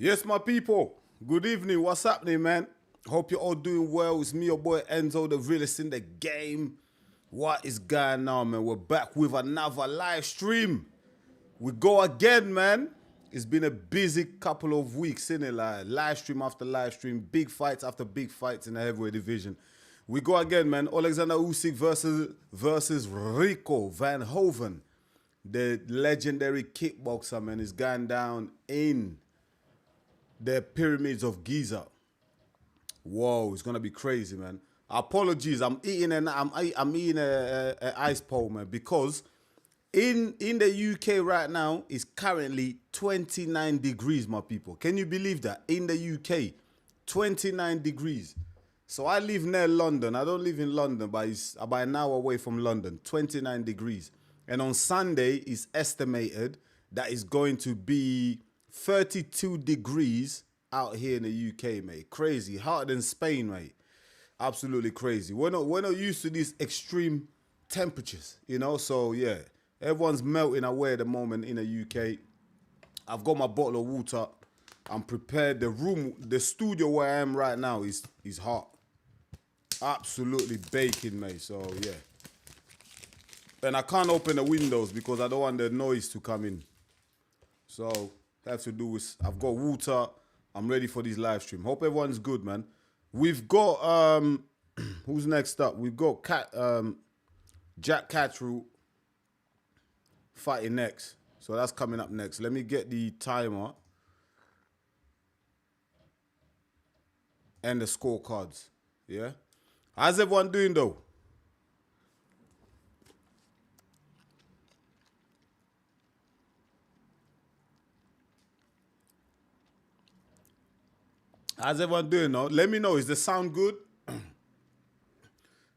Yes, my people. Good evening. What's happening, man? Hope you're all doing well. It's me, your boy Enzo, the realest in the game. What is going on, man? We're back with another live stream. We go again, man. It's been a busy couple of weeks, innit? Like live stream after live stream, big fights after big fights in the heavyweight division. We go again, man. Oleksandr Usyk versus Rico Verhoeven, the legendary kickboxer, man, is going down in the pyramids of Giza. Whoa, it's gonna be crazy, man. Apologies, I'm eating a ice pole, man, because in the UK right now it's currently 29 degrees, my people. Can you believe that? In the UK, 29 degrees. So I live near London. I don't live in London, but it's about an hour away from London. 29 degrees. And on Sunday, it's estimated that it's going to be 32 degrees out here in the UK, mate. Crazy. Hotter than Spain, mate. Absolutely crazy. We're not used to these extreme temperatures, you know? So, yeah, everyone's melting away at the moment in the UK. I've got my bottle of water. I'm prepared. The studio where I am right now is hot. Absolutely baking, mate. So, yeah. And I can't open the windows because I don't want the noise to come in. So, have to do is I've got water. I'm ready for this live stream. Hope everyone's good, man. We've got who's next up? We've got Jack Catro fighting next. So that's coming up next. Let me get the timer and the scorecards. Yeah. How's everyone doing though? How's everyone doing now? Let me know. Is the sound good?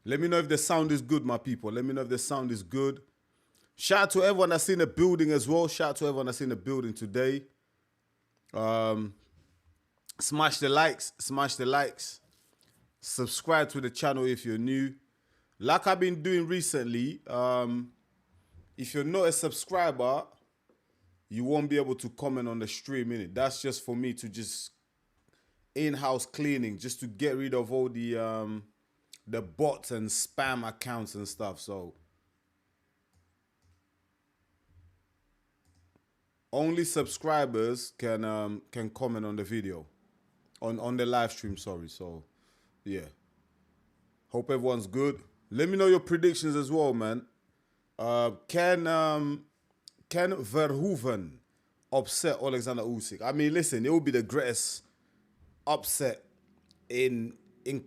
Let me know if the sound is good, my people. Let me know if the sound is good. Shout out to everyone that's in the building as well. Shout out to everyone that's in the building today. Smash the likes. Smash the likes. Subscribe to the channel if you're new. Like I've been doing recently, if you're not a subscriber, you won't be able to comment on the stream, innit? That's just for me to just in-house cleaning, just to get rid of all the bots and spam accounts and stuff. So only subscribers can comment on the video, on the live stream. Sorry. So yeah, hope everyone's good. Let me know your predictions as well, man. Can Verhoeven upset Oleksandr Usyk? I mean, listen, it will be the greatest upset in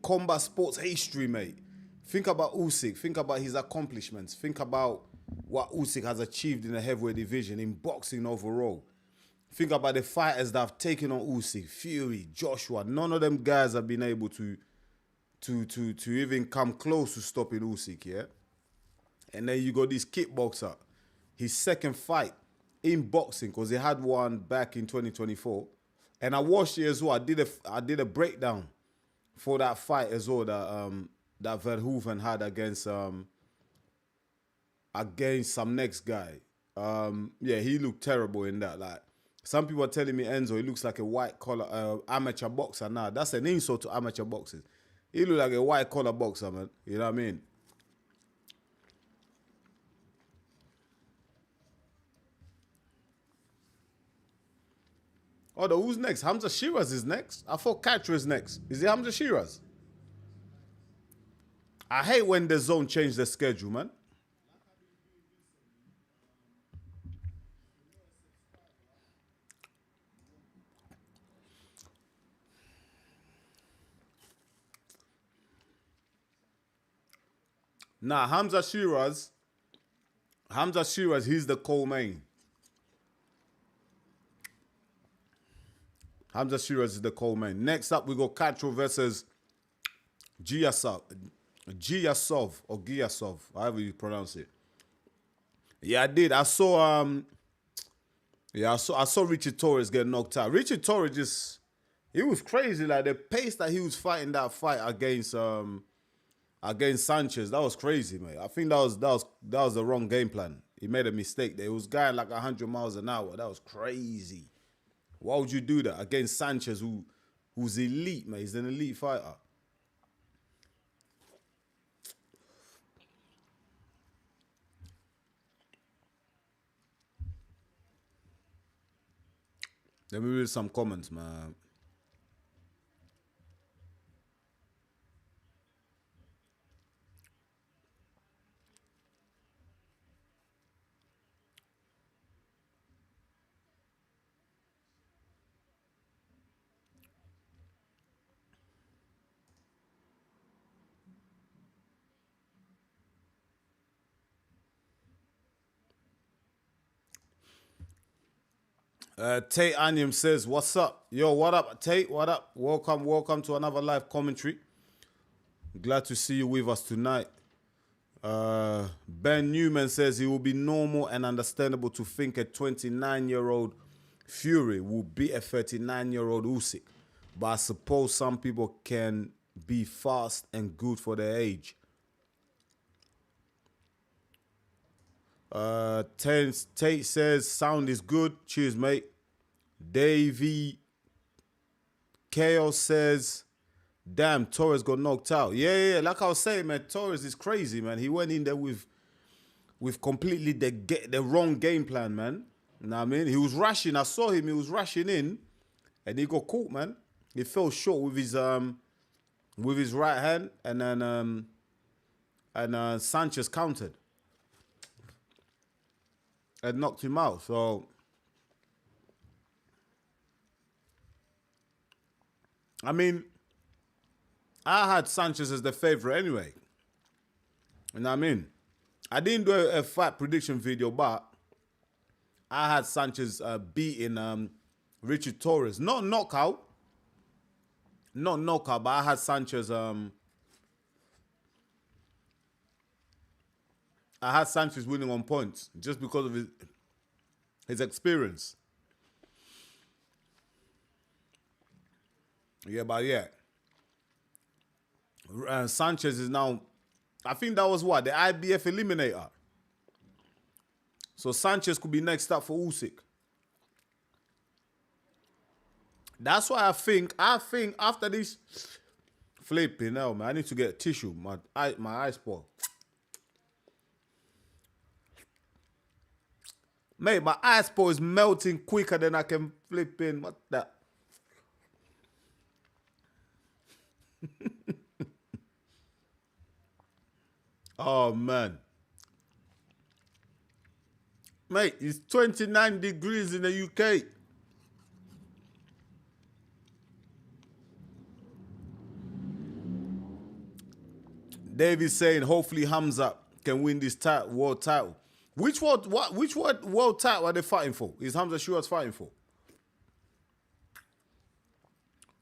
combat sports history, mate. Think about Usyk. Think about his accomplishments. Think about what Usyk has achieved in the heavyweight division, in boxing overall. Think about the fighters that have taken on Usyk, Fury, Joshua. None of them guys have been able to even come close to stopping Usyk, yeah? And then you got this kickboxer, his second fight in boxing, because he had one back in 2024. And I watched it as well. I did a breakdown for that fight as well that Verhoeven had against some next guy. Yeah, he looked terrible in that. Like, some people are telling me, Enzo, he looks like a white collar amateur boxer. Nah, that's an insult to amateur boxers. He looked like a white collar boxer, man. You know what I mean? Oh, who's next? Hamza Shiraz is next. I thought Catro is next. Is it Hamza Shiraz? I hate when the zone changed the schedule, man. Nah, Hamza Shiraz, he's the co-main. Hamza Shiraz is the co-main. Next up, we got Catro versus Giyasov. Giyasov, however you pronounce it. Yeah, I did. I saw Richard Torres get knocked out. Richard Torres he was crazy. Like the pace that he was fighting that fight against Sanchez, that was crazy, mate. I think that was the wrong game plan. He made a mistake there. He was going like 100 miles an hour. That was crazy. Why would you do that against Sanchez, who's elite, man? He's an elite fighter. Let me read some comments, man. Tate Anyam says, what's up? Yo, what up, Tate? What up? Welcome to another live commentary. Glad to see you with us tonight. Ben Newman says it will be normal and understandable to think a 29-year-old Fury will beat a 39-year-old Usyk. But I suppose some people can be fast and good for their age. Tate says, sound is good. Cheers, mate. Davey Chaos says, damn, Torres got knocked out. Yeah. Like I was saying, man, Torres is crazy, man. He went in there with completely the wrong game plan, man. You know what I mean? He was rushing. I saw him. He was rushing in, and he got caught, man. He fell short with his right hand, and then Sanchez countered and knocked him out. So, I mean, I had Sanchez as the favorite anyway. You know what I mean? I didn't do a fight prediction video, but I had Sanchez beating Richard Torres. Not knockout, but I had Sanchez. I had Sanchez winning on points just because of his experience. Yeah, but yeah. Sanchez is now, I think that was what? The IBF eliminator. So Sanchez could be next up for Usyk. That's why I think after this flipping hell, man, I need to get a tissue. My eye spoiled. Mate, my eye spoil is melting quicker than I can flip in. What that? Oh, man. Mate, it's 29 degrees in the UK. David's saying, hopefully Hamza can win this world title. Which world title are they fighting for? Is Hamza Shiraz fighting for?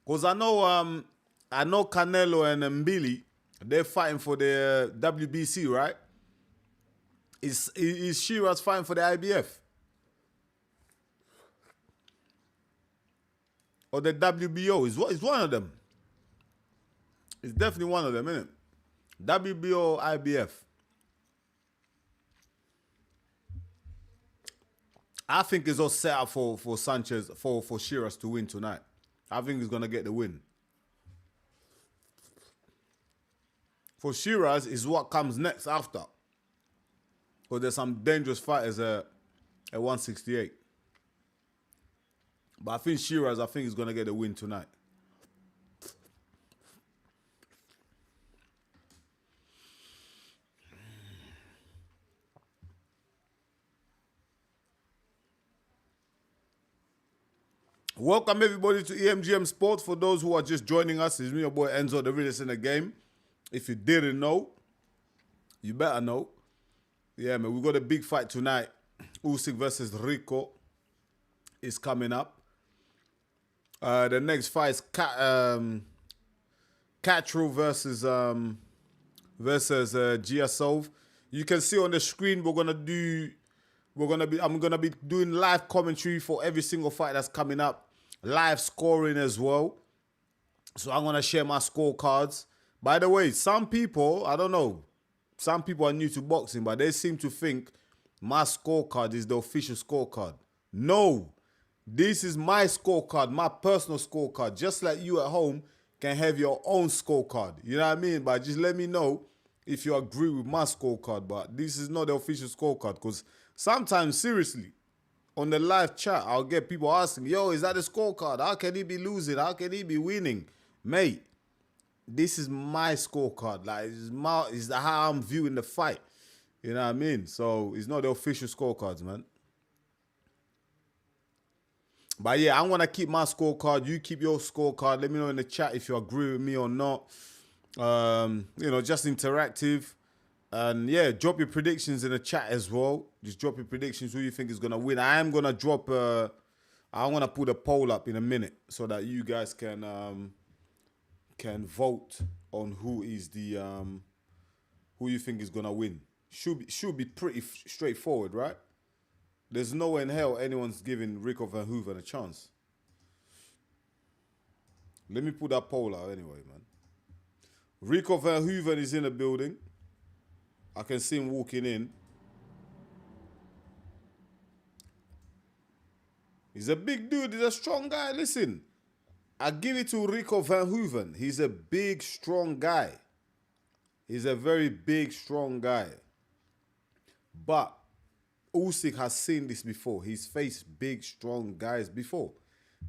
Because I know Canelo and Mbili, they're fighting for the WBC, right? Is Shiraz fighting for the IBF? Or the WBO? It's one of them. It's definitely one of them, isn't it? WBO, IBF. I think it's all set up for Sanchez, for Shiraz to win tonight. I think he's going to get the win. For Shiraz is what comes next after. Because there's some dangerous fighters at 168. But I think Shiraz, is going to get the win tonight. Welcome everybody to EMGM Sports. For those who are just joining us, it's me, your boy Enzo, the realest in the game. If you didn't know, you better know. Yeah, man, we got a big fight tonight. Usyk versus Rico is coming up. The next fight is Catro versus Giyasov. You can see on the screen I'm gonna be doing live commentary for every single fight that's coming up. Live scoring as well. So I'm gonna share my scorecards. By the way, some people, I don't know, some people are new to boxing, but they seem to think my scorecard is the official scorecard. No, This is my scorecard, my personal scorecard. Just like you at home can have your own scorecard. You know what I mean? But just let me know if you agree with my scorecard. But this is not the official scorecard because sometimes, seriously, on the live chat, I'll get people asking, yo, is that the scorecard? How can he be losing? How can he be winning? Mate, this is my scorecard. Like, it's how I'm viewing the fight. You know what I mean? So it's not the official scorecards, man. But yeah, I'm gonna keep my scorecard. You keep your scorecard. Let me know in the chat if you agree with me or not. You know, just interactive. And yeah, drop your predictions in the chat as well. Just drop your predictions, who you think is gonna win. I am gonna drop I'm gonna put a poll up in a minute so that you guys can vote on who is the who you think is gonna win. Should be pretty straightforward, right? There's no way in hell anyone's giving Rico Verhoeven a chance. Let me put that poll out anyway, man. Rico Verhoeven is in the building. I can see him walking in. He's a big dude. He's a strong guy. Listen, I give it to Rico Verhoeven. He's a big, strong guy. He's a very big, strong guy. But Usyk has seen this before. He's faced big, strong guys before.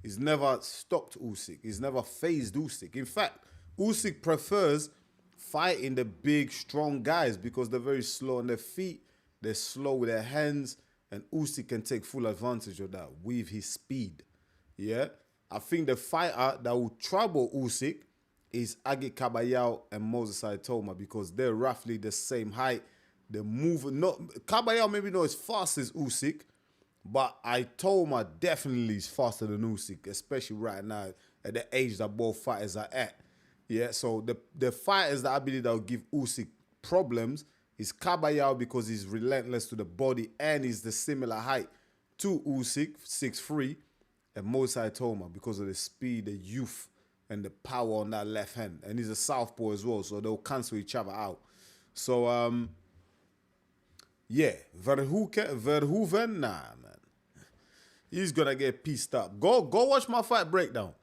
He's never stopped Usyk. He's never phased Usyk. In fact, Usyk prefers fighting the big, strong guys because they're very slow on their feet. They're slow with their hands. And Usyk can take full advantage of that with his speed. Yeah? I think the fighter that will trouble Usyk is Agi Kabayao and Moses Saitoma because they're roughly the same height. The move, not Kabayao maybe not as fast as Usyk, but Aitoma definitely is faster than Usyk, especially right now at the age that both fighters are at. Yeah, so the fighters that I believe that will give Usyk problems is Kabayao because he's relentless to the body and he's the similar height to Usyk, 6'3", and Moses Saitoma because of the speed, the youth, and the power on that left hand. And he's a southpaw as well, so they'll cancel each other out. So, yeah, Verhoeven, nah, man. He's gonna get pieced up. Go watch my fight breakdown.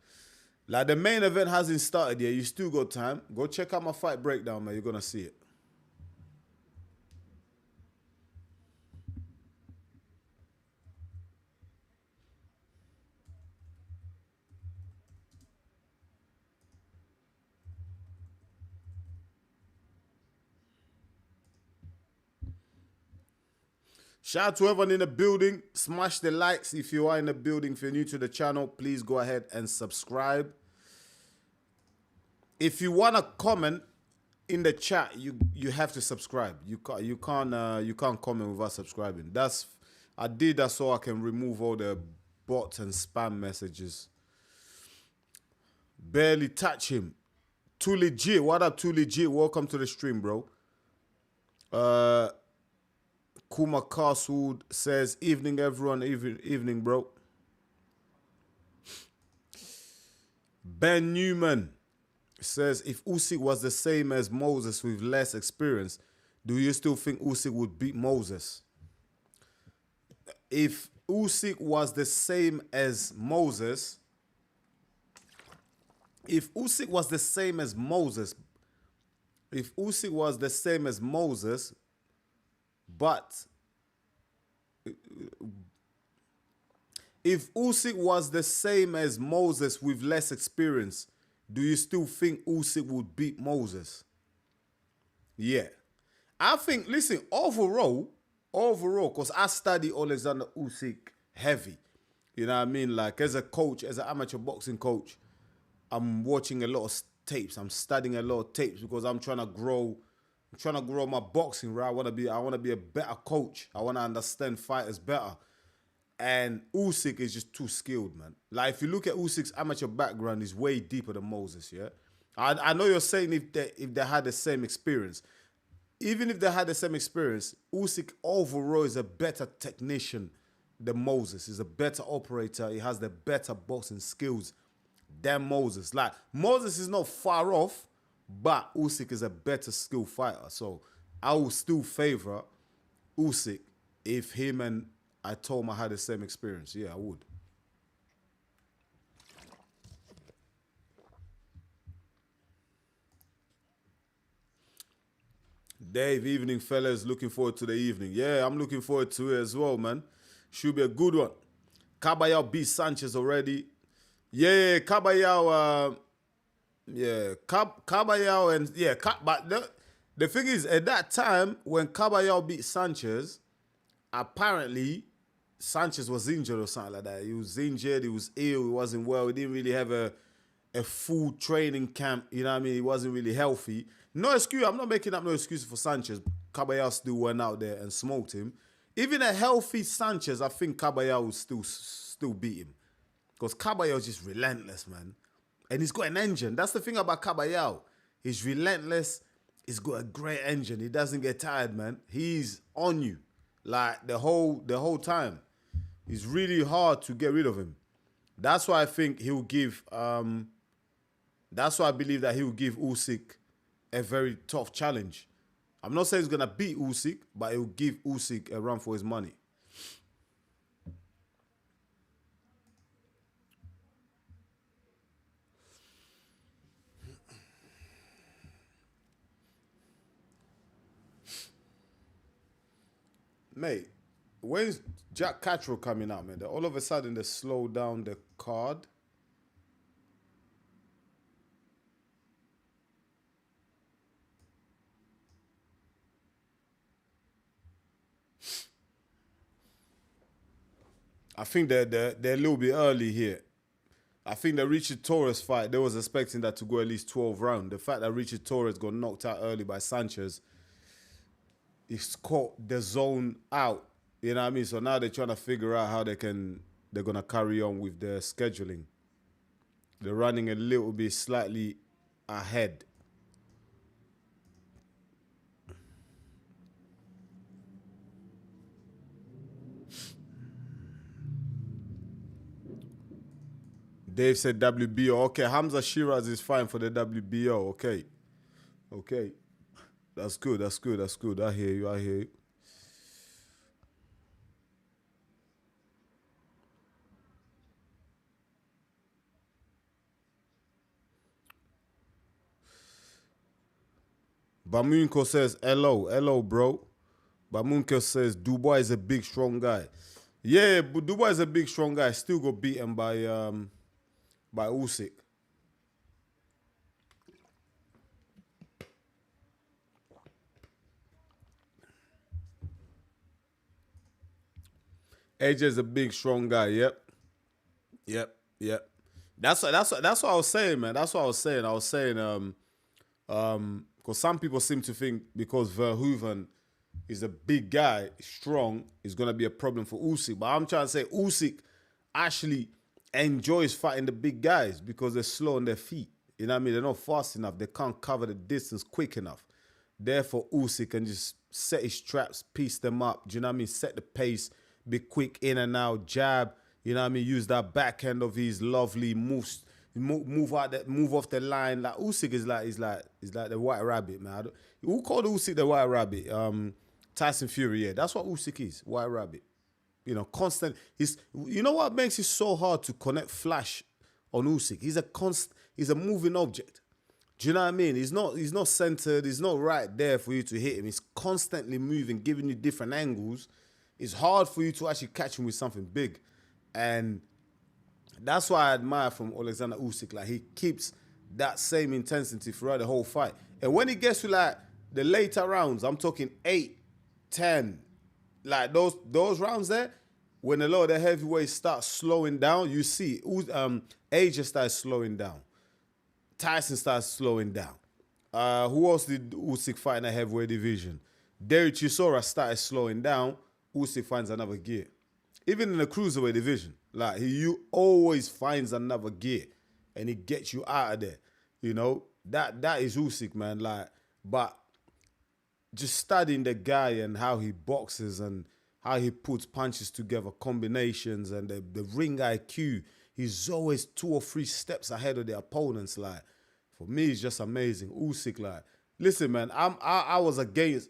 Like, the main event hasn't started yet. You still got time. Go check out my fight breakdown, man. You're gonna see it. Shout out to everyone in the building. Smash the likes if you are in the building. If you're new to the channel, please go ahead and subscribe. If you want to comment in the chat, you have to subscribe. You can't comment without subscribing. I did that so I can remove all the bots and spam messages. Barely touch him. Too legit. What up, Too Legit? Welcome to the stream, bro. Kuma Castlewood says, evening, everyone. Evening, bro. Ben Newman says, if Usyk was the same as Moses with less experience, do you still think Usyk would beat Moses? If Usyk was the same as Moses, but if Usyk was the same as Moses with less experience, do you still think Usyk would beat Moses? Yeah. I think, listen, overall, because I study Oleksandr Usyk heavy. You know what I mean? Like, as a coach, as an amateur boxing coach, I'm watching a lot of tapes. I'm studying a lot of tapes because I'm trying to grow my boxing, right? I want to be a better coach. I want to understand fighters better. And Usyk is just too skilled, man. Like, if you look at Usyk's amateur background, he's way deeper than Moses, yeah? I know you're saying if they had the same experience. Even if they had the same experience, Usyk overall is a better technician than Moses. He's a better operator. He has the better boxing skills than Moses. Like, Moses is not far off, but Usyk is a better skilled fighter. So I will still favor Usyk if him and Aitoma had the same experience. Yeah, I would. Dave, evening fellas, looking forward to the evening. Yeah, I'm looking forward to it as well, man. Should be a good one. Caballero beat Sanchez already. Yeah, Caballero, Caballero and, but the thing is, at that time, when Caballero beat Sanchez, apparently, Sanchez was injured or something like that. He was injured, he was ill, he wasn't well, he didn't really have a full training camp, you know what I mean? He wasn't really healthy. No excuse, I'm not making up no excuses for Sanchez. Caballero still went out there and smoked him. Even a healthy Sanchez, I think Caballero would still beat him. Because Caballero's just relentless, man. And he's got an engine. That's the thing about Caballero. He's relentless. He's got a great engine. He doesn't get tired, man. He's on you. Like the whole time. It's really hard to get rid of him. That's why I think he'll give that's why I believe that he will give Usyk a very tough challenge. I'm not saying he's gonna beat Usyk, but he'll give Usyk a run for his money. Mate, when's Jack Catro coming out, man? All of a sudden they slow down the card. I think they're a little bit early here. I think the Richard Torres fight, they was expecting that to go at least 12 rounds. The fact that Richard Torres got knocked out early by Sanchez, he's caught the zone out. You know what I mean? So now they're trying to figure out how they're gonna carry on with their scheduling. They're running a little bit slightly ahead. Dave said WBO. Okay, Hamza Shiraz is fine for the WBO. Okay. Okay. That's good. That's good. That's good. I hear you. I hear you. Bamunko says, hello. Hello, bro. Bamunko says, Dubois is a big, strong guy. Yeah, but Dubois is a big, strong guy. Still got beaten by Usyk. AJ's a big, strong guy. Yep. Yep. Yep. That's what I was saying, man. That's what I was saying. I was saying, because some people seem to think because Verhoeven is a big guy, strong, is gonna be a problem for Usyk. But I'm trying to say Usyk actually enjoys fighting the big guys because they're slow on their feet. You know what I mean? They're not fast enough. They can't cover the distance quick enough. Therefore, Usyk can just set his traps, piece them up. Do you know what I mean? Set the pace, be quick in and out, jab. You know what I mean? Use that backhand of his lovely moves, move off the line. Like Usyk is like the white rabbit, man. Who called Usyk the white rabbit? Tyson Fury. Yeah, that's what Usyk is, white rabbit. You know, constant. You know what makes it so hard to connect flash on Usyk? He's a moving object. Do you know what I mean? He's not centered. He's not right there for you to hit him. He's constantly moving, giving you different angles. It's hard for you to actually catch him with something big. And that's why I admire from Oleksandr Usyk. Like, he keeps that same intensity throughout the whole fight. And when he gets to, like, the later rounds, I'm talking 8, 10, like those rounds there, when a lot of the heavyweights start slowing down, you see AJ starts slowing down. Tyson starts slowing down. Who else did Usyk fight in the heavyweight division? Derek Chisora started slowing down. Usyk finds another gear. Even in the cruiserweight division, like you always finds another gear, and he gets you out of there. You know that is Usyk, man. Like, but just studying the guy and how he boxes and how he puts punches together, combinations, and the ring IQ. He's always 2 or 3 steps ahead of the opponents. Like, for me, it's just amazing. Usyk, like, listen, man, I was against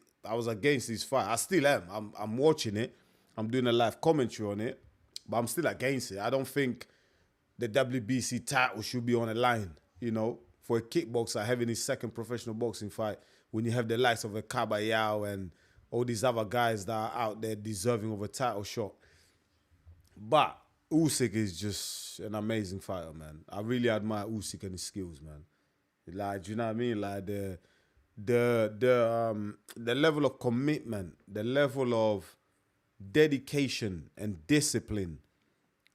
this fight. I still am. I'm watching it. I'm doing a live commentary on it, but I'm still against it. I don't think the WBC title should be on the line, you know, for a kickboxer having his second professional boxing fight when you have the likes of a Kabayao and all these other guys that are out there deserving of a title shot. But Usyk is just an amazing fighter, man. I really admire Usyk and his skills, man. Like, do you know what I mean? Like the level of commitment, the level of dedication and discipline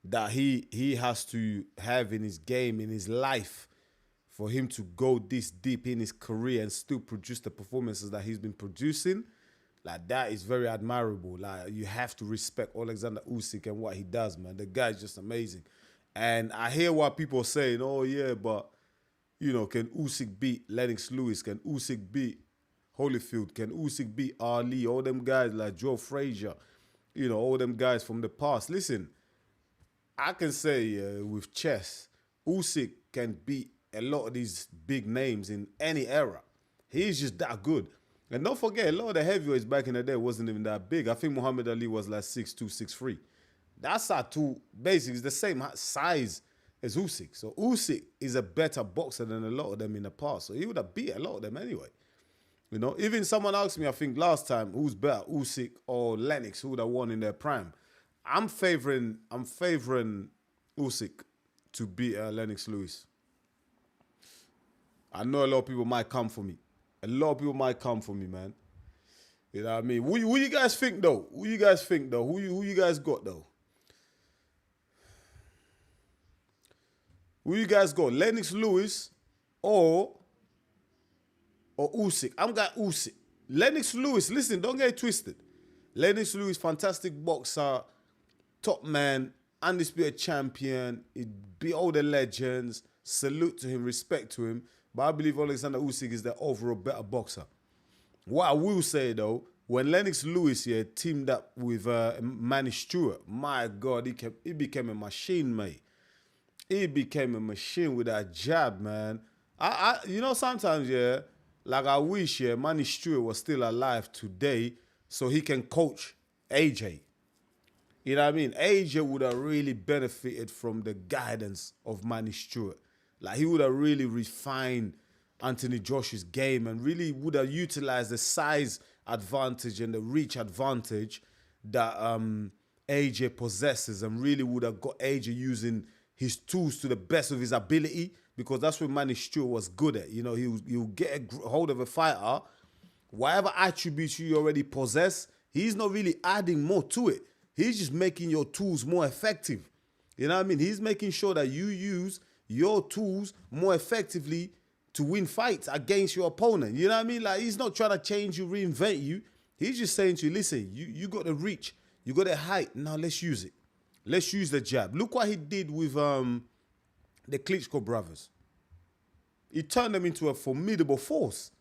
that he has to have in his game, in his life, for him to go this deep in his career and still produce the performances that he's been producing, like, that is very admirable. Like, you have to respect Oleksandr Usyk and what he does, man. The guy's just amazing. And I hear what people are saying, oh yeah, but, you know, can Usyk beat Lennox Lewis? Can Usyk beat Holyfield? Can Usyk beat Ali? All them guys like Joe Frazier, you know, all them guys from the past. Listen, I can say with chess, Usyk can beat a lot of these big names in any era. He's just that good. And don't forget, a lot of the heavyweights back in the day wasn't even that big. I think Muhammad Ali was like 6'2", 6'3". That's our two, basically, it's the same size as Usyk. So Usyk is a better boxer than a lot of them in the past. So he would have beat a lot of them anyway. You know, even someone asked me, I think last time, who's better, Usyk or Lennox, who would have won in their prime. I'm favoring Usyk to beat Lennox Lewis. I know a lot of people might come for me. A lot of people might come for me, man. You know what I mean? Who you guys think, though? Who you guys got, though? Who you guys got? Lennox Lewis or Usyk? I'm got Usyk. Lennox Lewis, listen, don't get it twisted. Lennox Lewis, fantastic boxer, top man, undisputed champion. He beat all the legends. Salute to him, respect to him. But I believe Oleksandr Usyk is the overall better boxer. What I will say, though, when Lennox Lewis here teamed up with Manny Stewart, my God, he became a machine, mate. He became a machine with that jab, man. You know, sometimes, yeah, like I wish, yeah, Manny Stewart was still alive today so he can coach AJ. You know what I mean? AJ would have really benefited from the guidance of Manny Stewart. Like, he would have really refined Anthony Joshua's game and really would have utilized the size advantage and the reach advantage that AJ possesses, and really would have got AJ using his tools to the best of his ability, because that's what Manny Stewart was good at. You know, he'll get a hold of a fighter, whatever attributes you already possess, he's not really adding more to it. He's just making your tools more effective. You know what I mean? He's making sure that you use your tools more effectively to win fights against your opponent. You know what I mean? Like, he's not trying to change you, reinvent you. He's just saying to you, listen, you got the reach, you got the height, now let's use it. Let's use the jab. Look what he did with the Klitschko brothers. He turned them into a formidable force.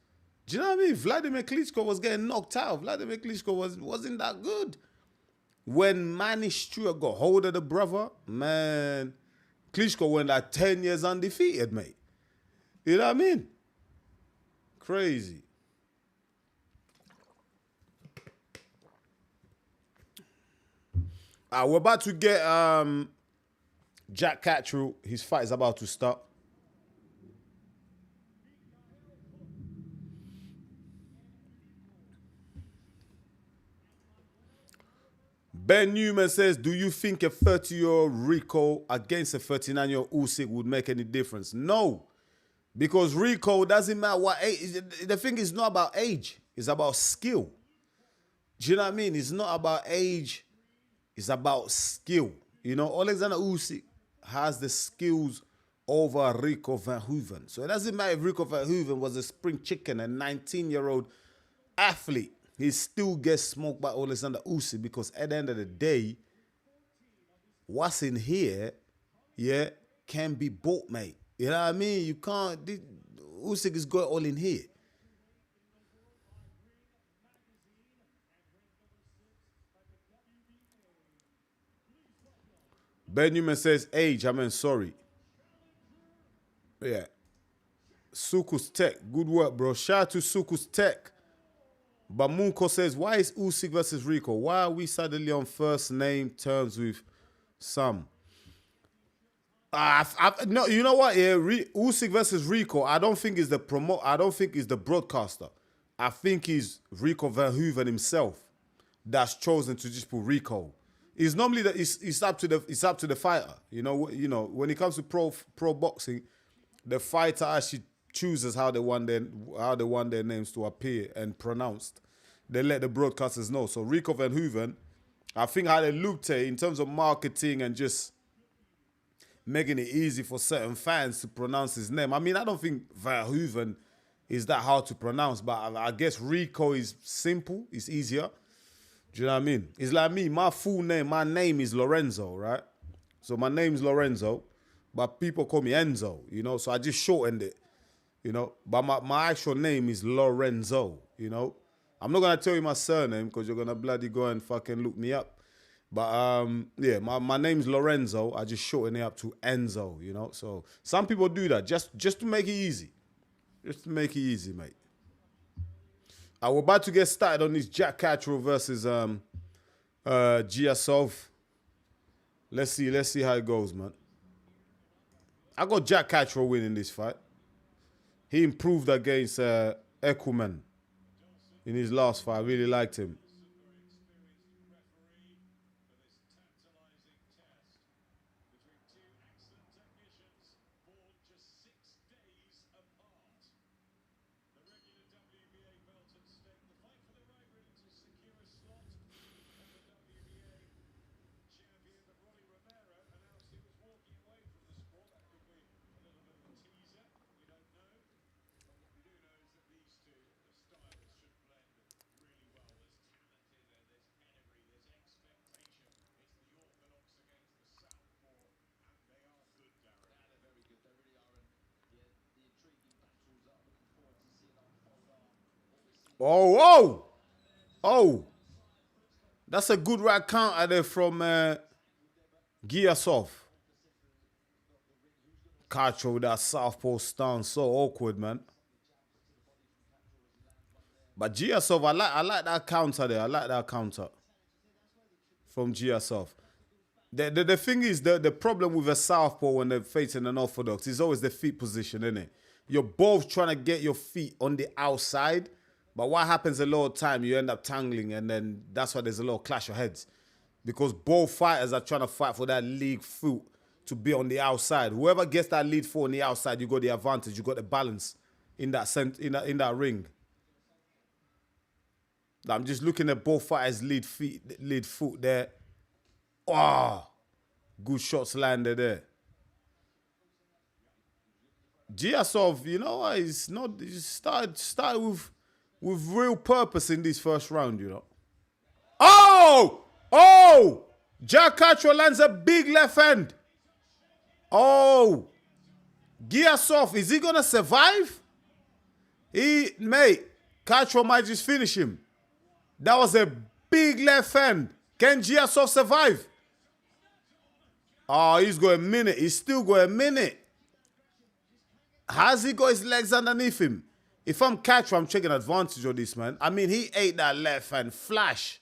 Do you know what I mean? Vladimir Klitschko was getting knocked out. Vladimir Klitschko wasn't that good. When Manny Stewart got hold of the brother, man, Klitschko went like 10 years undefeated, mate. You know what I mean? Crazy. We're about to get Jack Catro. His fight is about to start. Ben Newman says, do you think a 30-year-old Rico against a 39-year-old Usyk would make any difference? No. Because Rico, doesn't matter what age. The thing is not about age. It's about skill. Do you know what I mean? It's not about age. It's about skill. You know, Oleksandr Usyk has the skills over Rico Verhoeven. So it doesn't matter if Rico Verhoeven was a spring chicken, a 19-year-old athlete. He still gets smoked by Oleksandr Usyk, because at the end of the day, what's in here, yeah, can be bought, mate. You know what I mean? You can't. Usyk is going all in here. Ben Newman says, age, I mean, sorry. Yeah. Sukus Tech, good work, bro. Shout out to Sukus Tech. Bamunko says, why is Usyk versus Rico? Why are we suddenly on first name terms with some? No, you know what? Yeah, Usyk versus Rico, I don't think is the broadcaster. I think he's Rico Verhoeven himself that's chosen to just put Rico. It's normally that it's up to the fighter. When it comes to pro boxing, the fighter actually chooses how they want their names to appear and pronounced. They let the broadcasters know. So Rico Verhoeven, I think how they looked at it in terms of marketing and just making it easy for certain fans to pronounce his name. I mean, I don't think Verhoeven is that hard to pronounce, but I guess Rico is simple. It's easier. Do you know what I mean? It's like me. My name is Lorenzo, right? So my name's Lorenzo, but people call me Enzo, so I just shortened it, But my actual name is Lorenzo, I'm not going to tell you my surname because you're going to bloody go and fucking look me up. But, yeah, my name's Lorenzo. I just shorten it up to Enzo, So some people do that just to make it easy. Just to make it easy, mate. We're about to get started on this Jack Catro versus Giyasov. Let's see how it goes, man. I got Jack Catro winning this fight. He improved against Ekuman in his last fight. I really liked him. Oh, oh, oh. That's a good right counter there from Giyasov. Catro with that southpaw stance, so awkward, man. But Giyasov, I like that counter there. I like that counter from Giyasov. The thing is, the problem with a southpaw when they're facing an orthodox is always the feet position, isn't it? You're both trying to get your feet on the outside, but what happens a lot of time, you end up tangling, and then that's why there's a lot of clash of heads. Because both fighters are trying to fight for that lead foot to be on the outside. Whoever gets that lead foot on the outside, you got the advantage, you got the balance in that ring. I'm just looking at both fighters' lead foot there. Oh, good shots landed there. Giyasov, he's started with real purpose in this first round, Oh! Oh! Jack Catro lands a big left hand. Oh! Giyasov, is he gonna survive? Mate, Catro might just finish him. That was a big left hand. Can Giyasov survive? Oh, he's got a minute. He's still got a minute. Has he got his legs underneath him? If I'm Catro, I'm taking advantage of this, man. I mean, he ate that left hand flash.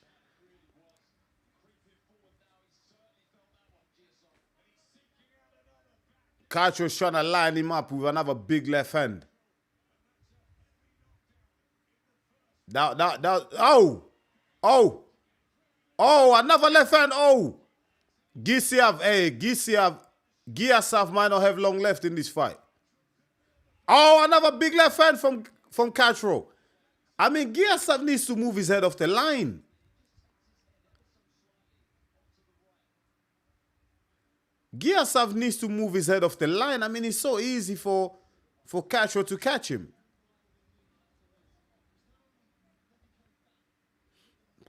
Catro's trying to line him up with another big left hand. Oh, another left hand. Oh, Giyasov might not have long left in this fight. Oh, another big left hand from Catro. I mean, Giyasov needs to move his head off the line. Giyasov needs to move his head off the line. I mean, it's so easy for Catro to catch him.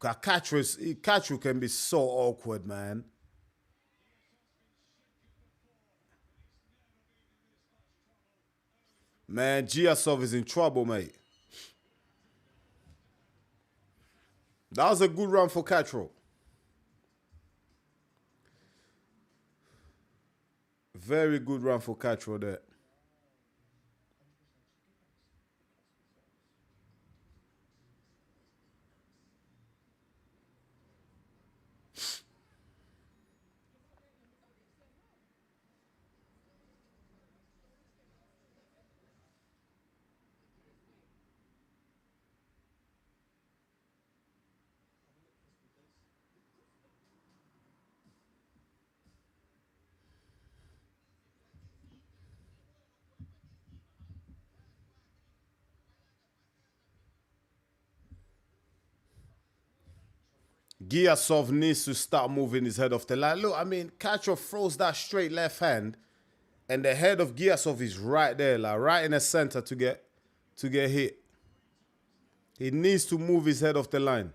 Catro can be so awkward, man. Man, Giyasov is in trouble, mate. That was a good run for Catro. Very good run for Catro there. Giyasov needs to start moving his head off the line. Look, I mean, Catro throws that straight left hand, and the head of Giyasov is right there, like right in the center to get hit. He needs to move his head off the line.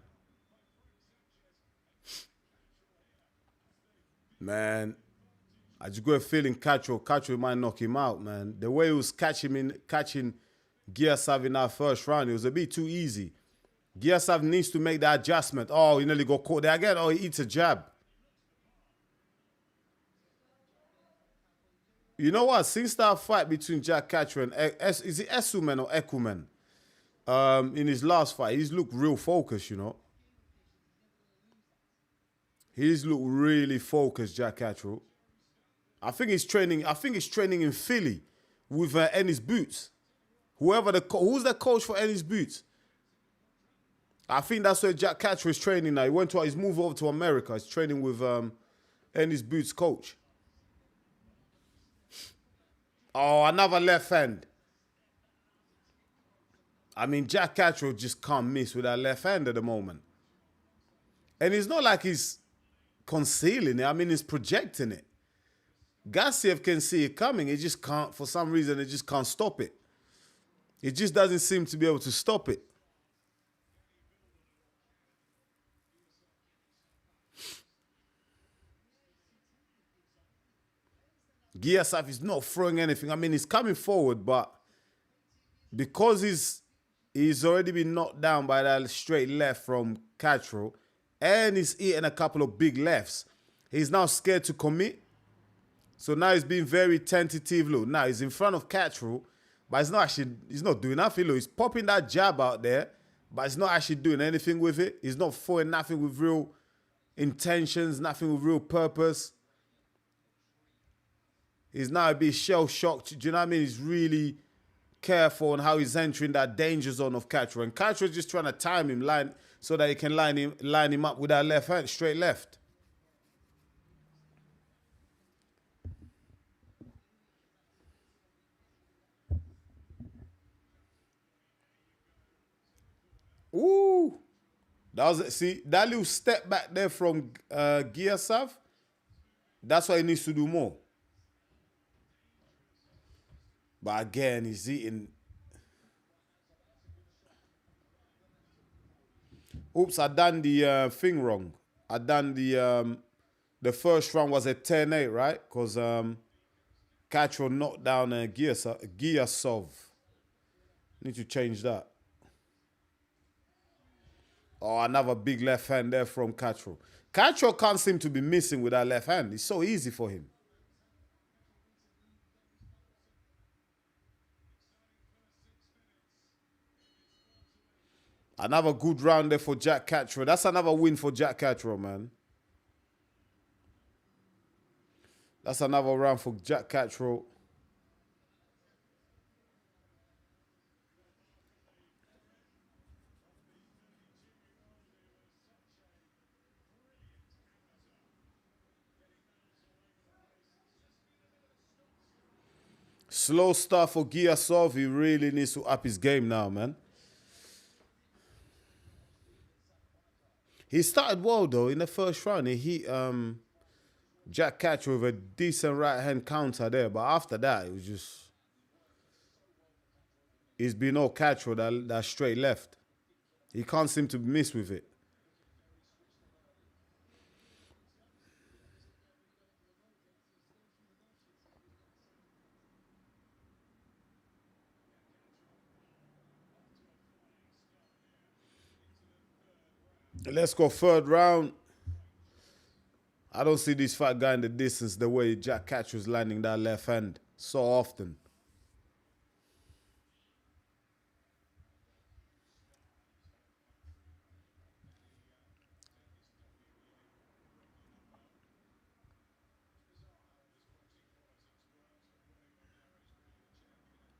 Man, I just got a feeling Catro might knock him out, man. The way he was catching Giyasov in that first round, it was a bit too easy. Giyasov needs to make that adjustment. Oh, he nearly got caught there again. Oh, he eats a jab. You know what? Since that fight between Jack Catro and is it Esuman or Ekumen? In his last fight, he's looked real focused, you know. He's looked really focused, Jack Catro. I think he's training in Philly with Ennis Boots. Who's the coach for Ennis Boots? I think that's where Jack Catro is training now. He's moved over to America. He's training with Ennis Boots' coach. Oh, another left hand. I mean, Jack Catro just can't miss with that left hand at the moment. And it's not like he's concealing it. I mean, he's projecting it. Giyasov can see it coming. He just can't, for some reason, he just can't stop it. It just doesn't seem to be able to stop it. Giyasov is not throwing anything. I mean, he's coming forward, but because he's already been knocked down by that straight left from Catro, and he's eaten a couple of big lefts, he's now scared to commit. So now he's being very tentative. Look, now he's in front of Catro, but he's not doing nothing. Look, he's popping that jab out there, but he's not actually doing anything with it. He's not throwing nothing with real intentions, nothing with real purpose. He's now a bit shell-shocked. Do you know what I mean? He's really careful on how he's entering that danger zone of Catro. And Catro's just trying to time him so that he can line him up with that left hand, straight left. Ooh. That was it. See, that little step back there from Giyasov, that's what he needs to do more. But again, he's eating. Oops, I done the thing wrong. I done the first round was a 10-8, right? Because Catro knocked down Giyasov. Need to change that. Oh, another big left hand there from Catro. Catro can't seem to be missing with that left hand. It's so easy for him. Another good round there for Jack Catro. That's another win for Jack Catro, man. That's another round for Jack Catro. Slow start for Giyasov. He really needs to up his game now, man. He started well, though, in the first round. He hit Jack Catro with a decent right-hand counter there. But after that, it was just... It's been all Catro, that straight left. He can't seem to miss with it. Let's go third round. I don't see this fight guy in the distance the way Jack Catro's landing that left hand so often.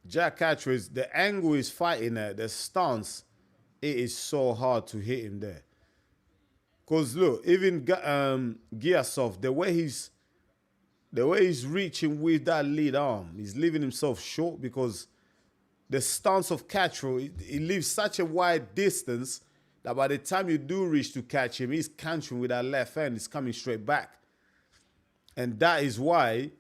Jack Catro the angle he's fighting at, the stance, it is so hard to hit him there. Because look, even Giyasov, the way he's reaching with that lead arm, he's leaving himself short because the stance of Catro, he leaves such a wide distance that by the time you do reach to catch him, he's countering with that left hand. He's coming straight back. And that is why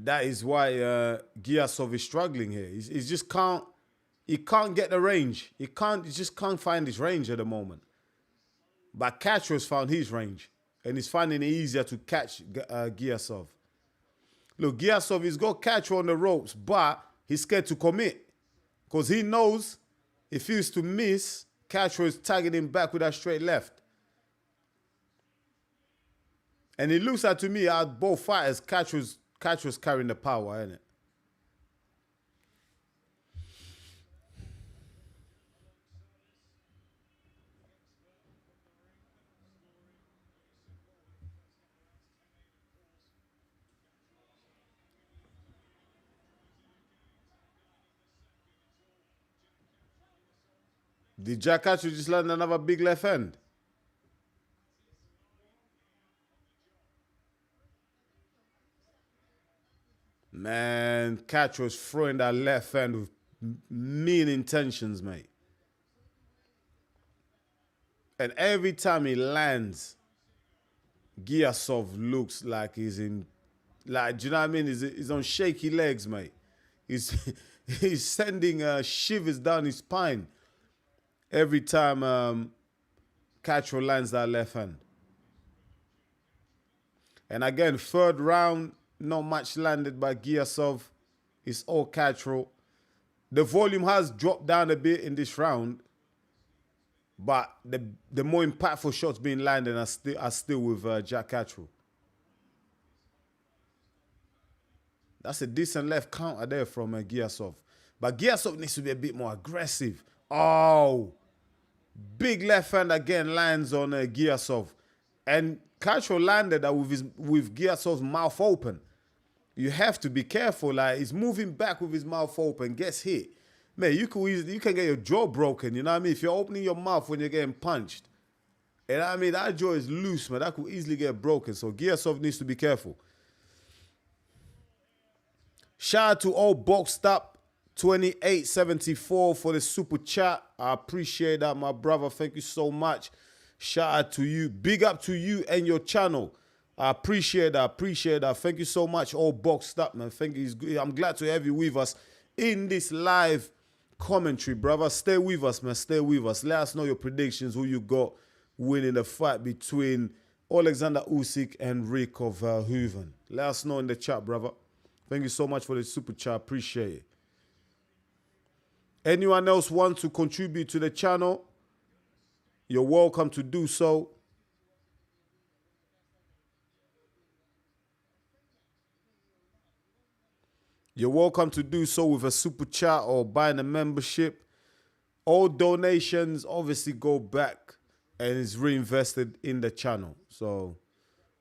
Giyasov is struggling here. He just can't get the range. He just can't find his range at the moment. But Catro's found his range. And he's finding it easier to catch Giyasov. Look, Giyasov, he's got Catro on the ropes, but he's scared to commit. Because he knows if he was to miss, Catro is tagging him back with that straight left. And it looks like to me, out both fighters, Catro's carrying the power, isn't it? Did Jack Catro just land another big left hand? Man, Catro's throwing that left hand with mean intentions, mate. And every time he lands, Giyasov looks like he's in, like, do you know what I mean? He's on shaky legs, mate. He's he's sending shivers down his spine every time Catro lands that left hand. And again, third round, not much landed by Giyasov. It's all Catro. The volume has dropped down a bit in this round, but the more impactful shots being landed are still with Jack Catro. That's a decent left counter there from Giyasov. But Giyasov needs to be a bit more aggressive. Oh, big left hand again lands on Giyasov. And Catro landed that with Giyasov's mouth open. You have to be careful. Like, he's moving back with his mouth open, gets hit. Man, you can get your jaw broken, you know what I mean? If you're opening your mouth when you're getting punched. You know what I mean? That jaw is loose, man. That could easily get broken. So Giyasov needs to be careful. Shout out to all Boxed Up 2874 for the super chat. I appreciate that, my brother. Thank you so much. Shout out to you. Big up to you and your channel. I appreciate that. Thank you so much, all Boxed Up, man. Thank you. I'm glad to have you with us in this live commentary, brother. Stay with us, man. Stay with us. Let us know your predictions, who you got winning the fight between Oleksandr Usyk and Rico Verhoeven. Let us know in the chat, brother. Thank you so much for the super chat. Appreciate it. Anyone else want to contribute to the channel? You're welcome to do so. You're welcome to do so with a super chat or buying a membership. All donations obviously go back and is reinvested in the channel. So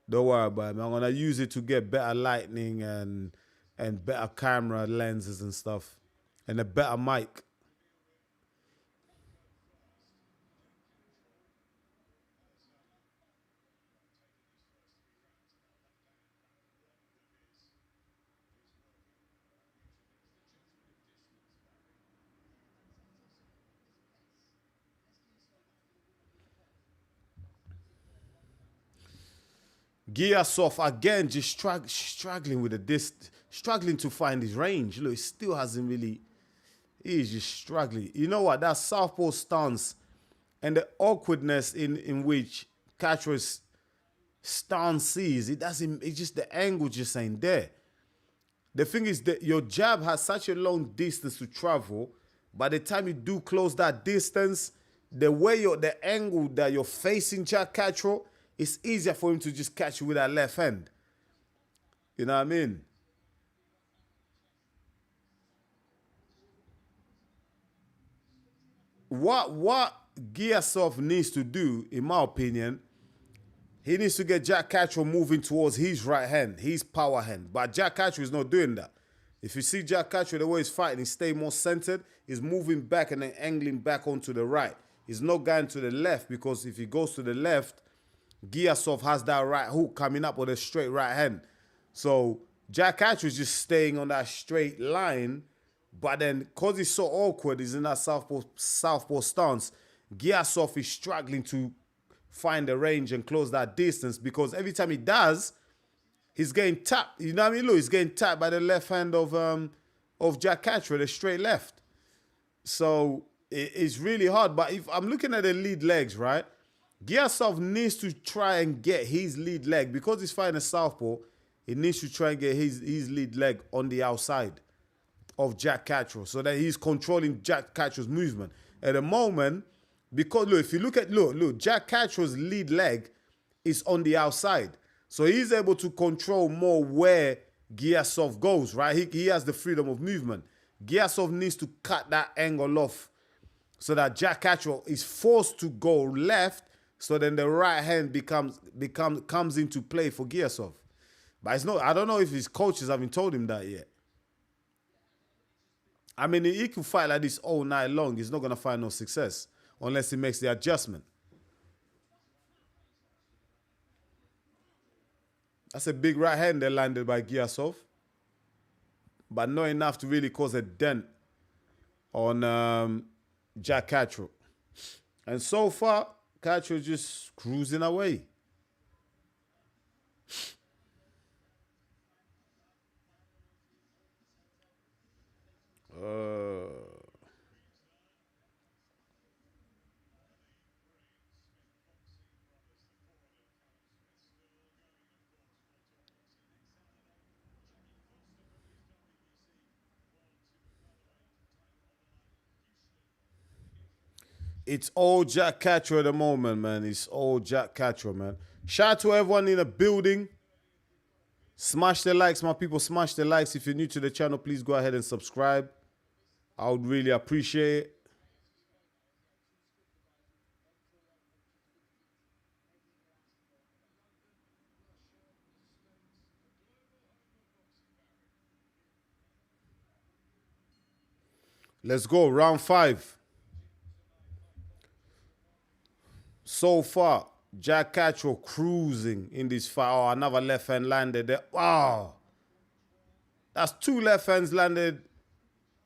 don't worry about it, man. I'm going to use it to get better lighting and better camera lenses and stuff. And a better mic. Giyasov again just struggling with struggling to find his range. Look, he still hasn't really. He's just struggling. You know what? That southpaw stance and the awkwardness in which Catro's stance is, it doesn't. It's just the angle just ain't there. The thing is that your jab has such a long distance to travel. By the time you do close that distance, the angle that you're facing Jack Catro, it's easier for him to just catch you with that left hand. You know what I mean? What Giyasov needs to do, in my opinion, he needs to get Jack Catro moving towards his right hand, his power hand. But Jack Catro is not doing that. If you see Jack Catro, the way he's fighting, he's staying more centered. He's moving back and then angling back onto the right. He's not going to the left, because if he goes to the left, Giyasov has that right hook coming up with a straight right hand. So Jack Catro is just staying on that straight line, But then, because he's so awkward, he's in that southpaw stance. Giyasov is struggling to find the range and close that distance because every time he does, he's getting tapped. You know what I mean? Look, he's getting tapped by the left hand of Jack Catro, the straight left. So it's really hard. But if I'm looking at the lead legs, right? Giyasov needs to try and get his lead leg because he's fighting a southpaw. He needs to try and get his lead leg on the outside of Jack Catro so that he's controlling Jack Catro's movement. At the moment, because look, if you look, Jack Catro's lead leg is on the outside. So he's able to control more where Giyasov goes, right? He has the freedom of movement. Giyasov needs to cut that angle off so that Jack Catro is forced to go left, so then the right hand comes into play for Giyasov. But it's not, I don't know if his coaches haven't told him that yet. I mean, he could fight like this all night long. He's not going to find no success unless he makes the adjustment. That's a big right hand that landed by Giyasov, but not enough to really cause a dent on Jack Catro. And so far, Catro just cruising away. It's all Jack Catro at the moment, man. It's all Jack Catro, man. Shout out to everyone in the building. Smash the likes, my people. Smash the likes. If you're new to the channel, please go ahead and subscribe. I would really appreciate it. Let's go. Round 5. So far, Jack Catro cruising in this fight. Oh, another left hand landed there. Wow. That's 2 left hands landed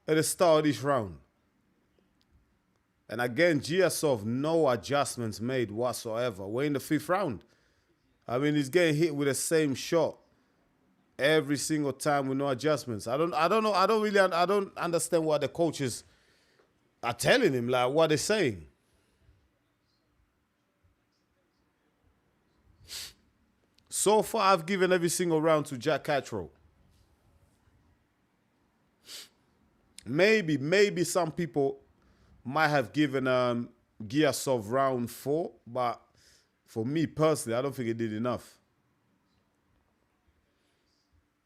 at the start of this round. And again, Giyasov, no adjustments made whatsoever. We're in the 5th round. I mean, he's getting hit with the same shot every single time with no adjustments. I don't know. I don't understand what the coaches are telling him, like what they're saying. So far, I've given every single round to Jack Catro. Maybe some people might have given Giyasov round 4, but for me personally, I don't think he did enough.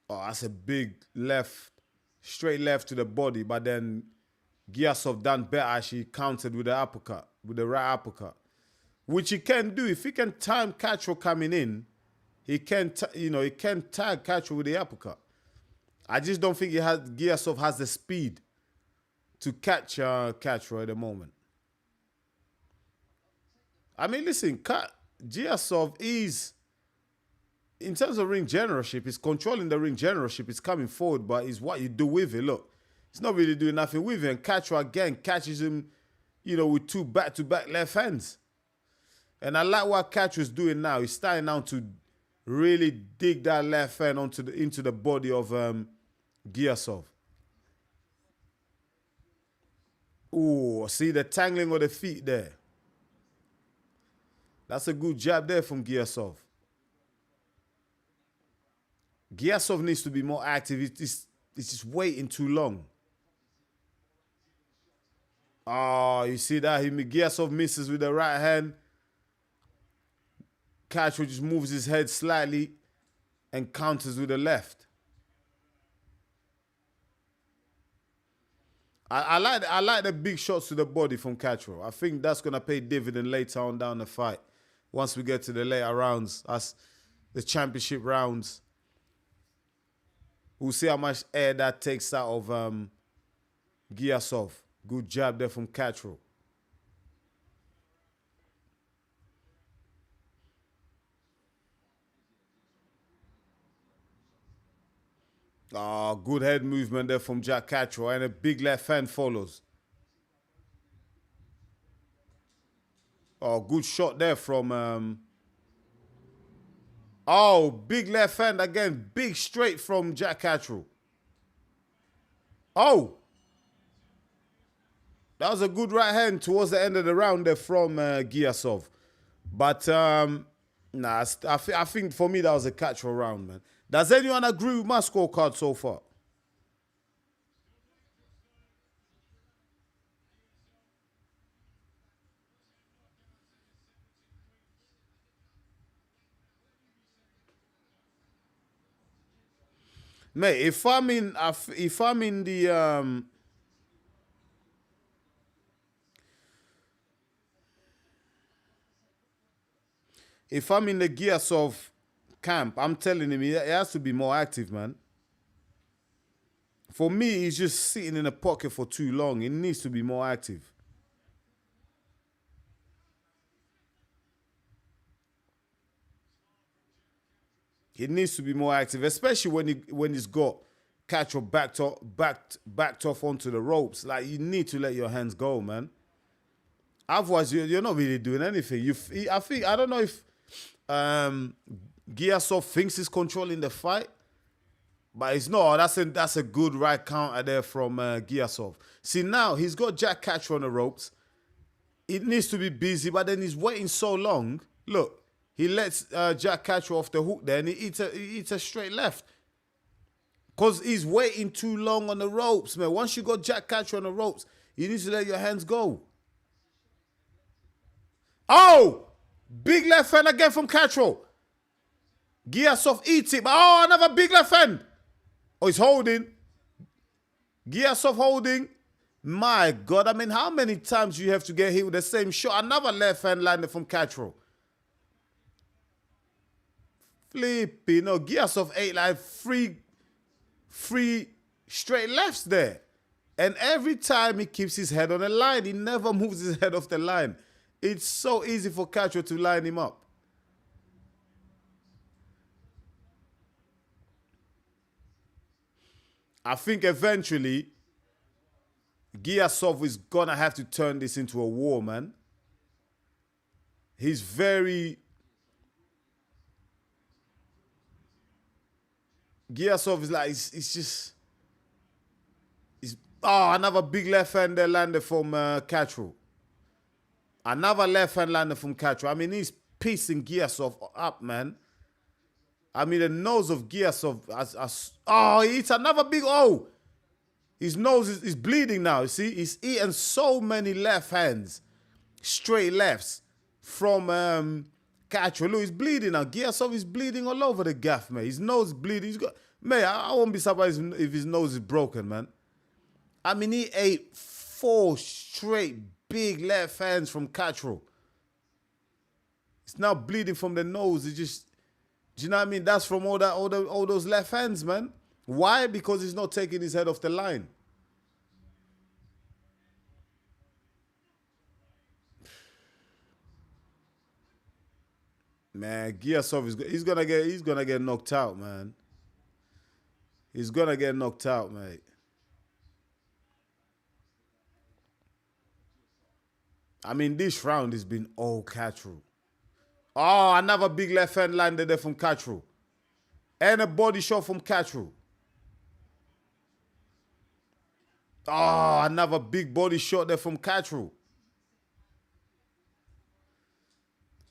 Oh, that's a big left, straight left to the body, but then Giyasov done better. Actually countered with the uppercut, with the right uppercut, which he can do if he can time Catro coming in. He can, he can tag Catro with the uppercut. I just don't think Giyasov has the speed to catch Catro at the moment. I mean, listen, Giyasov is, in terms of ring generalship, he's controlling the ring generalship. It's coming forward, but it's what you do with it. Look, he's not really doing nothing with it. And Catro, again, catches him, with 2 back-to-back left hands. And I like what Catro's doing now. He's starting now to really dig that left hand into the body of Giyasov. Ooh, see the tangling of the feet there. That's a good jab there from Giyasov. Giyasov needs to be more active. It's just waiting too long. Oh, you see that? Giyasov misses with the right hand. Catro just moves his head slightly and counters with the left. I like the big shots to the body from Catro. I think that's going to pay dividend later on down the fight. Once we get to the later rounds, as the championship rounds, we'll see how much air that takes out of Giyasov. Good jab there from Catro. Oh, good head movement there from Jack Catro, and a big left hand follows. Oh, good shot there from... Oh, big left hand again. Big straight from Jack Catro. Oh! That was a good right hand towards the end of the round there from Giyasov. But, nah, I think for me that was a Catro round, man. Does anyone agree with my scorecard so far? Mate, if I'm in the if I'm in the Giyasov camp, I'm telling him he has to be more active, man. For me, he's just sitting in a pocket for too long. He needs to be more active. He needs to be more active, especially when he's got Catro backed off onto the ropes. Like, you need to let your hands go, man. Otherwise, you're not really doing anything. I don't know if Giyasov thinks he's controlling the fight, but it's not. That's a good right counter there from Giyasov. See, now he's got Jack Catro on the ropes. It needs to be busy, but then he's waiting so long. Look. He lets Jack Catro off the hook there, and he eats a straight left. Because he's waiting too long on the ropes, man. Once you got Jack Catro on the ropes, you need to let your hands go. Oh! Big left hand again from Catro. Giyasov eats it. Oh, another big left hand. Oh, he's holding. Giyasov holding. My God, I mean, how many times do you have to get hit with the same shot? Another left hand landed from Catro. Flipping, no, Giyasov ate like three straight lefts there. And every time he keeps his head on the line, he never moves his head off the line. It's so easy for Catro to line him up. I think eventually Giyasov is gonna have to turn this into a war, man. He's very... Giyasov is like, it's just... Oh, another big left hand there landed from Catro. Another left hand landed from Catro. I mean, he's piecing Giyasov up, man. I mean, the nose of Giyasov... Oh, he eats another big... Oh! His nose is bleeding now, you see? He's eaten so many left hands. Straight lefts from Catro. Look, he's bleeding now. Giyasov is bleeding all over the gaff, man. His nose is bleeding. He's got... Man, I won't be surprised if his nose is broken, man. I mean, he ate 4 straight big left hands from Catro. It's now bleeding from the nose. It just... Do you know what I mean? That's from all those left hands, man. Why? Because he's not taking his head off the line. Man, Giyasov he's gonna get knocked out, man. He's gonna get knocked out, mate. I mean, this round has been all Catro. Oh, another big left hand landed there from Catro. And a body shot from Catro. Oh, another big body shot there from Catro.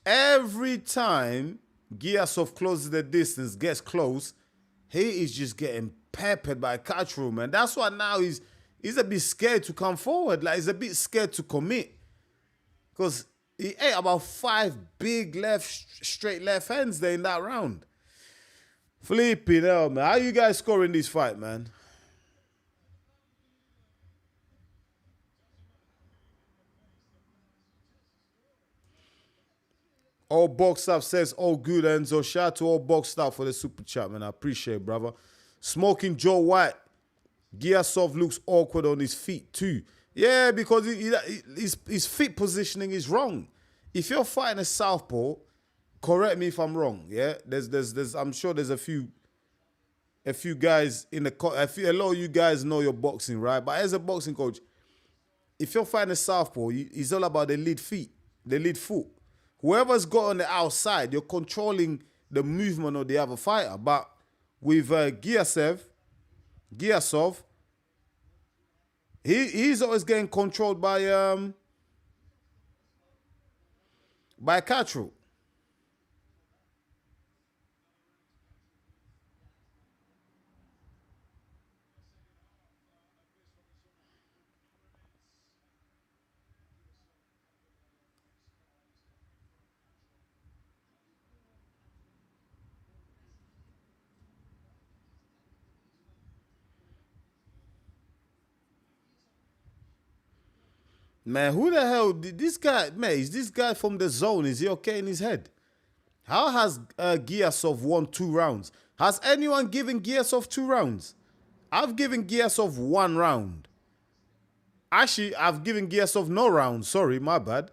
Every time Giyasov closes the distance, gets close, he is just getting peppered by Catro, man. That's why now he's a bit scared to come forward. Like, he's a bit scared to commit. Because he ate about 5 big straight left hands there in that round. Flipping hell, man. How you guys scoring this fight, man? All Boxed Up says, all good, Enzo. Shout out to All Boxed Up for the super chat, man. I appreciate it, brother. Smoking Joe White. Giyasov looks awkward on his feet, too. Yeah, because his feet positioning is wrong. If you're fighting a southpaw, correct me if I'm wrong, yeah? I'm sure there's a few a few guys in the a lot of you guys know your boxing, right? But as a boxing coach, if you're fighting a southpaw, it's all about the lead feet, the lead foot. Whoever's got on the outside, you're controlling the movement of the other fighter. But with Giyasov, he's always getting controlled by Catro. Man, who the hell did this guy? Man, is this guy from the zone? Is he okay in his head? How has Giyasov won 2 rounds? Has anyone given Giyasov 2 rounds? I've given Giyasov 1 round. Actually, I've given Giyasov no round. Sorry, my bad.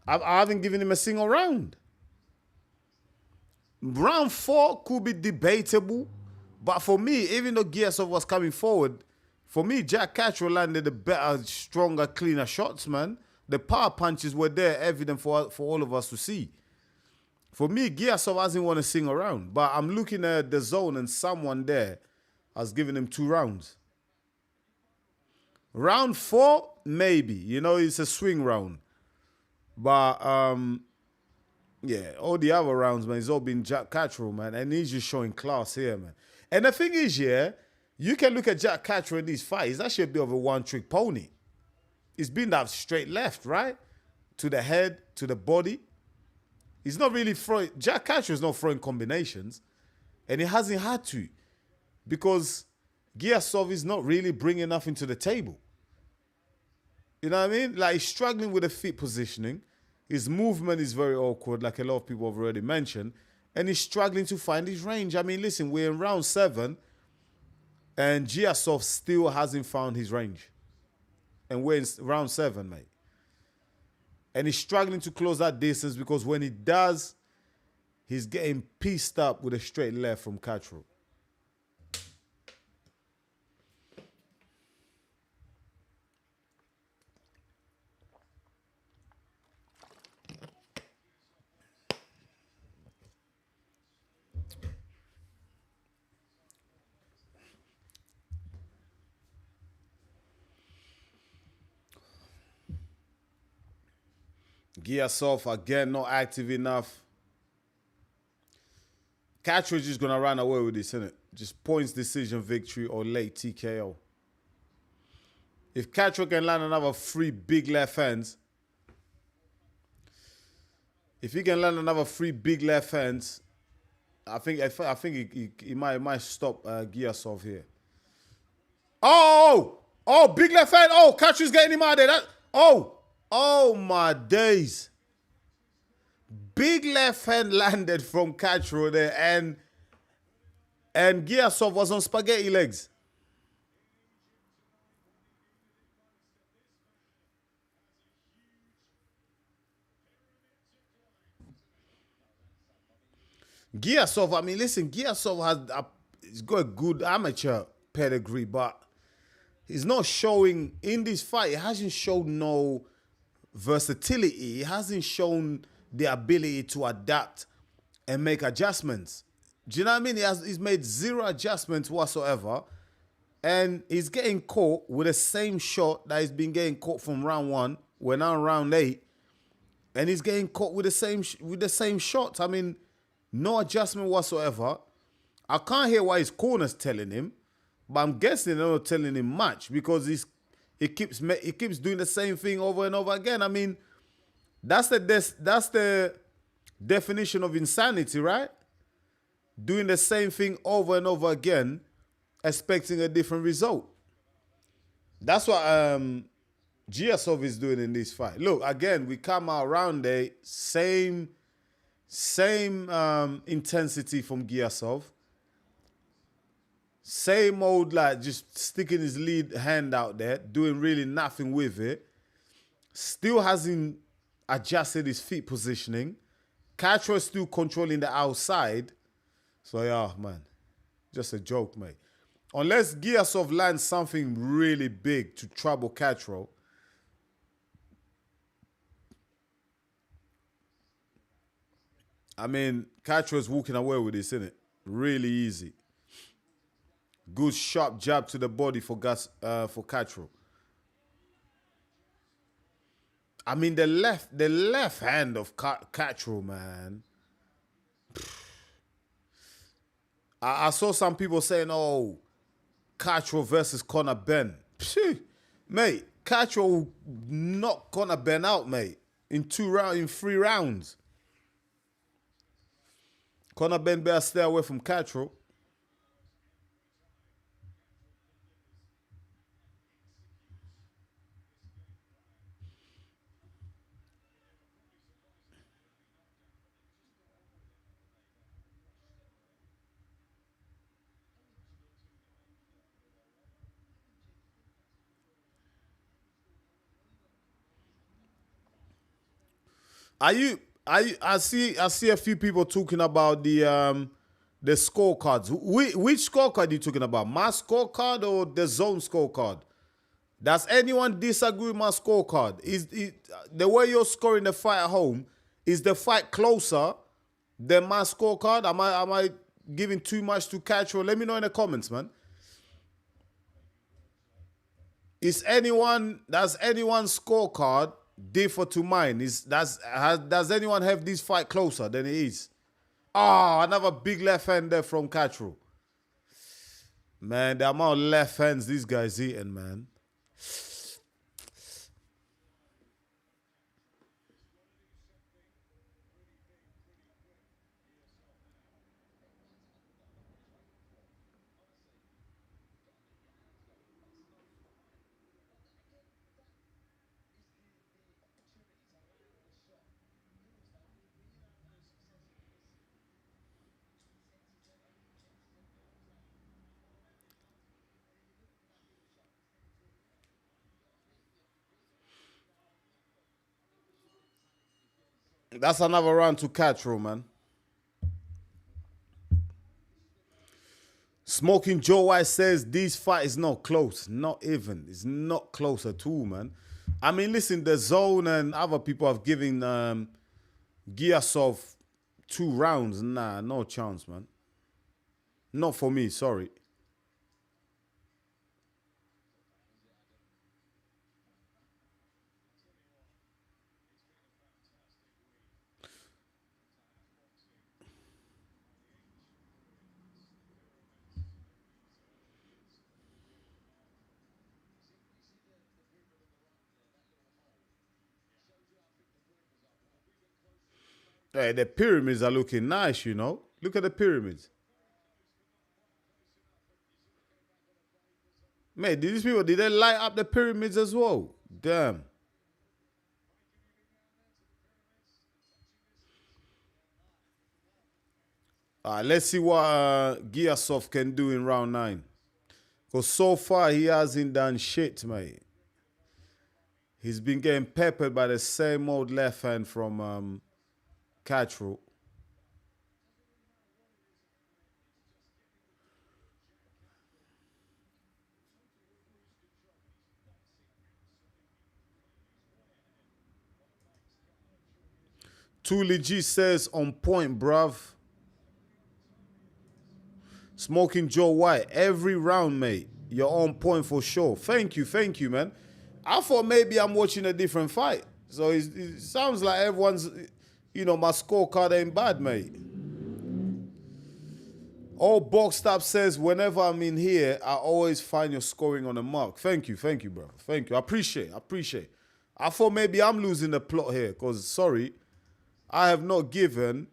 I haven't given him a single round. Round 4 could be debatable. But for me, even though Giyasov was coming forward, for me, Jack Catro landed the better, stronger, cleaner shots, man. The power punches were there, evident for all of us to see. For me, Giyasov hasn't won a single round. But I'm looking at the zone and someone there has given him 2 rounds. Round 4, maybe. You know, it's a swing round. But, yeah, all the other rounds, man, it's all been Jack Catro, man. And he's just showing class here, man. And the thing is, yeah, you can look at Jack Catro in these fights. He's actually a bit of a one-trick pony. He's been that straight left, right? To the head, to the body. He's not really throwing... Jack Catro is not throwing combinations. And he hasn't had to. Because Giyasov is not really bringing nothing to the table. You know what I mean? Like, he's struggling with the feet positioning. His movement is very awkward, like a lot of people have already mentioned. And he's struggling to find his range. I mean, listen, we're in round 7... and Giyasov still hasn't found his range. And we're in round 7, mate. And he's struggling to close that distance because when he does, he's getting pieced up with a straight left from Catro. Giyasov, again, not active enough. Catro is just going to run away with this, isn't it? Just points, decision, victory, or late TKO. If Catro can land another 3 big left hands, if he can land another 3 big left hands, I think he might stop Giyasov here. Oh, big left hand. Oh, Catro's getting him out of there. Oh, my days. Big left hand landed from Catro there, and Giyasov was on spaghetti legs. Giyasov, I mean, listen, Giyasov he's got a good amateur pedigree, but he's not showing, in this fight, he hasn't shown no versatility. He hasn't shown the ability to adapt and make adjustments. Do you know what I mean? He's made 0 adjustments whatsoever, and he's getting caught with the same shot that he's been getting caught from round 1. We're now in round 8, and he's getting caught with the same shot. I mean, no adjustment whatsoever. I can't hear why his corner's telling him, but I'm guessing they're not telling him much because he keeps doing the same thing over and over again. I mean, that's the definition of insanity, right? Doing the same thing over and over again, expecting a different result. That's what Giyasov is doing in this fight. Look, again, we come out round there, same intensity from Giyasov. Same old, like, just sticking his lead hand out there, doing really nothing with it. Still hasn't adjusted his feet positioning. Catro is still controlling the outside. So, yeah, man. Just a joke, mate. Unless Giyasov lands something really big to trouble Catro. I mean, Catro's walking away with this, isn't it? Really easy. Good sharp jab to the body for Catro. I mean, the left hand of Catro, man. I saw some people saying, "Oh, Catro versus Conor Ben." Phew. Mate, Catro will knock Conor Ben out, mate, in 3 rounds. Conor Ben better stay away from Catro. Are you? I see a few people talking about the scorecards. Which scorecard are you talking about? My scorecard or the zone scorecard? Does anyone disagree with my scorecard? The way you're scoring the fight at home? Is the fight closer than my scorecard? Am I giving too much to Catro? Let me know in the comments, man. Does anyone's scorecard differ to mine? Does anyone have this fight closer than it is? Ah, another big left hand there from Catro. Man, the amount of left hands this guy's eating, man. That's another round to Catro, man. Smoking Joe White says this fight is not close. Not even. It's not close at all, man. I mean, listen, the zone and other people have given Giyasov 2 rounds. Nah, no chance, man. Not for me, sorry. Hey, the pyramids are looking nice, you know. Look at the pyramids. Man, did they light up the pyramids as well? Damn. All right, let's see what Giyasov can do in round 9. Because so far, he hasn't done shit, mate. He's been getting peppered by the same old left hand from Catro. Too legit says on point, bruv. Smoking Joe White, every round, mate. You're on point for sure. Thank you, man. I thought maybe I'm watching a different fight. So it sounds like everyone's, my scorecard ain't bad, mate. All Boxed Up says, whenever I'm in here, I always find your scoring on the mark. Thank you, bro. Thank you. I appreciate. I thought maybe I'm losing the plot here because, sorry, I have not given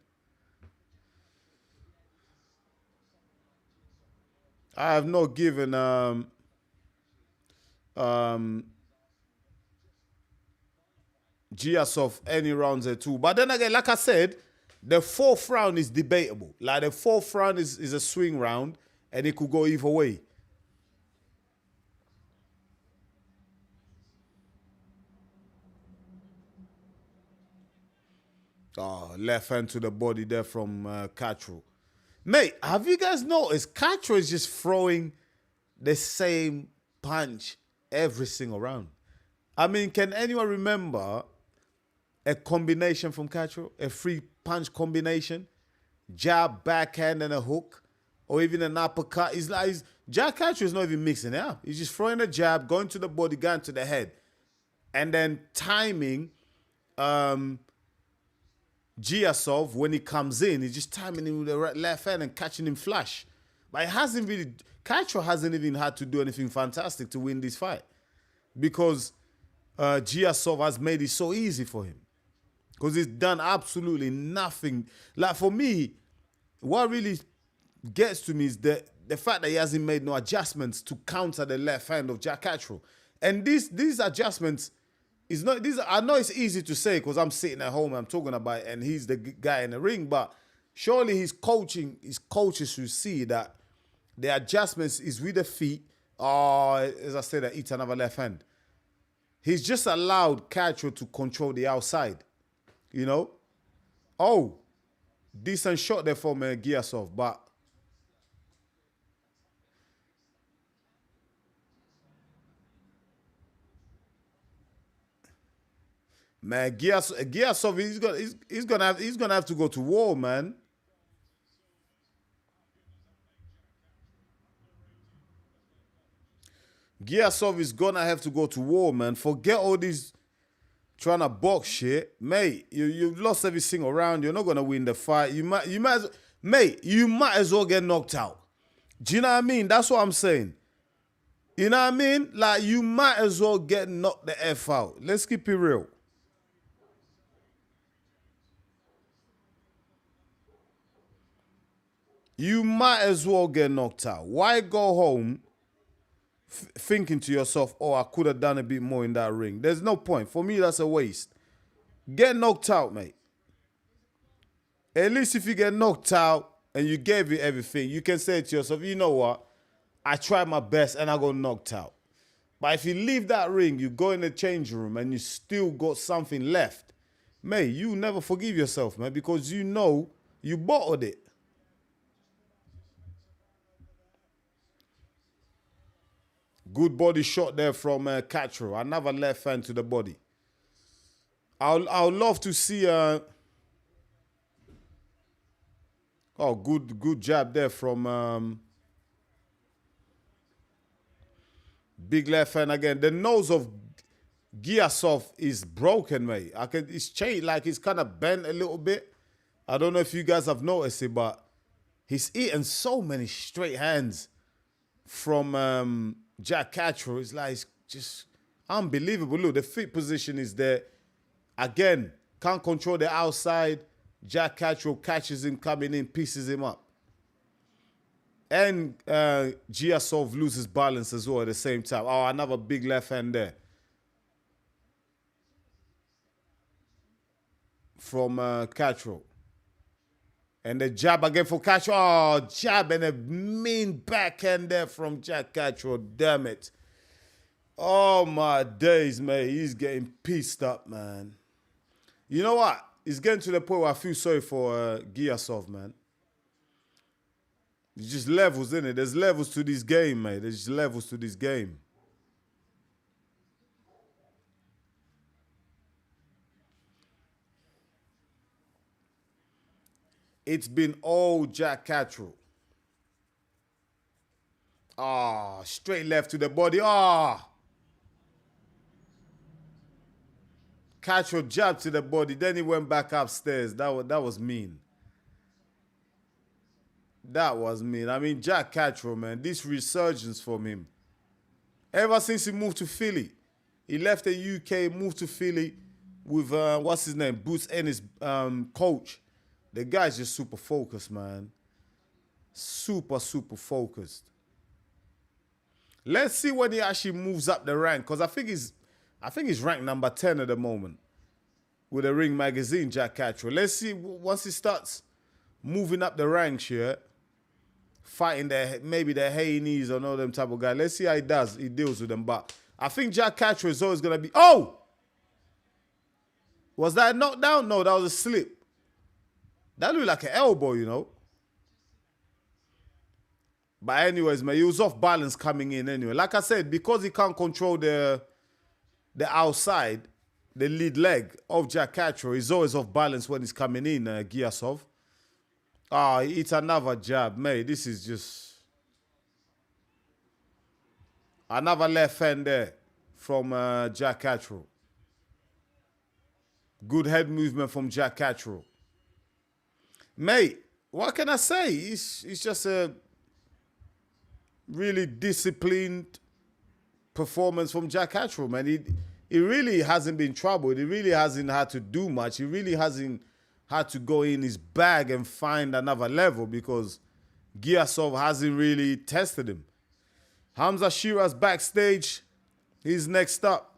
Giyasov any rounds at all. But then again, like I said, the 4th round is debatable. Like the 4th round is a swing round and it could go either way. Oh, left hand to the body there from Catro. Mate, have you guys noticed Catro is just throwing the same punch every single round? I mean, can anyone remember a combination from Catro? A free punch combination? Jab, backhand, and a hook? Or even an uppercut? Jack Catro is not even mixing it up. He's just throwing a jab, going to the body, going to the head. And then timing Giyasov, when he comes in, he's just timing him with the left hand and catching him flush. But Catro hasn't even had to do anything fantastic to win this fight. Because Giyasov has made it so easy for him. Because he's done absolutely nothing. Like for me, what really gets to me is the fact that he hasn't made no adjustments to counter the left hand of Jack Catro. And these adjustments is not these. I know it's easy to say because I'm sitting at home and I'm talking about it, and he's the guy in the ring, but surely his coaches should see that the adjustments is with the feet, or as I said, each another left hand. He's just allowed Catro to control the outside. You know? Oh, decent shot there from Giyasov, but man, Giyasov, he's gonna have to go to war, man. Giyasov is gonna have to go to war, man. Forget all these trying to box shit, mate. You've lost every single round. You're not gonna win the fight. You might as well get knocked out. Do you know what I mean? That's what I'm saying. You know what I mean? Like you might as well get knocked the F out. Let's keep it real. You might as well get knocked out. Why go home thinking to yourself, oh, I could have done a bit more in that ring? There's no point. For me, that's a waste. Get knocked out, mate. At least if you get knocked out and you gave it everything, you can say to yourself, you know what? I tried my best and I got knocked out. But if you leave that ring, you go in the changing room and you still got something left, mate, you never forgive yourself, man, because you know you bottled it. Good body shot there from Catro. Another left hand to the body. I'll love to see. Good jab there from big left hand again. The nose of Giyasov is broken, mate. It's changed, like it's kind of bent a little bit. I don't know if you guys have noticed it, but he's eaten so many straight hands from Jack Catro. It's just unbelievable. Look, the feet position is there. Again, can't control the outside. Jack Catro catches him coming in, pieces him up. And Giyasov loses balance as well at the same time. Oh, another big left hand there. From Catro. And the jab again for Catro. Oh, jab and a mean backhand there from Jack Catro. Damn it. Oh, my days, mate. He's getting pissed up, man. You know what? It's getting to the point where I feel sorry for Giyasov, man. It's just levels, isn't it? There's levels to this game, mate. There's just levels to this game. It's been all Jack Catro. Ah, straight left to the body. Ah. Catro jabbed to the body. Then he went back upstairs. That was mean. That was mean. I mean, Jack Catro, man, this resurgence from him. Ever since he moved to Philly. He left the UK, moved to Philly with, what's his name, Boots Ennis, coach. The guy's just super focused, man. Super, super focused. Let's see when he actually moves up the rank, because I think he's ranked number 10 at the moment with the Ring Magazine, Jack Catro. Let's see once he starts moving up the ranks here, fighting maybe the Haney's or all them type of guy. Let's see how he deals with them. But I think Jack Catro is always going to be... Oh! Was that a knockdown? No, that was a slip. That looked like an elbow, you know. But anyways, man, he was off balance coming in anyway. Like I said, because he can't control the outside, the lead leg of Jack Catro, he's always off balance when he's coming in, Giyasov. He hits another jab, mate. This is just another left hand there from Jack Catro. Good head movement from Jack Catro. Mate, what can I say? It's just a really disciplined performance from Jack Catro, man. He really hasn't been troubled. He really hasn't had to do much. He really hasn't had to go in his bag and find another level because Giyasov hasn't really tested him. Hamza Shiraz backstage. He's next up.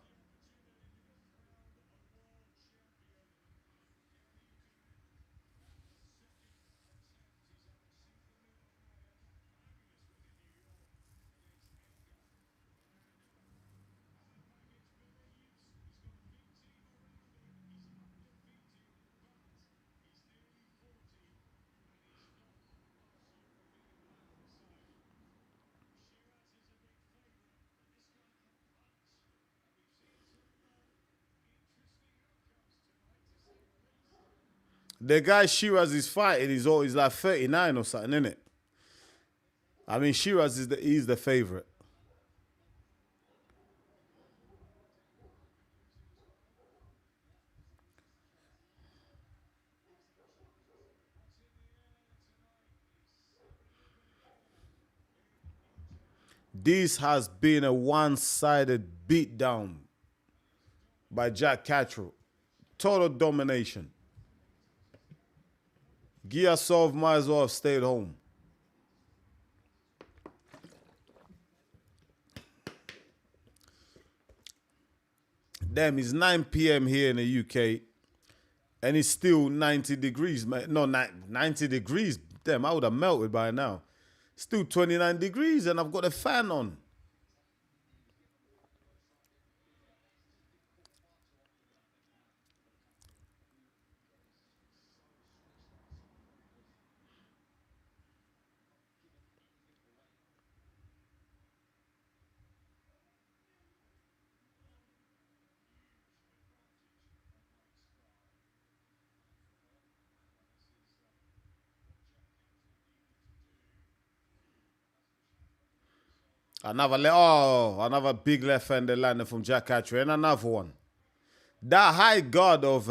The guy Shiraz is fighting, he's always like 39 or something, isn't it? I mean, Shiraz is the favorite. This has been a one-sided beatdown by Jack Catro. Total domination. Giyasov might as well have stayed home. Damn, it's 9 p.m. here in the UK, and it's still 90 degrees. No, 90 degrees. Damn, I would have melted by now. Still 29 degrees, and I've got a fan on. Another big left-handed landing from Jack Catro, and another one. That high guard of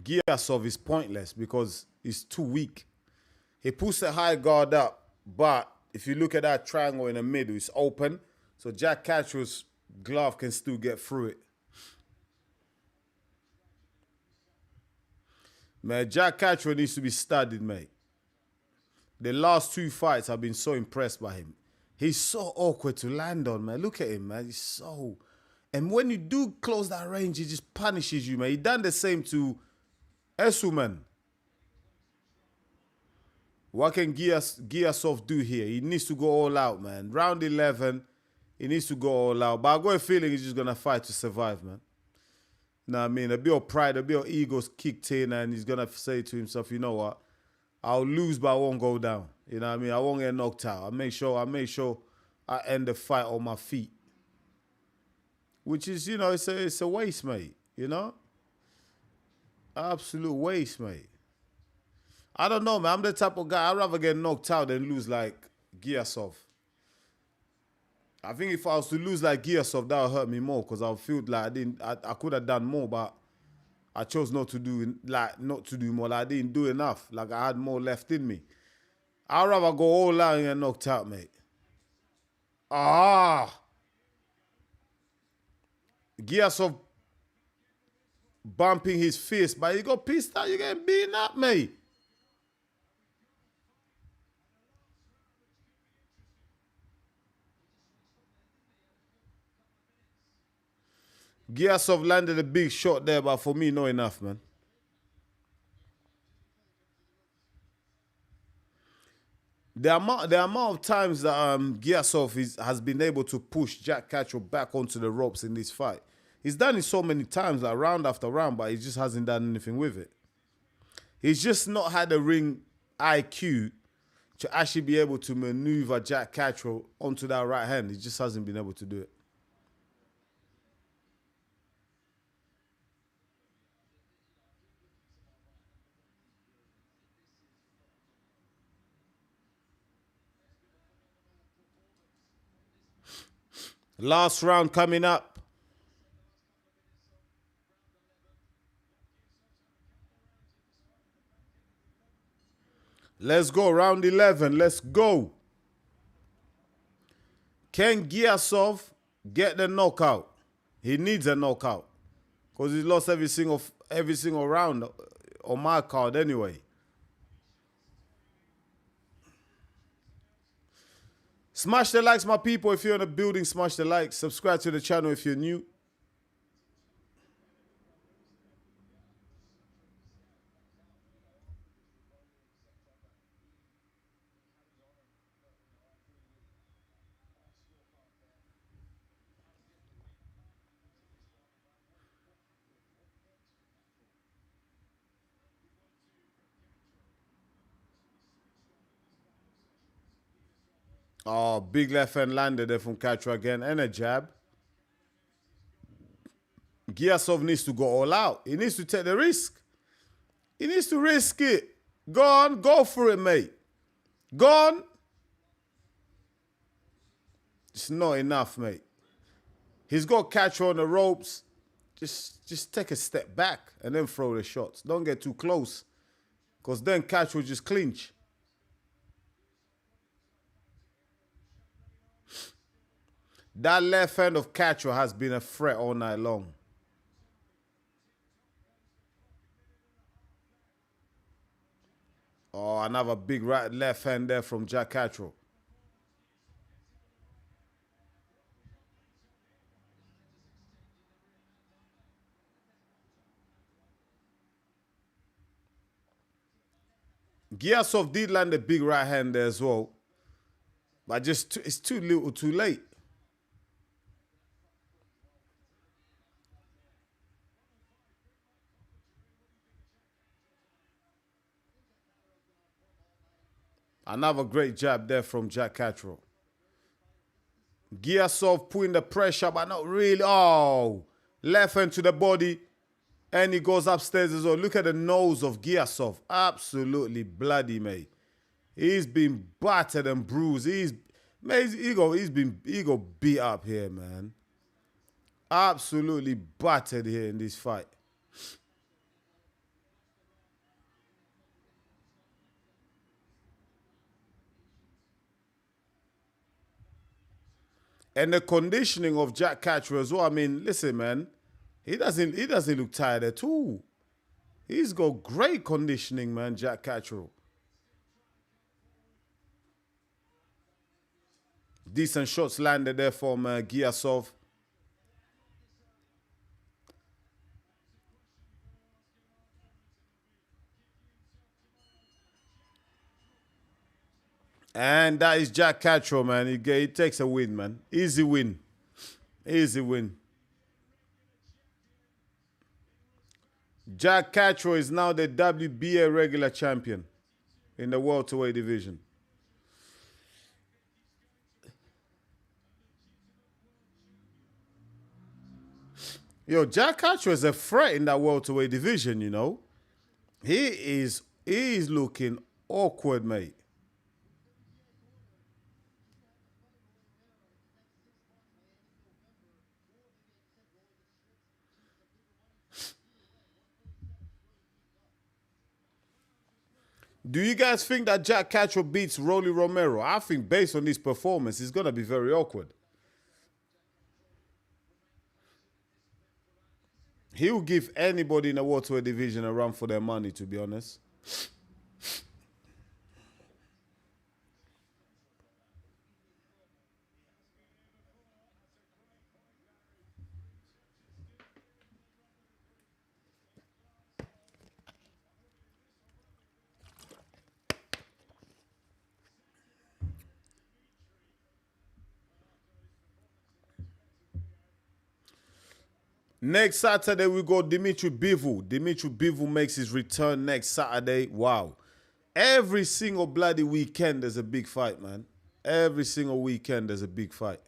Giyasov is pointless because he's too weak. He puts the high guard up, but if you look at that triangle in the middle, it's open, so Jack Catro's glove can still get through it. Man, Jack Catro needs to be studied, mate. The last two fights, I've been so impressed by him. He's so awkward to land on, man. Look at him, man. He's so... And when you do close that range, he just punishes you, man. He done the same to Essuman. What can Giyasov do here? He needs to go all out, man. Round 11, he needs to go all out. But I got a feeling he's just going to fight to survive, man. Know what I mean? A bit of pride, a bit of ego's kicked in, and he's going to say to himself, you know what? I'll lose, but I won't go down. You know what I mean? I won't get knocked out. I make sure I end the fight on my feet. Which is, you know, it's a waste, mate. You know? Absolute waste, mate. I don't know, man. I'm the type of guy, I'd rather get knocked out than lose like Giyasov. I think if I was to lose like Giyasov, that would hurt me more because I would feel like I could have done more, but I chose not to do more. Like I didn't do enough. Like I had more left in me. I'd rather go all out and get knocked out, mate. Giyasov bumping his fist, but he got pissed out. You getting beaten up, mate. Giyasov landed a big shot there, but for me, not enough, man. The amount of times that Giyasov has been able to push Jack Catro back onto the ropes in this fight. He's done it so many times, like round after round, but he just hasn't done anything with it. He's just not had a ring IQ to actually be able to maneuver Jack Catro onto that right hand. He just hasn't been able to do it. Last round coming up. Let's go, round 11. Let's go. Can Giyasov get the knockout? He needs a knockout because he lost every single round on my card anyway. Smash the likes, my people. If you're in the building, smash the likes. Subscribe to the channel if you're new. Oh, big left hand landed there from Catro again. And a jab. Giyasov needs to go all out. He needs to take the risk. He needs to risk it. Go on, go for it, mate. Go on. It's not enough, mate. He's got Catro on the ropes. Just take a step back and then throw the shots. Don't get too close, because then Catro will just clinch. That left hand of Catro has been a threat all night long. Oh, another big right left hand there from Jack Catro. Giyasov did land a big right hand there as well, but just it's too little, too late. Another great jab there from Jack Catro. Giyasov putting the pressure, but not really. Oh, left hand to the body, and he goes upstairs as well. Look at the nose of Giyasov. Absolutely bloody, mate. He's been battered and bruised. He got beat up here, man. Absolutely battered here in this fight. And the conditioning of Jack Catro as well. I mean, listen, man, he doesn't look tired at all. He's got great conditioning, man, Jack Catro. Decent shots landed there from Giyasov. And that is Jack Catro, man. He takes a win, man. Easy win. Easy win. Jack Catro is now the WBA regular champion in the welterweight division. Yo, Jack Catro is a threat in that welterweight division, you know. He is looking awkward, mate. Do you guys think that Jack Catro beats Rolly Romero? I think based on this performance, it's going to be very awkward. He'll give anybody in the welterweight division a run for their money, to be honest. Next Saturday, we got Dimitri Bivol. Dimitri Bivol makes his return next Saturday. Wow. Every single bloody weekend there's a big fight, man. Every single weekend there's a big fight.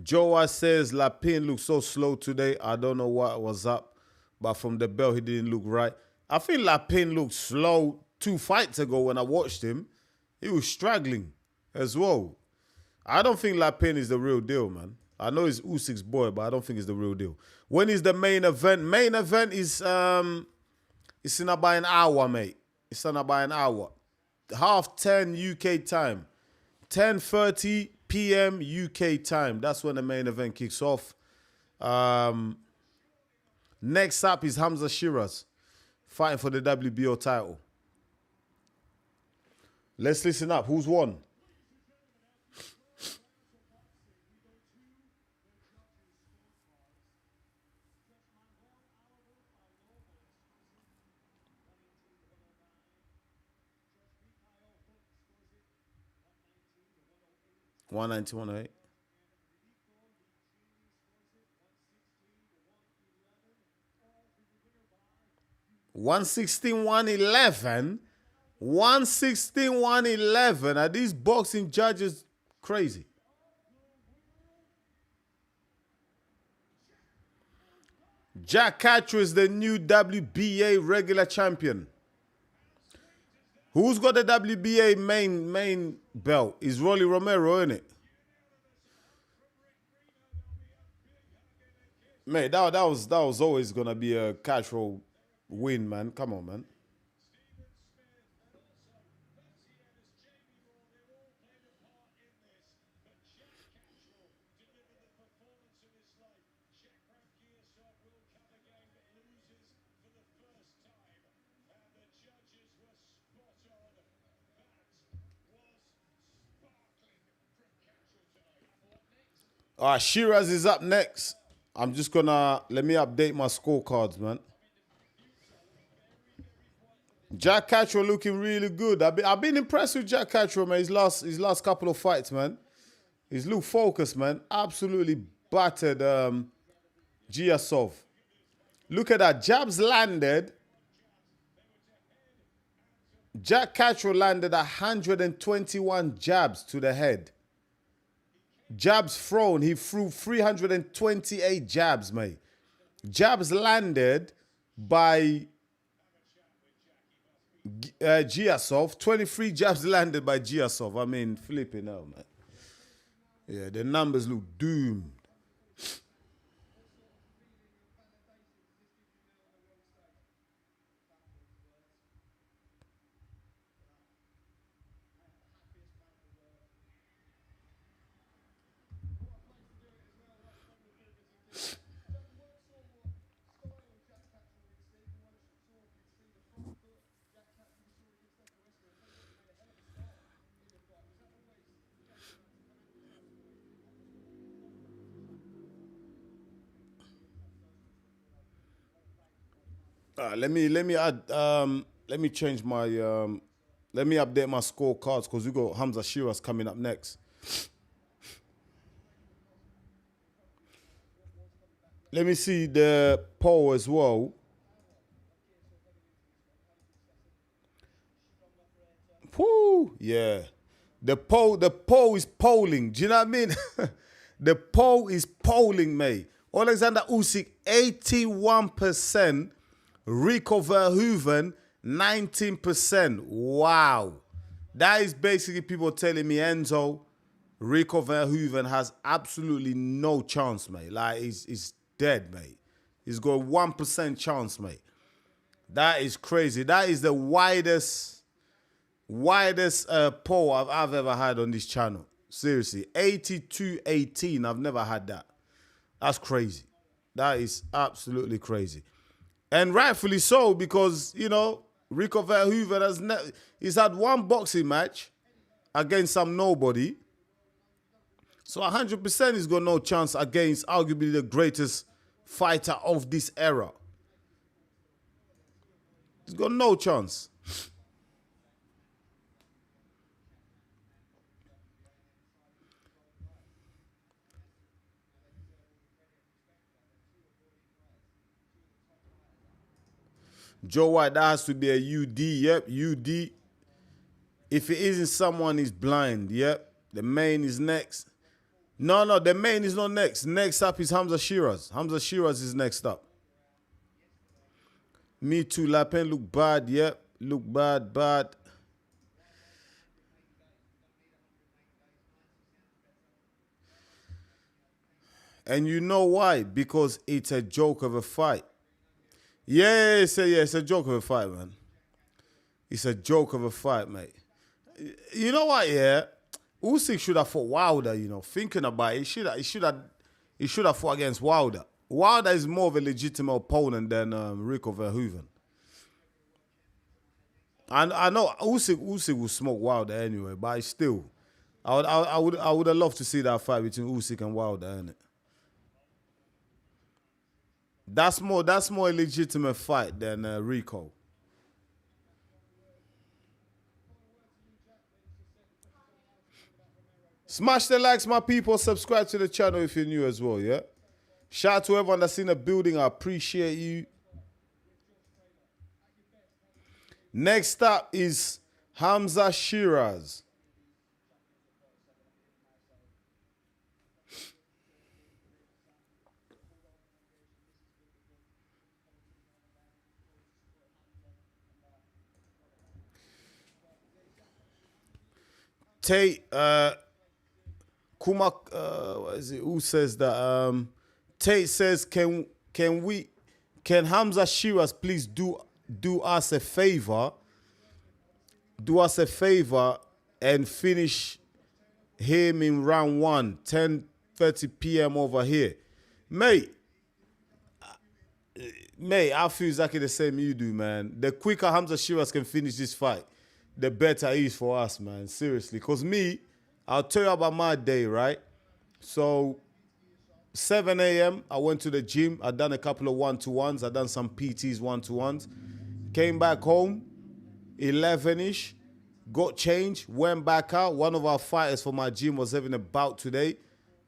Joa says Lapin looks so slow today. I don't know what was up, but from the bell he didn't look right. I feel Lapin looked slow 2 fights ago when I watched him. He was struggling as well. I don't think Lapin is the real deal, man. I know he's Usyk's boy, but I don't think he's the real deal. When is the main event? Main event is it's in about an hour, mate. It's in about an hour. 10:30 UK time. 10:30 p.m. UK time. That's when the main event kicks off. Next up is Hamza Shiraz fighting for the WBO title. Let's listen up. Who's won? One 108. 116, 111. 116, 111. Are these boxing judges crazy? Jack Catro is the new WBA regular champion. Who's got the WBA main belt? Is Rolly Romero, isn't it? Mate, that was always gonna be a Catro win, man. Come on, man. All right, Shiraz is up next. I'm just gonna let me update my scorecards, man. Jack Catro looking really good. I've been impressed with Jack Catro, man. His last couple of fights, man. He's looked focused, man. Absolutely battered Giyasov. Look at that. Jabs landed. Jack Catro landed 121 jabs to the head. Jabs thrown. He threw 328 jabs, mate. Jabs landed by Giyasov. 23 jabs landed by Giyasov. I mean, flipping out, man. Yeah, the numbers look doomed. Let me change my let me update my scorecards because we got Hamza Shiraz coming up next. Let me see the poll as well. Whoo, yeah. The poll is polling. Do you know what I mean? The poll is polling, mate. Oleksandr Usyk, 81%. Rico Verhoeven, 19%. Wow. That is basically people telling me, Enzo, Rico Verhoeven has absolutely no chance, mate. Like, he's dead, mate. He's got a 1% chance, mate. That is crazy. That is the widest poll I've ever had on this channel. Seriously, 82-18. I've never had that. That's crazy. That is absolutely crazy. And rightfully so, because, you know, Rico Verhoeven he's had one boxing match against some nobody. So 100% he's got no chance against arguably the greatest fighter of this era. He's got no chance. Joe White, that has to be a UD. Yep, UD. If it isn't someone, he's blind. Yep. The main is next. No, the main is not next. Next up is Hamza Shiraz. Hamza Shiraz is next up. Me too. Lapin look bad. Yep. Look bad. And you know why? Because it's a joke of a fight. Yeah, it's a joke of a fight, man. It's a joke of a fight, mate. You know what? Yeah, Usyk should have fought Wilder. You know, thinking about it, he should have fought against Wilder. Wilder is more of a legitimate opponent than Rico Verhoeven. I know Usyk will smoke Wilder anyway, but still, I would have loved to see that fight between Usyk and Wilder, innit? That's more a legitimate fight than Rico. Smash the likes, my people. Subscribe to the channel if you're new as well, yeah? Shout out to everyone that's in the building. I appreciate you. Next up is Hamza Shiraz. Tate, Kuma, what is it? Who says that? Tate says, can Hamza Shiraz please do us a favor? Do us a favor and finish him in round 1, 10:30 p.m. over here. Mate, I feel exactly the same you do, man. The quicker Hamza Shiraz can finish this fight, the better it is for us, man. Seriously. Because me, I'll tell you about my day, right? So, 7 a.m., I went to the gym. I done a couple of one-to-ones. I done some PTs one-to-ones. Came back home, 11-ish. Got changed, went back out. One of our fighters for my gym was having a bout today.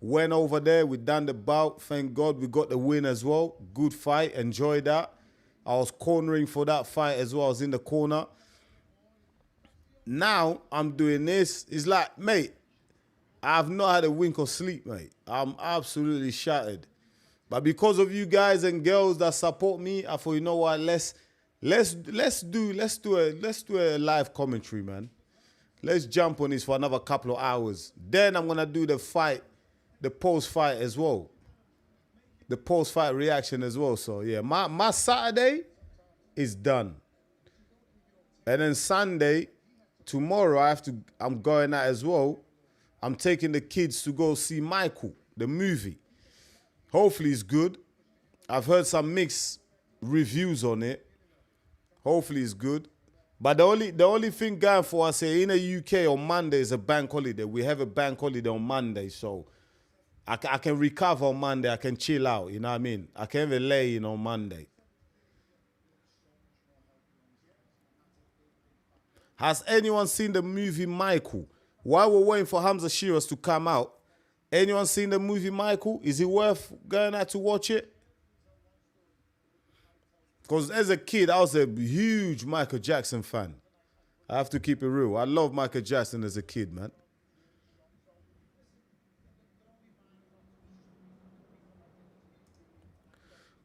Went over there, we done the bout. Thank God we got the win as well. Good fight, enjoyed that. I was cornering for that fight as well. I was in the corner. Now I'm doing this. It's like, mate, I've not had a wink of sleep, mate. I'm absolutely shattered. But because of you guys and girls that support me, I thought, you know what, let's do a live commentary, man. Let's jump on this for another couple of hours. Then I'm gonna do the fight, the post-fight as well. The post-fight reaction as well. So yeah, my Saturday is done. And then Sunday, tomorrow I'm going out as well. I'm taking the kids to go see Michael, the movie. Hopefully it's good. I've heard some mixed reviews on it. Hopefully it's good. But the only thing going for us here in the UK on Monday is a bank holiday. We have a bank holiday on Monday, so I can recover on Monday. I can chill out, you know what I mean? I can even lay in on Monday. Has anyone seen the movie Michael? While we're waiting for Hamza Shiraz to come out, anyone seen the movie Michael? Is it worth going out to watch it? Because as a kid, I was a huge Michael Jackson fan. I have to keep it real. I love Michael Jackson as a kid, man.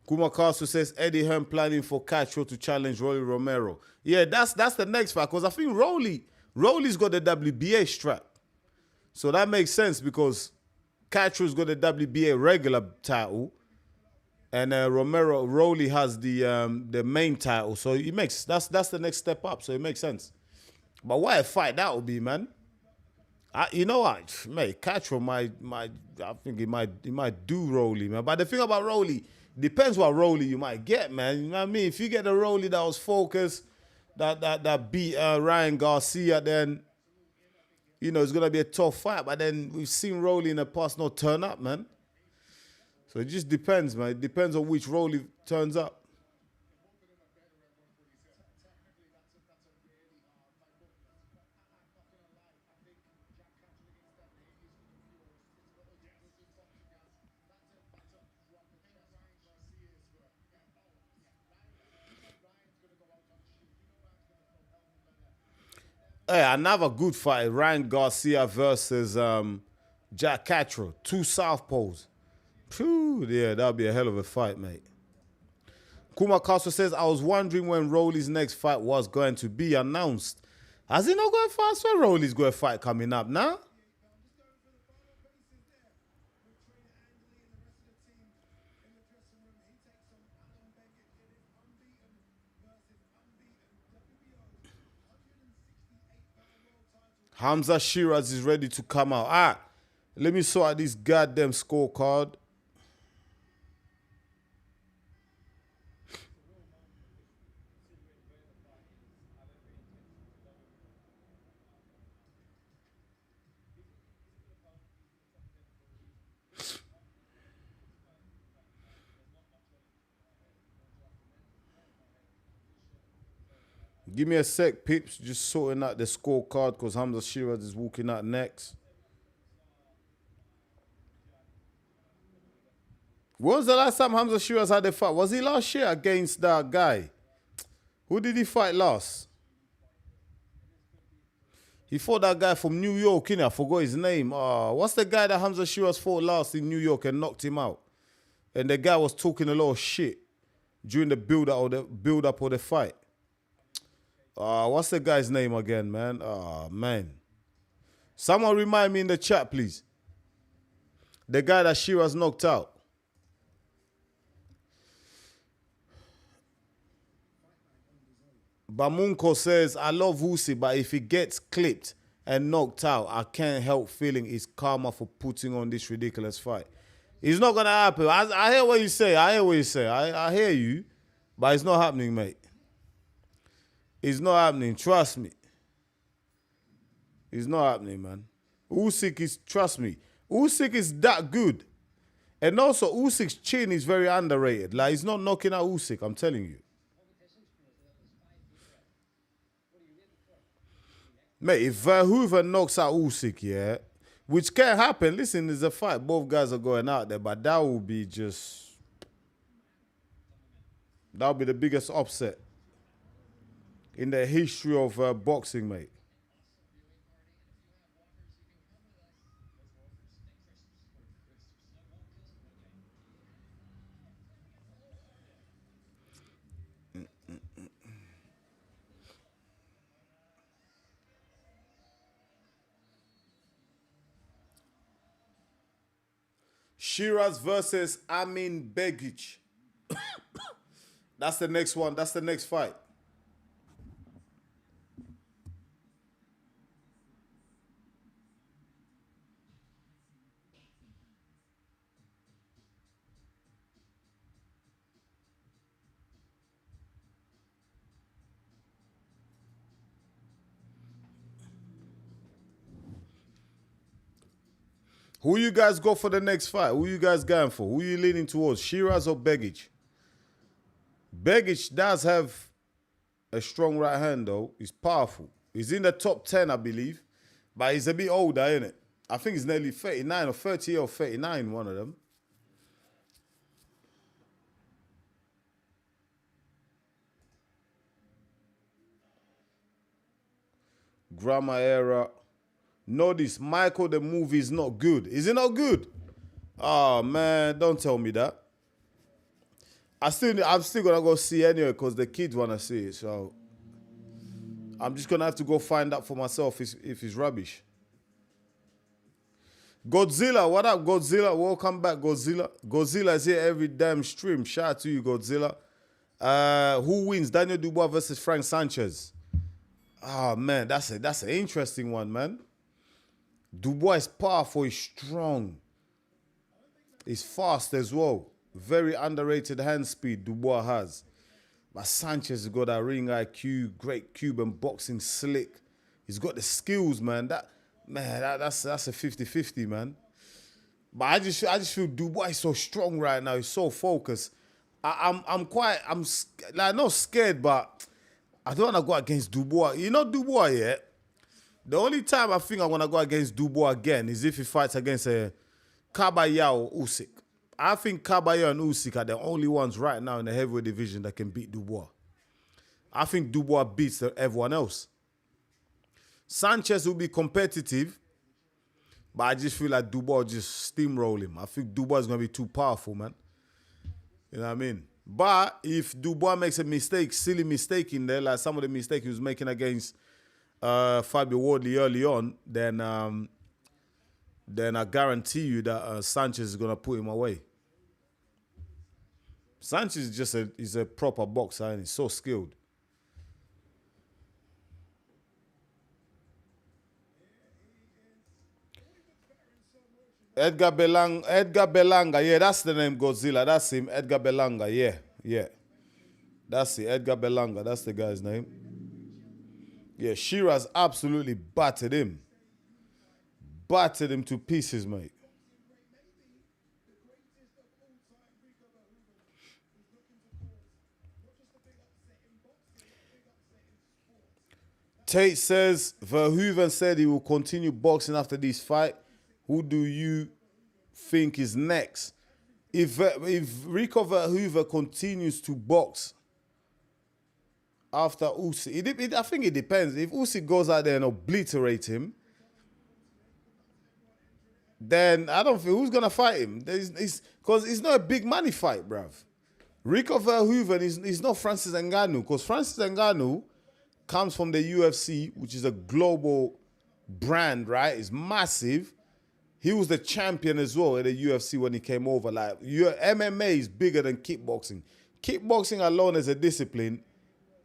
Kuma Castle says Eddie Hearn planning for Catro to challenge Rolly Romero. Yeah, that's the next fight because I think Rolly's got the WBA strap. So that makes sense because Catro's got the WBA regular title. And Rolly has the main title, so that's the next step up. So it makes sense. But what a fight that would be, man! You know what, mate? Catro I think he might do Rolly, man. But the thing about Rolly depends what Rolly you might get, man. You know what I mean? If you get a Rolly that was focused, that beat Ryan Garcia, then you know it's gonna be a tough fight. But then we've seen Rolly in the past not turn up, man. So it just depends, man. It depends on which role he turns up. Hey, another good fight. Ryan Garcia versus Jack Catro. Two southpaws. Phew, yeah, that'll be a hell of a fight, mate. Kuma Castro says, I was wondering when Rolly's next fight was going to be announced. Has he not got a fight? I swear Rolly's got a fight coming up now. Hamza Shiraz is ready to come out. Let me sort out this goddamn scorecard. Give me a sec, peeps. Just sorting out the scorecard because Hamza Shiraz is walking out next. When was the last time Hamza Shiraz had a fight? Was he last year against that guy? Who did he fight last? He fought that guy from New York, innit? I forgot his name. What's the guy that Hamza Shiraz fought last in New York and knocked him out? And the guy was talking a lot of shit during the build-up of the fight. What's the guy's name again, man? Man. Someone remind me in the chat, please. The guy that Shiraz knocked out. Bamunko says, I love Usyk, but if he gets clipped and knocked out, I can't help feeling it's karma for putting on this ridiculous fight. It's not going to happen. I hear what you say. I hear you, but it's not happening, mate. It's not happening. Trust me. It's not happening, man. Usyk is, trust me, Usyk is that good. And also, Usyk's chin is very underrated. Like, he's not knocking out Usyk, I'm telling you. Mate, if Verhoeven knocks out Usyk, yeah, which can happen. Listen, there's a fight. Both guys are going out there, but that will be just... That will be the biggest upset in the history of boxing, mate. Shiraz versus Begage. That's the next one. That's the next fight. Who you guys go for the next fight? Who you guys going for? Who you leaning towards? Shiraz or Begage? Begage does have a strong right hand, though. He's powerful. He's in the top 10, I believe. But he's a bit older, isn't it? I think he's nearly 39 or 30 or 39, one of them. Grammar error. Notice, Michael, the movie is not good. Is it not good? Oh, man, don't tell me that. I'm still going to go see anyway because the kids want to see it. So I'm just going to have to go find out for myself if it's rubbish. Godzilla, what up, Godzilla? Welcome back, Godzilla. Godzilla is here every damn stream. Shout out to you, Godzilla. Who wins? Daniel Dubois versus Frank Sanchez. Oh, man, that's an interesting one, man. Dubois is powerful, he's strong. He's fast as well. Very underrated hand speed Dubois has. But Sanchez has got that ring IQ, great Cuban boxing, slick. He's got the skills, man. That's a 50-50, man. But I just feel Dubois is so strong right now. He's so focused. I'm like not scared, but I don't want to go against Dubois. You know Dubois, yeah? The only time I think I want to go against Dubois again is if he fights against a Caballero or Usyk. I think Caballero and Usyk are the only ones right now in the heavyweight division that can beat Dubois. I think Dubois beats everyone else. Sanchez will be competitive, but I just feel like Dubois just steamroll him. I think Dubois is going to be too powerful, man. You know what I mean? But if Dubois makes a mistake, silly mistake in there, like some of the mistakes he was making against Fabio Wardley early on, then I guarantee you that Sanchez is going to put him away. Sanchez is a proper boxer and he's so skilled. Edgar Belanga, yeah, that's the name, Godzilla. That's him, Edgar Belanga, yeah. That's it, Edgar Belanga, that's the guy's name. Yeah, Shiraz absolutely battered him. Battered him to pieces, mate. Tate says, Verhoeven said he will continue boxing after this fight. Who do you think is next? If Rico Verhoeven continues to box after Usyk, I think it depends. If Usyk goes out there and obliterates him, then I don't think who's gonna fight him. Because it's not a big money fight, bruv. Rico Verhoeven is not Francis Ngannou, because Francis Ngannou comes from the UFC, which is a global brand, right? It's massive. He was the champion as well at the UFC when he came over. Like, your MMA is bigger than kickboxing. Kickboxing alone as a discipline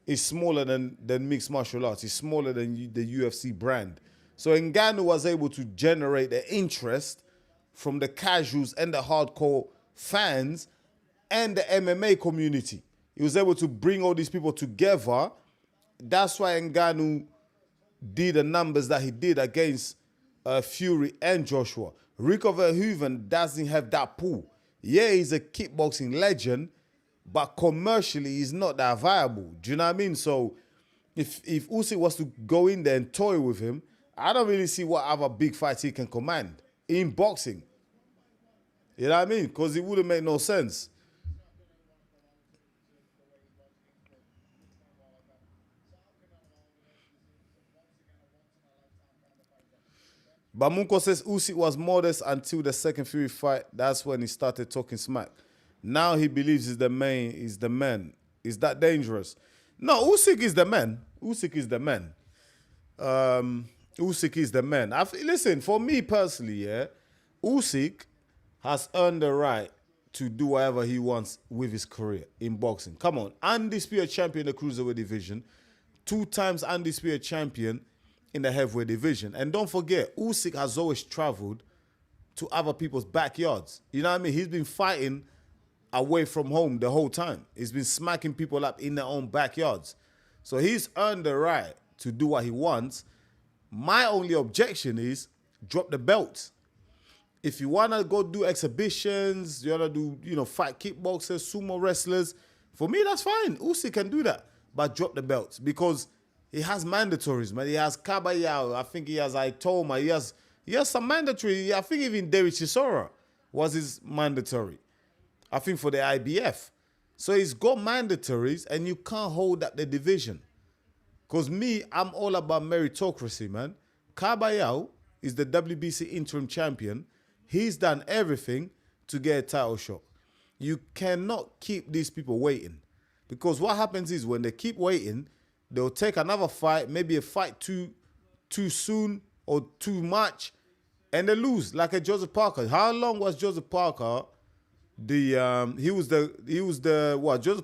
is smaller than mixed martial arts. It's smaller than the UFC brand. So Ngannou was able to generate the interest from the casuals and the hardcore fans and the MMA community. He was able to bring all these people together. That's why Ngannou did the numbers that he did against Fury and Joshua. Rico Verhoeven doesn't have that pool. Yeah, he's a kickboxing legend, but commercially he's not that viable. Do you know what I mean? So if Usyk was to go in there and toy with him, I don't really see what other big fights he can command in boxing. You know what I mean? Because it wouldn't make no sense. Bamunko says Usyk was modest until the second Fury fight. That's when he started talking smack. Now he believes he's the man. Is that dangerous? No, Usyk is the man. Usyk is the man. Usyk is the man. Listen, for me personally, yeah, Usyk has earned the right to do whatever he wants with his career in boxing. Come on, undisputed champion in the cruiserweight division, 2 times undisputed champion in the heavyweight division. And don't forget, Usyk has always traveled to other people's backyards. You know what I mean? He's been fighting away from home the whole time. He's been smacking people up in their own backyards. So he's earned the right to do what he wants. My only objection is drop the belt. If you want to go do exhibitions, you want to do, fight kickboxers, sumo wrestlers, for me, that's fine. Usyk can do that. But drop the belts because he has mandatories, man. He has Kabayao. I think he has Aitoma. He has some mandatory. I think even David Chisora was his mandatory. I think for the IBF. So he's got mandatories and you can't hold up the division. Because me, I'm all about meritocracy, man. Kabayao is the WBC interim champion. He's done everything to get a title shot. You cannot keep these people waiting. Because what happens is when they keep waiting, they'll take another fight, maybe a fight too soon or too much, and they lose, like a Joseph Parker. How long was Joseph Parker? Joseph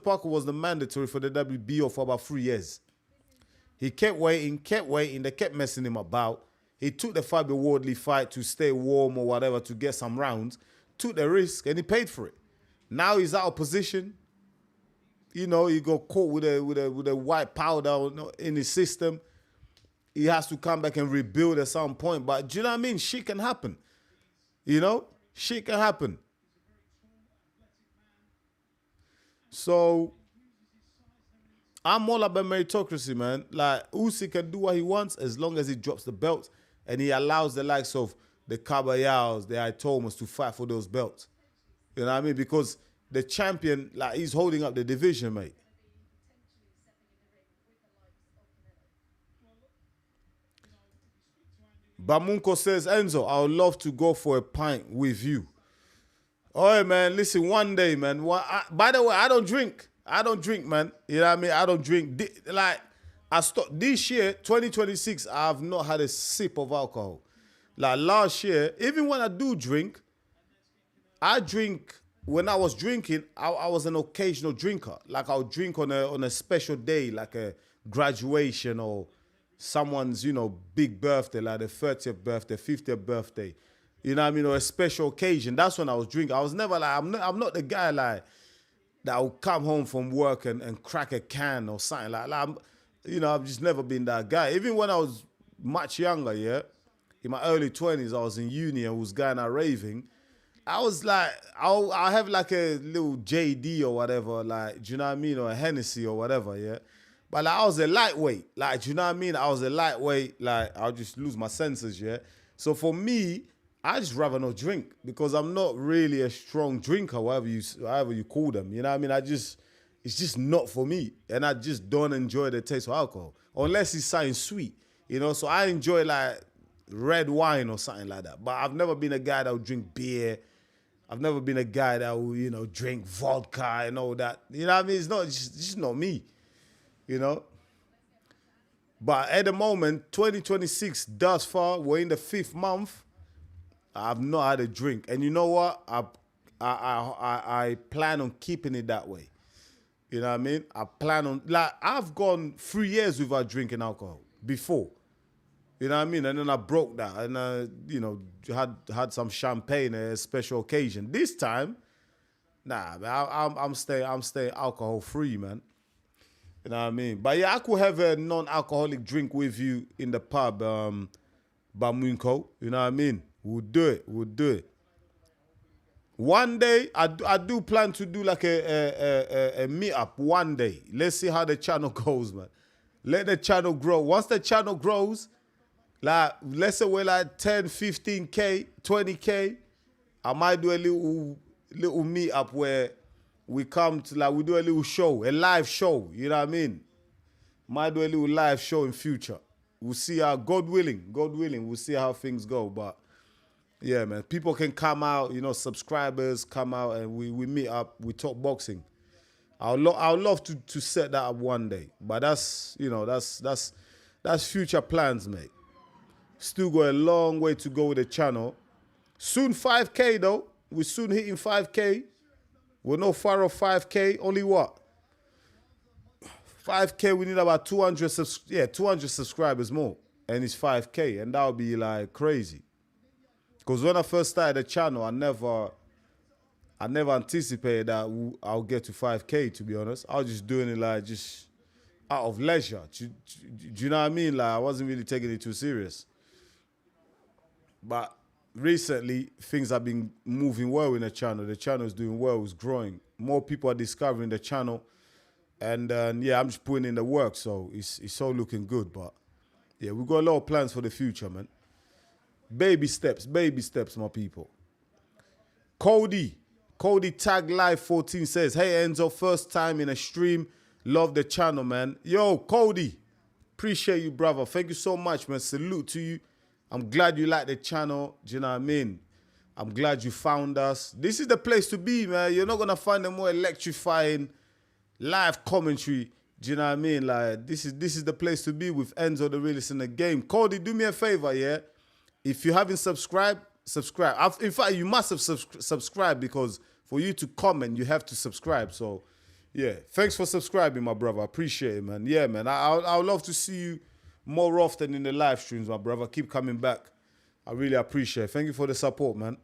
Parker was the mandatory for the WBO for about 3 years. He kept waiting, they kept messing him about. He took the Fabio Wardley fight to stay warm or whatever to get some rounds, took the risk, and he paid for it. Now he's out of position. He got caught with a white powder in his system. He has to come back and rebuild at some point. But do you know what I mean? Shit can happen. Shit can happen. So I'm all about meritocracy, man. Like, Usyk can do what he wants as long as he drops the belts and he allows the likes of the Kabayals, the Aitomas to fight for those belts. You know what I mean? Because the champion, like, he's holding up the division, mate. Bamunko says, Enzo, I would love to go for a pint with you. Oh, man, listen, one day, man. By the way, I don't drink. I don't drink, man. You know what I mean? I don't drink. Like, I stopped. This year, 2026, I have not had a sip of alcohol. Like, last year, even when I do drink, when I was drinking, I was an occasional drinker. Like, I would drink on a special day, like a graduation or someone's, big birthday, like the 30th birthday, 50th birthday. You know what I mean? Or a special occasion. That's when I was drinking. I was never like, I'm not the guy like that will come home from work and crack a can or something like that. I've just never been that guy. Even when I was much younger, yeah, in my early 20s, I was in uni and was going out raving. I was like, I'll have like a little JD or whatever, like, do you know what I mean? Or a Hennessy or whatever, yeah. But like, I was a lightweight, like, do you know what I mean? I was a lightweight, like, I'll just lose my senses, yeah. So for me, I just rather not drink because I'm not really a strong drinker, whatever you call them. You know what I mean? It's just not for me. And I just don't enjoy the taste of alcohol. Unless it's something sweet, So I enjoy like red wine or something like that. But I've never been a guy that would drink beer. I've never been a guy that will, drink vodka and all that. You know what I mean? It's just not me, But at the moment, 2026, thus far, we're in the 5th month. I've not had a drink. And you know what? I plan on keeping it that way. You know what I mean? I plan on, like, I've gone 3 years without drinking alcohol before. You know what I mean? And then I broke that and, had some champagne at a special occasion. This time, nah, man, I'm staying alcohol free, man. You know what I mean? But yeah, I could have a non-alcoholic drink with you in the pub, Bamunko. You know what I mean? We'll do it. One day, I do plan to do like a meetup one day. Let's see how the channel goes, man. Let the channel grow. Once the channel grows, like, let's say we're like 10, 15K, 20K, I might do a little meetup where we come to, like, we do a little show, a live show, you know what I mean? Might do a little live show in future. We'll see how, God willing, we'll see how things go. But yeah, man, people can come out, subscribers come out and we meet up, we talk boxing. I'd love to set that up one day. But that's future plans, mate. Still got a long way to go with the channel. Soon 5K though. We're soon hitting 5K. We're not far off 5K. Only what? 5K, we need about 200 subscribers more. And it's 5K. And that would be like crazy. Because when I first started the channel, I never anticipated that I'll get to 5K, to be honest. I was just doing it like just out of leisure. Do you know what I mean? Like, I wasn't really taking it too serious. But recently, things have been moving well in the channel. The channel is doing well, it's growing. More people are discovering the channel. And yeah, I'm just putting in the work, so it's all looking good. But yeah, we've got a lot of plans for the future, man. Baby steps, my people. Cody Tag Live 14 says, hey Enzo, first time in a stream. Love the channel, man. Yo, Cody, appreciate you, brother. Thank you so much, man. Salute to you. I'm glad you like the channel. Do you know what I mean? I'm glad you found us. This is the place to be, man. You're not going to find a more electrifying live commentary. Do you know what I mean? Like, this is the place to be with Enzo, the realest in the game. Cody, do me a favor, yeah? If you haven't subscribed, subscribe. In fact, you must have subscribed because for you to comment, you have to subscribe. So, yeah. Thanks for subscribing, my brother. I appreciate it, man. Yeah, man. I would love to see you more often in the live streams, my brother. Keep coming back. I really appreciate it. Thank you for the support, man.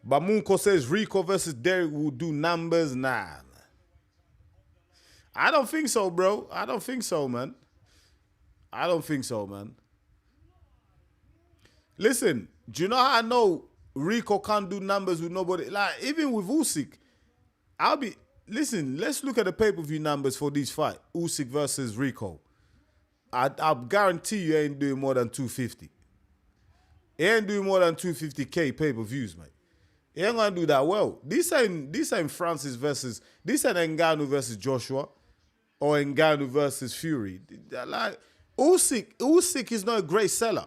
Bamunko says Rico versus Derek will do numbers. Nah, man. I don't think so, bro. I don't think so, man. Listen, do you know how I know Rico can't do numbers with nobody? Like, even with Usyk, listen, let's look at the pay-per-view numbers for this fight. Usyk versus Rico. I guarantee you ain't doing more than 250. He ain't doing more than 250K pay-per-views, mate. He ain't gonna do that well. This ain't Francis versus, this ain't Ngannou versus Joshua or Ngannou versus Fury. Like, Usyk is not a great seller.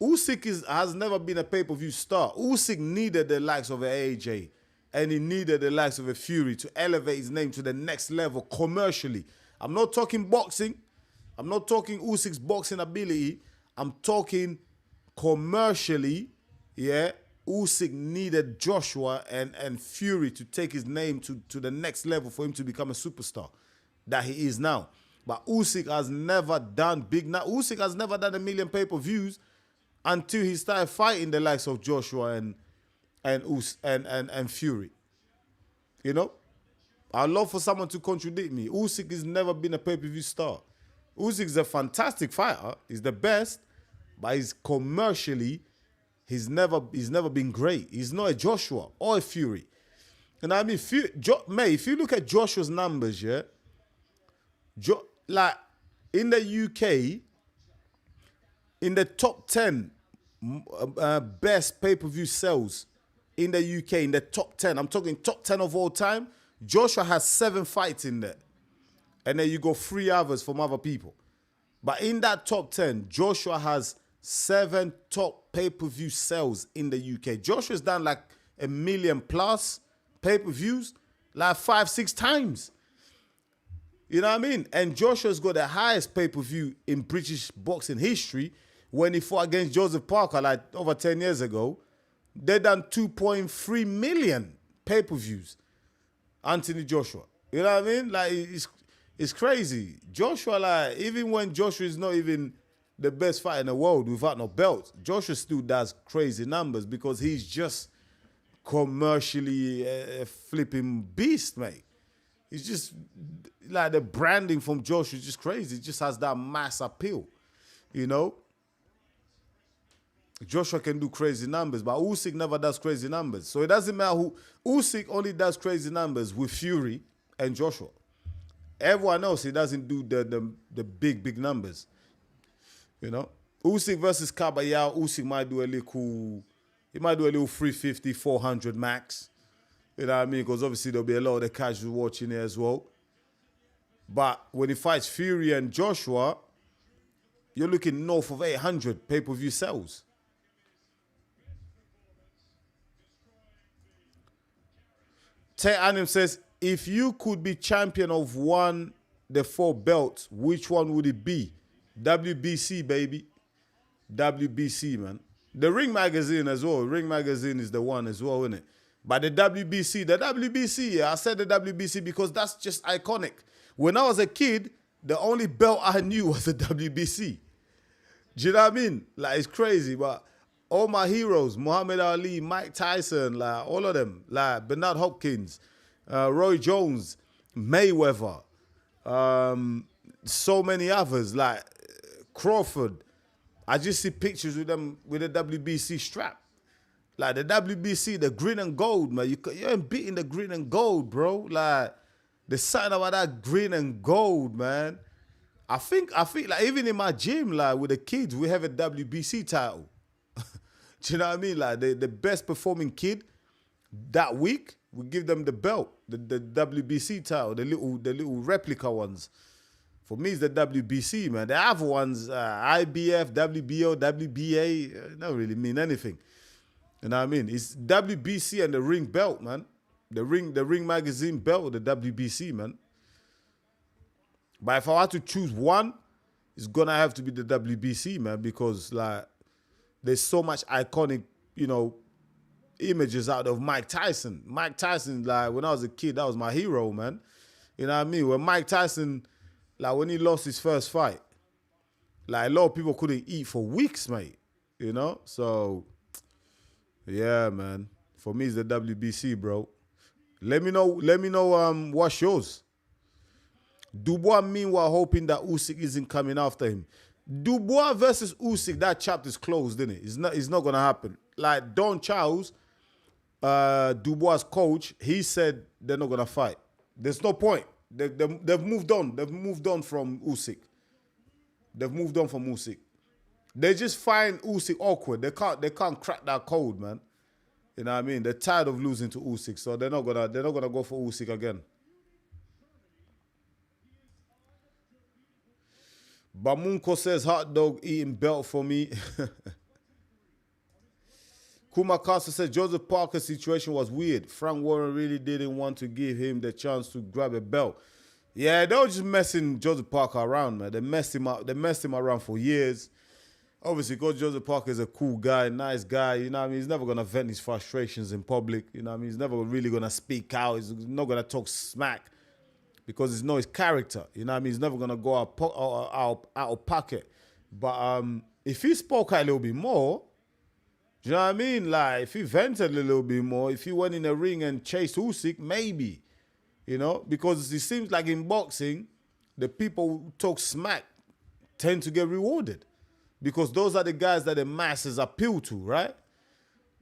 Usyk has never been a pay-per-view star. Usyk needed the likes of an AJ, and he needed the likes of a Fury to elevate his name to the next level commercially. I'm not talking boxing. I'm not talking Usyk's boxing ability. I'm talking commercially, yeah. Usyk needed Joshua and Fury to take his name to the next level for him to become a superstar that he is now. But Usyk has never done Usyk has never done 1 million pay-per-views until he started fighting the likes of Joshua and Fury. You know? I'd love for someone to contradict me. Usyk has never been a pay-per-view star. Usyk is a fantastic fighter. He's the best, but he's never been great. He's not a Joshua or a Fury. And I mean, if you look at Joshua's numbers, yeah, like in the UK, in the top 10 best pay-per-view sales in the UK, in the top 10, I'm talking top 10 of all time, Joshua has 7 fights in there. And then you go 3 others from other people. But in that top 10, Joshua has 7 top pay-per-view sales in the UK. Joshua's done like 1 million plus pay-per-views like 5-6 times. You know what I mean? And Joshua's got the highest pay-per-view in British boxing history when he fought against Joseph Parker like over 10 years ago. They done 2.3 million pay-per-views. Anthony Joshua. You know what I mean? Like, it's crazy. Joshua, like, even when Joshua is not even the best fighter in the world without no belt, Joshua still does crazy numbers because he's just commercially a flipping beast, mate. He's just, like, the branding from Joshua is just crazy. It just has that mass appeal, you know? Joshua can do crazy numbers, but Usyk never does crazy numbers. So it doesn't matter who. Usyk only does crazy numbers with Fury and Joshua. Everyone else, he doesn't do the big numbers. You know? Usyk versus Kabayao, Usyk might do a little, he might do a little 350, 400 max. You know what I mean? Because obviously there'll be a lot of the casuals watching it as well. But when he fights Fury and Joshua, you're looking north of 800 pay-per-view sales. Tay Anim says, if you could be champion of the 4 belts, which one would it be? WBC, baby. WBC, man. The Ring Magazine as well. Ring Magazine is the one as well, isn't it? But the WBC, yeah, I said the WBC because that's just iconic. When I was a kid, the only belt I knew was the WBC. Do you know what I mean? Like, it's crazy, but all my heroes, Muhammad Ali, Mike Tyson, like, all of them, like Bernard Hopkins, Roy Jones, Mayweather, so many others, like Crawford. I just see pictures with them with the WBC strap. Like the WBC, the green and gold, man. You ain't beating the green and gold, bro. Like, there's something about that green and gold, man. I think like even in my gym, like with the kids, we have a WBC title. Do you know what I mean? Like the best performing kid that week, we give them the belt, the WBC title, the little replica ones. For me, it's the WBC, man. The other ones, IBF, WBO, WBA, don't really mean anything. You know what I mean? It's WBC and the ring belt, man. The ring magazine belt, the WBC, man. But if I had to choose one, it's gonna have to be the WBC, man, because like there's so much iconic, you know, images out of Mike Tyson. Mike Tyson, like when I was a kid, that was my hero, man. You know what I mean? When Mike Tyson, like when he lost his first fight, like a lot of people couldn't eat for weeks, mate. You know? So, yeah, man. For me, it's the WBC, bro. Let me know what's yours. Dubois, meanwhile, hoping that Usyk isn't coming after him. Dubois versus Usyk, that chapter's closed, isn't it? It's not going to happen. Like Don Charles, Dubois' coach, he said they're not going to fight. There's no point. They've moved on. They've moved on from Usyk. They just find Usyk awkward. They can't crack that code, man. You know what I mean? They're tired of losing to Usyk, so they're not gonna go for Usyk again. Bamunko says hot dog eating belt for me. Kumakasa says Joseph Parker's situation was weird. Frank Warren really didn't want to give him the chance to grab a belt. Yeah, they were just messing Joseph Parker around, man. They messed him up. They messed him around for years. Obviously, because Joseph Parker is a cool guy, nice guy, you know what I mean? He's never going to vent his frustrations in public, you know what I mean? He's never really going to speak out. He's not going to talk smack because it's not his character, you know what I mean? He's never going to go out of pocket. But if he spoke out a little bit more, do you know what I mean? Like, if he vented a little bit more, if he went in the ring and chased Usyk, maybe, you know? Because it seems like in boxing, the people who talk smack tend to get rewarded. Because those are the guys that the masses appeal to, right?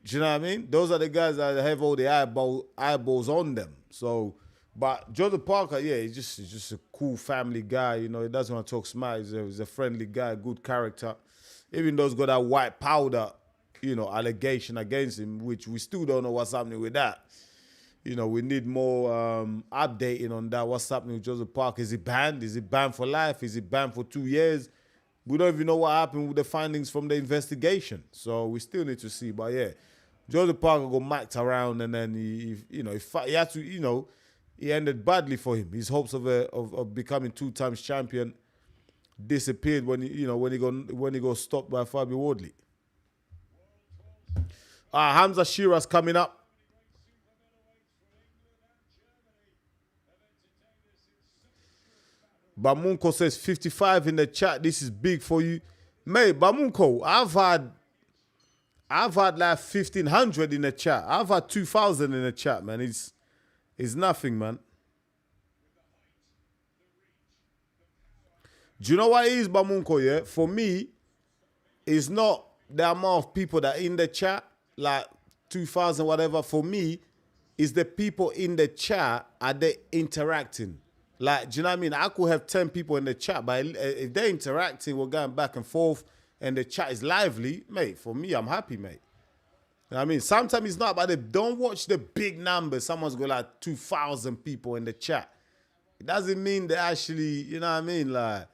Do you know what I mean? Those are the guys that have all the eyeballs on them. So, but Joseph Parker, yeah, he's just a cool family guy. You know, he doesn't want to talk smart. He's a friendly guy, good character. Even though he's got that white powder, you know, allegation against him, which we still don't know what's happening with that. You know, we need more updating on that. What's happening with Joseph Parker? Is he banned? Is he banned for life? Is he banned for 2 years? We don't even know what happened with the findings from the investigation. So we still need to see. But yeah, Joseph Parker got macked around, and then he had to, you know, he ended badly for him. His hopes of becoming 2 times champion disappeared when he got stopped by Fabi Wardley. Hamza Shiraz coming up. Bamunko says 55 in the chat. This is big for you. Mate, Bamunko, I've had like 1,500 in the chat. I've had 2,000 in the chat, man. It's nothing, man. Do you know what it is, Bamunko, yeah? For me, it's not the amount of people that are in the chat, like 2,000, whatever. For me, it's the people in the chat, are they interacting? Like, do you know what I mean? I could have 10 people in the chat, but if they're interacting, we're going back and forth, and the chat is lively, mate, for me, I'm happy, mate. You know what I mean? Sometimes it's not, but don't watch the big numbers. Someone's got like 2,000 people in the chat. It doesn't mean they actually, you know what I mean? Like,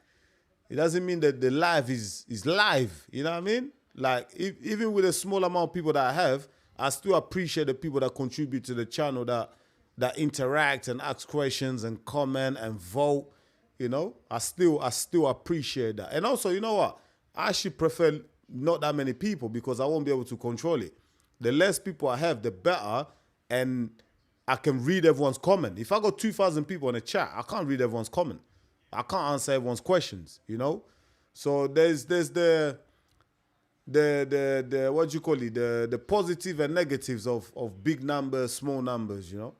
it doesn't mean that the live is live, you know what I mean? Like, even with a small amount of people that I have, I still appreciate the people that contribute to the channel, that interact and ask questions and comment and vote, you know? I still appreciate that. And also, you know what? I actually prefer not that many people because I won't be able to control it. The less people I have, the better, and I can read everyone's comment. If I got 2,000 people in the chat, I can't read everyone's comment. I can't answer everyone's questions, you know? So there's the what do you call it? The positive and negatives of big numbers, small numbers, you know?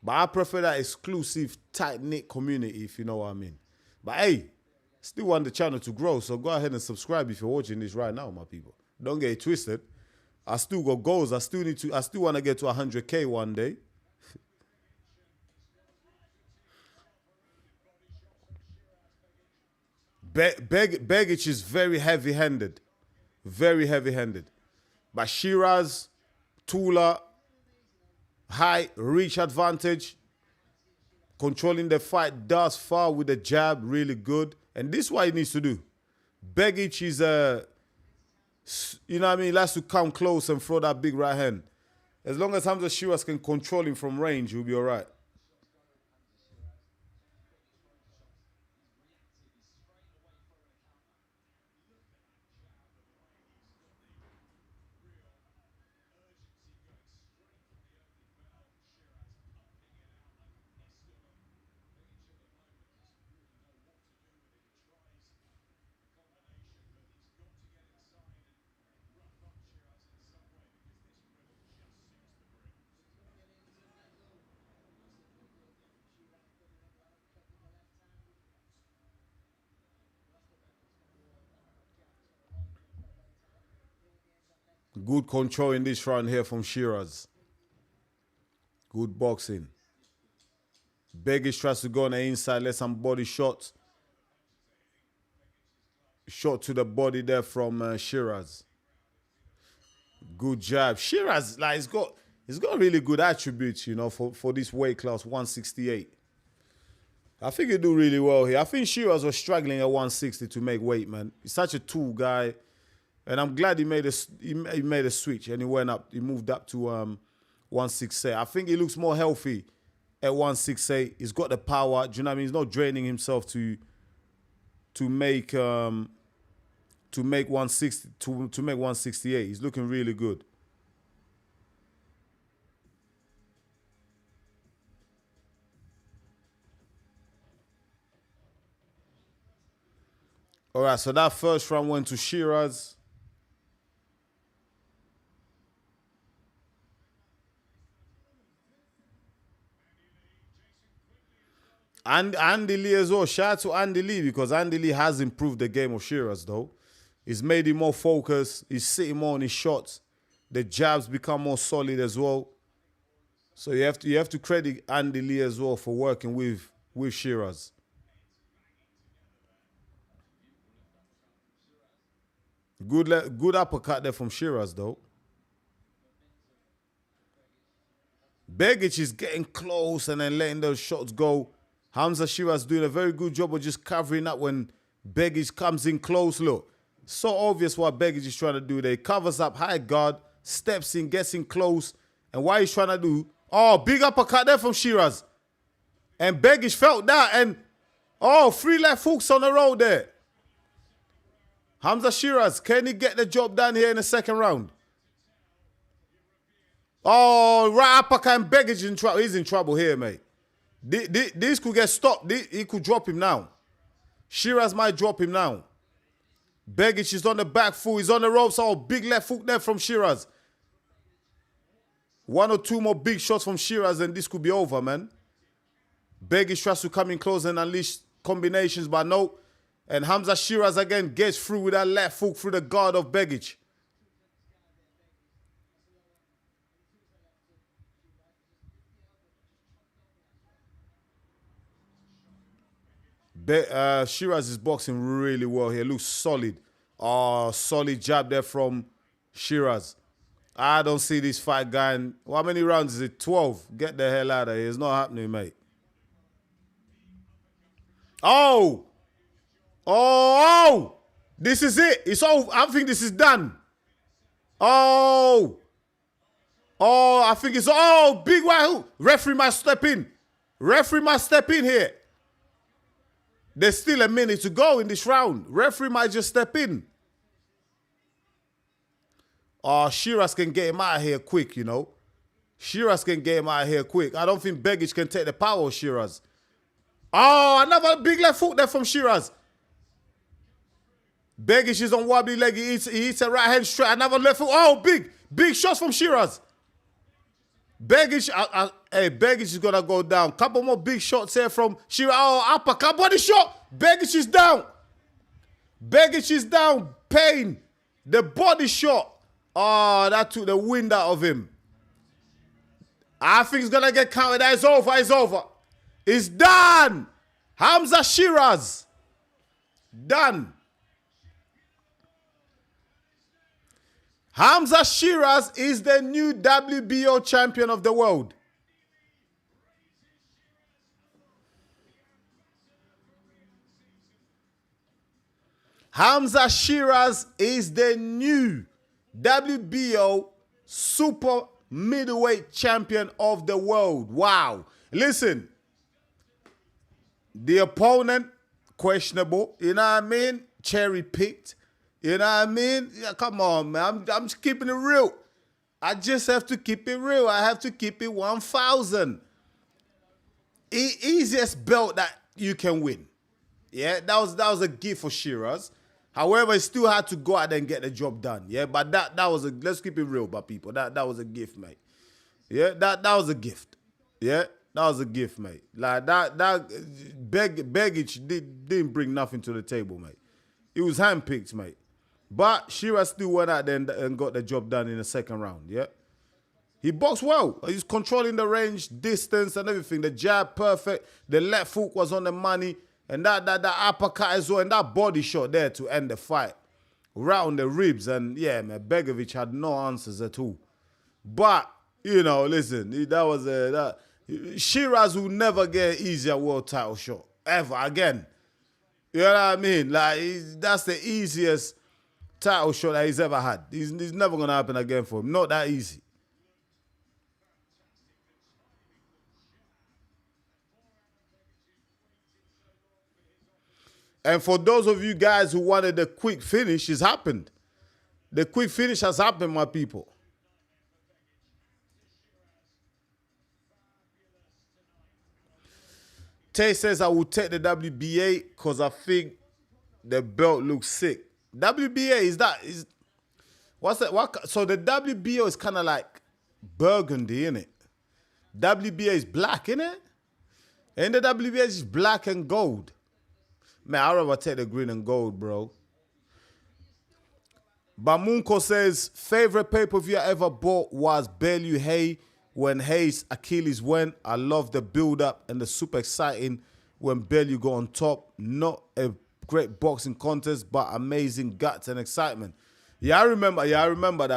But I prefer that exclusive, tight-knit community, if you know what I mean. But hey, still want the channel to grow, so go ahead and subscribe if you're watching this right now, my people. Don't get it twisted. I still got goals. I still want to get to 100K one day. Begage is very heavy-handed. Very heavy-handed. But Shiraz, Tula, height, reach advantage, controlling the fight thus far with the jab, really good. And this is what he needs to do. Begage is you know what I mean, he likes to come close and throw that big right hand. As long as Hamza Shiraz can control him from range, he'll be all right. Good control in this round here from Shiraz. Good boxing. Begage tries to go on the inside, let some body shots. Shot to the body there from Shiraz. Good jab. Shiraz, like, he's got really good attributes, you know, for this weight class, 168. I think he do really well here. I think Shiraz was struggling at 160 to make weight, man. He's such a tool guy, and I'm glad he made a switch and he went up. He moved up to 168. I think he looks more healthy at 168. He's got the power. Do you know what I mean? He's not draining himself to make 160 to make 168. He's looking really good. All right, so that first round went to Shiraz. And Andy Lee as well. Shout out to Andy Lee because Andy Lee has improved the game of Shiraz, though. He's made him more focused. He's sitting more on his shots. The jabs become more solid as well. So you have to credit Andy Lee as well for working with Shiraz. Good uppercut there from Shiraz, though. Begage is getting close and then letting those shots go. Hamza Shiraz doing a very good job of just covering up when Begage comes in close. Look, so obvious what Begage is trying to do there. He covers up high guard, steps in, gets in close. And what he's trying to do, oh, big uppercut there from Shiraz. And Begage felt that. And, oh, 3 left hooks on the road there. Hamza Shiraz, can he get the job done here in the second round? Oh, right uppercut and Begage in trouble. He's in trouble here, mate. This could get stopped. He could drop him now. Shiraz might drop him now. Begage is on the back foot. He's on the ropes. Oh, big left hook there from Shiraz. 1 or 2 more big shots from Shiraz and this could be over, man. Begage tries to come in close and unleash combinations, but no. And Hamza Shiraz again gets through with that left hook through the guard of Begage. Shiraz is boxing really well here. Looks solid. Oh, solid jab there from Shiraz. I don't see this fight going. How many rounds is it? 12. Get the hell out of here. It's not happening, mate. Oh! Oh! This is it. It's over. I think this is done. Oh! Oh, I think it's... Oh, big white hook. Referee must step in. Referee must step in here. There's still a minute to go in this round. Referee might just step in. Oh, Shiraz can get him out of here quick, you know. Shiraz can get him out of here quick. I don't think Begage can take the power of Shiraz. Oh, another big left hook there from Shiraz. Begage is on wobbly leg. He hits a right hand straight. Another left hook. Oh, big shots from Shiraz. Begage, hey, Begage is going to go down. Couple more big shots here from Shiraz. Oh, uppercut, body shot. Begage is down. Begage is down. Pain. The body shot. Oh, that took the wind out of him. I think he's going to get counted. It's over. It's over. It's done. Hamza Shiraz. Done. Hamza Shiraz is the new WBO champion of the world. Hamza Shiraz is the new WBO super middleweight champion of the world. Wow. Listen, the opponent, questionable, you know what I mean? Cherry picked. You know what I mean? Yeah, come on, man. I'm just keeping it real. I just have to keep it real. I have to keep it 1,000. Easiest belt that you can win. Yeah, that was a gift for Shiraz. However, he still had to go out there and get the job done. Yeah, but that was a, let's keep it real, my people. That was a gift, mate. Yeah, that was a gift. Yeah, that was a gift, mate. Like Begage didn't bring nothing to the table, mate. It was handpicked, mate. But Shiraz still went out there and got the job done in the second round, yeah? He boxed well. He's controlling the range, distance, and everything. The jab, perfect. The left hook was on the money. And that uppercut as well. And that body shot there to end the fight. Right on the ribs. And, yeah, man, Begage had no answers at all. But, you know, listen, that Shiraz will never get an easier world title shot ever again. You know what I mean? Like that's the easiest title shot that he's ever had. He's never gonna happen again for him. Not that easy. And for those of you guys who wanted the quick finish, it's happened. The quick finish has happened, my people. Tay says I will take the WBA because I think the belt looks sick. WBA is what's that? So the WBO is kind of like burgundy, isn't it? WBA is black, isn't it? And the WBA is black and gold. Man, I'd rather take the green and gold, bro. Bamunko says, favorite pay-per-view I ever bought was Bellew Hay when Hay's Achilles went. I love the build-up and the super exciting when Bellew got on top. Not a great boxing contest, but amazing guts and excitement. Yeah, I remember that. I remember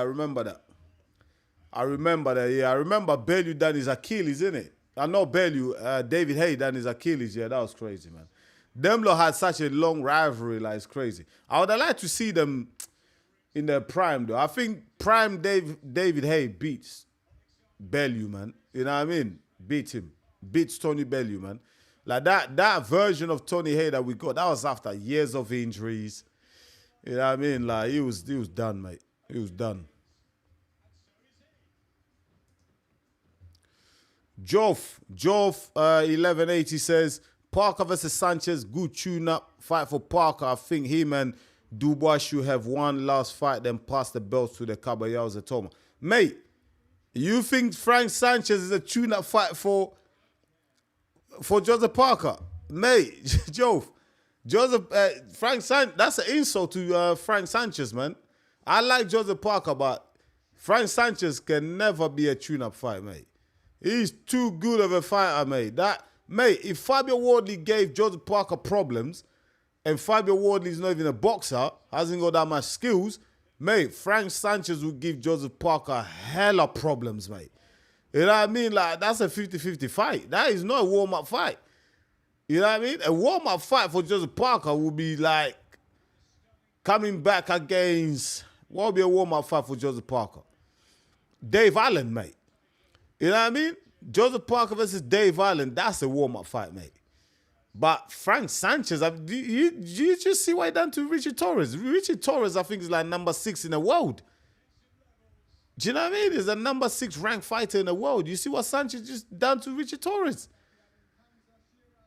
that. Yeah, I remember Bellew done his Achilles, innit? I know Bellew, David Hay done his Achilles. Yeah, that was crazy, man. Them lot had such a long rivalry, like it's crazy. I would have liked to see them in their prime, though. I think prime David Hay beats Bellew, man. You know what I mean? Beats him. Beats Tony Bellew, man. Like that version of Tony Hay that we got, that was after years of injuries. You know what I mean? Like he was done, mate. He was done. Joff 1180 says, Parker versus Sanchez, good tune-up. Fight for Parker. I think him and Dubois should have one last fight, then pass the belt to the Caballeros at Toma. Mate, you think Frank Sanchez is a tune-up fight for Joseph Parker? Mate, Frank Sanchez, that's an insult to Frank Sanchez, man. I like Joseph Parker, but Frank Sanchez can never be a tune-up fight, mate. He's too good of a fighter, mate. Mate, if Fabio Wardley gave Joseph Parker problems, and Fabio Wardley's not even a boxer, hasn't got that much skills, mate, Frank Sanchez will give Joseph Parker hella problems, mate. You know what I mean? Like, that's a 50-50 fight. That is not a warm-up fight. You know what I mean? A warm-up fight for Joseph Parker will be like coming back against, what would be a warm-up fight for Joseph Parker? Dave Allen, mate. You know what I mean? Joseph Parker versus Dave Allen, that's a warm-up fight, mate. But Frank Sanchez, do you just see what he done to Richie Torres? Richie Torres, I think, is like number 6 in the world. Do you know what I mean? He's a number 6 ranked fighter in the world. You see what Sanchez just done to Richie Torres?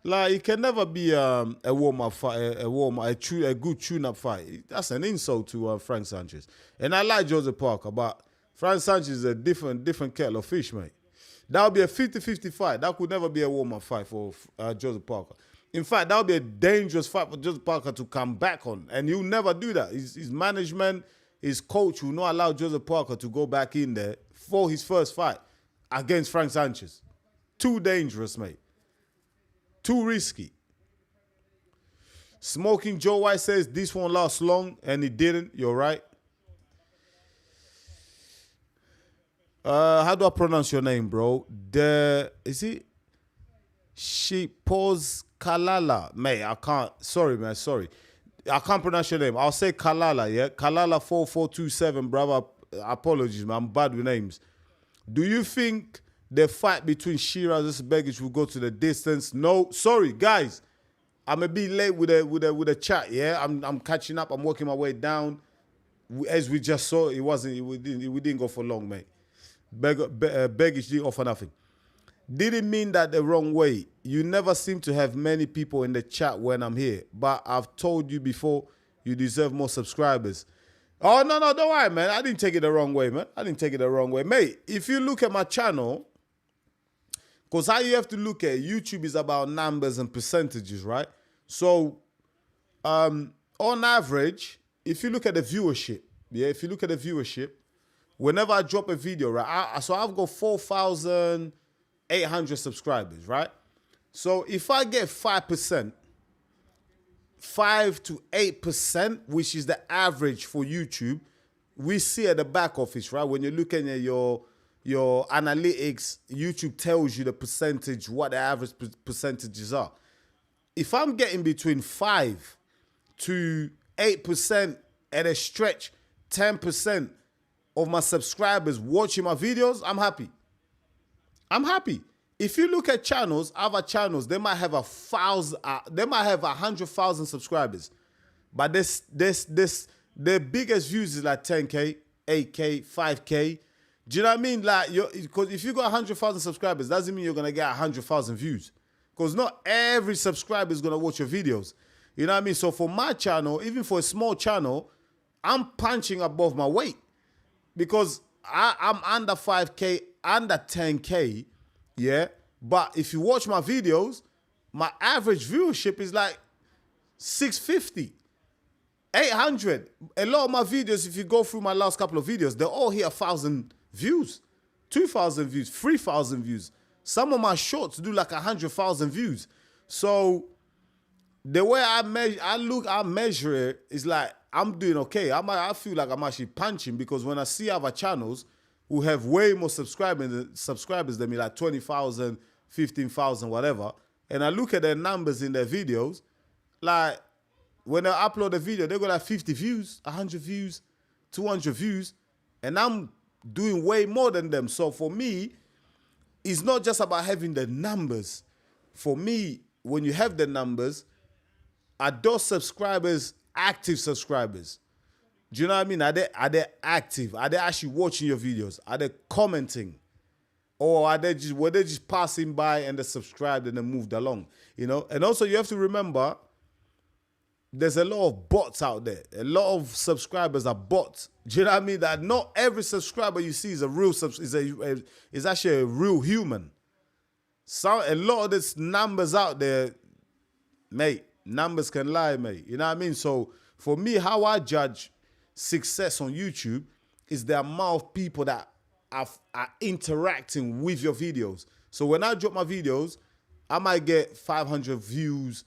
Like, it can never be a warm-up fight, a good tune-up fight. That's an insult to Frank Sanchez. And I like Joseph Parker, but Frank Sanchez is a different kettle of fish, mate. That would be a 50-50 fight. That could never be a warm-up fight for Joseph Parker. In fact, that would be a dangerous fight for Joseph Parker to come back on. And he'll never do that. His management, his coach will not allow Joseph Parker to go back in there for his first fight against Frank Sanchez. Too dangerous, mate. Too risky. Smoking Joe White says, this won't last long, and it didn't. You're right. How do I pronounce your name, bro? Is it Shipos Kalala? Mate, I can't. Sorry, man. Sorry. I can't pronounce your name. I'll say Kalala, yeah? Kalala 4427, brother. Apologies, man. I'm bad with names. Do you think the fight between Shiraz and Begage will go to the distance? No. Sorry, guys. I'm a bit late with a chat, yeah? I'm catching up. I'm working my way down. As we just saw, we didn't go for long, mate. Begage didn't offer nothing. Didn't mean that the wrong way. You never seem to have many people in the chat when I'm here. But I've told you before, you deserve more subscribers. Oh, no, don't worry, man. I didn't take it the wrong way, man. I didn't take it the wrong way. Mate, if you look at my channel, because how you have to look at YouTube is about numbers and percentages, right? So, on average, if you look at the viewership, whenever I drop a video, right, so I've got 4,800 subscribers, right? So if I get 5%, 5 to 8%, which is the average for YouTube, we see at the back office, right? When you're looking at your your analytics, YouTube tells you the percentage, what the average percentages are. If I'm getting between 5 to 8% at a stretch, 10% of my subscribers watching my videos, I'm happy. I'm happy. If you look at channels, other channels, they might have 100,000 subscribers, but their biggest views is like 10K, 8K, 5K. Do you know what I mean? Like, because if you got 100,000 subscribers, doesn't mean you're gonna get 100,000 views. Because not every subscriber is gonna watch your videos. You know what I mean? So for my channel, even for a small channel, I'm punching above my weight because I'm under 5K, under 10K, yeah? But if you watch my videos, my average viewership is like 650, 800. A lot of my videos, if you go through my last couple of videos, they're all hit 1,000 views, 2,000 views, 3,000 views. Some of my shorts do like 100,000 views. So the way I measure it is like I'm doing okay. I feel like I'm actually punching because when I see other channels who have way more subscribers than me, like 20,000, 15,000, whatever, and I look at their numbers in their videos, like when I upload a video, they got like 50 views, 100 views, 200 views, and I'm doing way more than them. So for me, it's not just about having the numbers. For me, when you have the numbers, are those subscribers active subscribers? Do you know what I mean? Are they active? Are they actually watching your videos? Are they commenting? Or were they just passing by and they subscribed and they moved along? You know? And also you have to remember, there's a lot of bots out there. A lot of subscribers are bots. Do you know what I mean? That not every subscriber you see is a real is actually a real human. So a lot of these numbers out there, mate, numbers can lie, mate. You know what I mean? So for me, how I judge success on YouTube is the amount of people that are interacting with your videos. So when I drop my videos, I might get 500 views,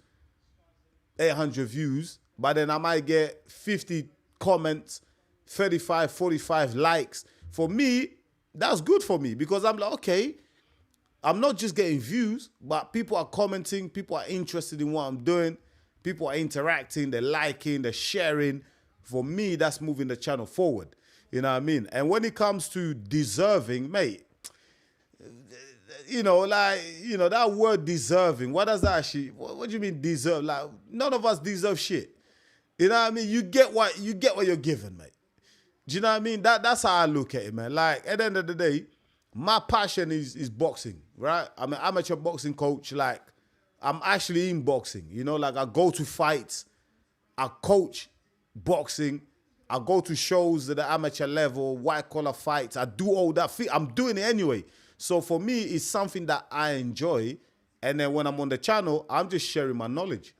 800 views, but then I might get 50 comments, 35, 45 likes. For me, that's good for me because I'm like, okay, I'm not just getting views, but people are commenting, people are interested in what I'm doing, people are interacting, they're liking, they're sharing. For me, that's moving the channel forward. You know what I mean? And when it comes to deserving, mate, that word deserving, what does that actually, what do you mean deserve? Like, none of us deserve shit. You know what I mean? You get what you're given, mate. Do you know what I mean? That's how I look at it, man. Like, at the end of the day, my passion is boxing, right? I'm an amateur boxing coach. Like, I'm actually in boxing. You know, like I go to fights, I coach boxing, I go to shows at the amateur level, white collar fights. I do all that. I'm doing it anyway. So for me, it's something that I enjoy. And then when I'm on the channel, I'm just sharing my knowledge.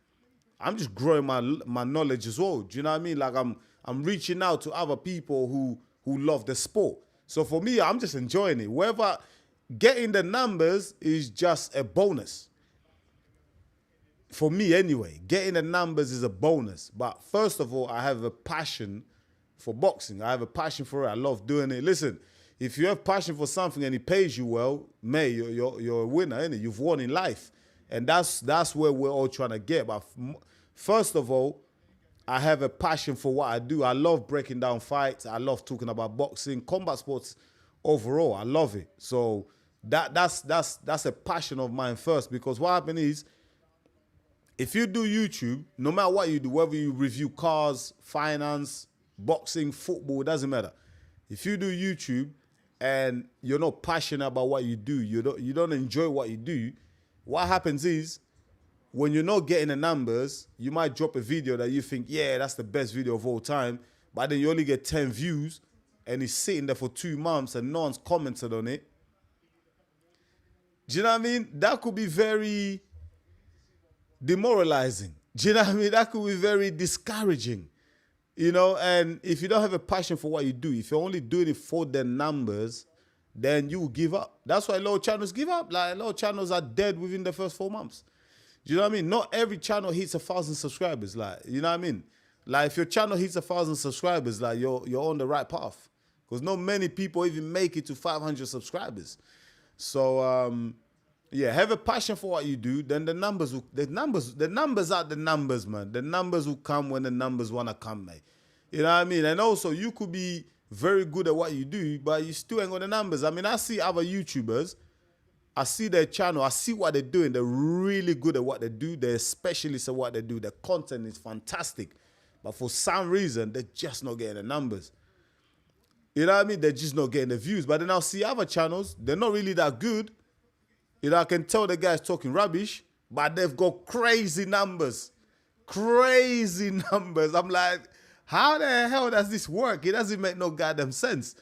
I'm just growing my knowledge as well. Do you know what I mean? Like I'm reaching out to other people who love the sport. So for me, I'm just enjoying it. Whether getting the numbers is just a bonus. For me anyway, getting the numbers is a bonus. But first of all, I have a passion for boxing. I have a passion for it. I love doing it. Listen, if you have passion for something and it pays you well, mate, you're a winner, innit? You've won in life. And that's where we're all trying to get. But first of all, I have a passion for what I do. I love breaking down fights. I love talking about boxing, combat sports overall. I love it. So that's a passion of mine first, because what happens is, if you do YouTube, no matter what you do, whether you review cars, finance, boxing, football, it doesn't matter. If you do YouTube and you're not passionate about what you do, you don't enjoy what you do, what happens is, when you're not getting the numbers, you might drop a video that you think, yeah, that's the best video of all time, but then you only get 10 views and it's sitting there for 2 months and no one's commented on it. Do you know what I mean? That could be very demoralizing. Do you know what I mean? That could be very discouraging. You know, and if you don't have a passion for what you do, if you're only doing it for the numbers, then you will give up. That's why a lot of channels give up. Like, a lot of channels are dead within the first 4 months. Do you know what I mean? Not every channel hits 1,000 subscribers. Like, you know what I mean? Like, if your channel hits 1,000 subscribers, like, you're on the right path. because not many people even make it to 500 subscribers. So yeah, have a passion for what you do. Then the numbers are the numbers, man. The numbers will come when the numbers wanna come, mate. You know what I mean? And also, you could be very good at what you do, but you still ain't got the numbers. I mean, I see other YouTubers. I see their channel. I see what they're doing. They're really good at what they do. They're specialists at what they do. Their content is fantastic. But for some reason, they're just not getting the numbers. You know what I mean? They're just not getting the views. But then I'll see other channels. They're not really that good. You know, I can tell the guy's talking rubbish, but they've got crazy numbers. Crazy numbers. I'm like, how the hell does this work? It doesn't make no goddamn sense.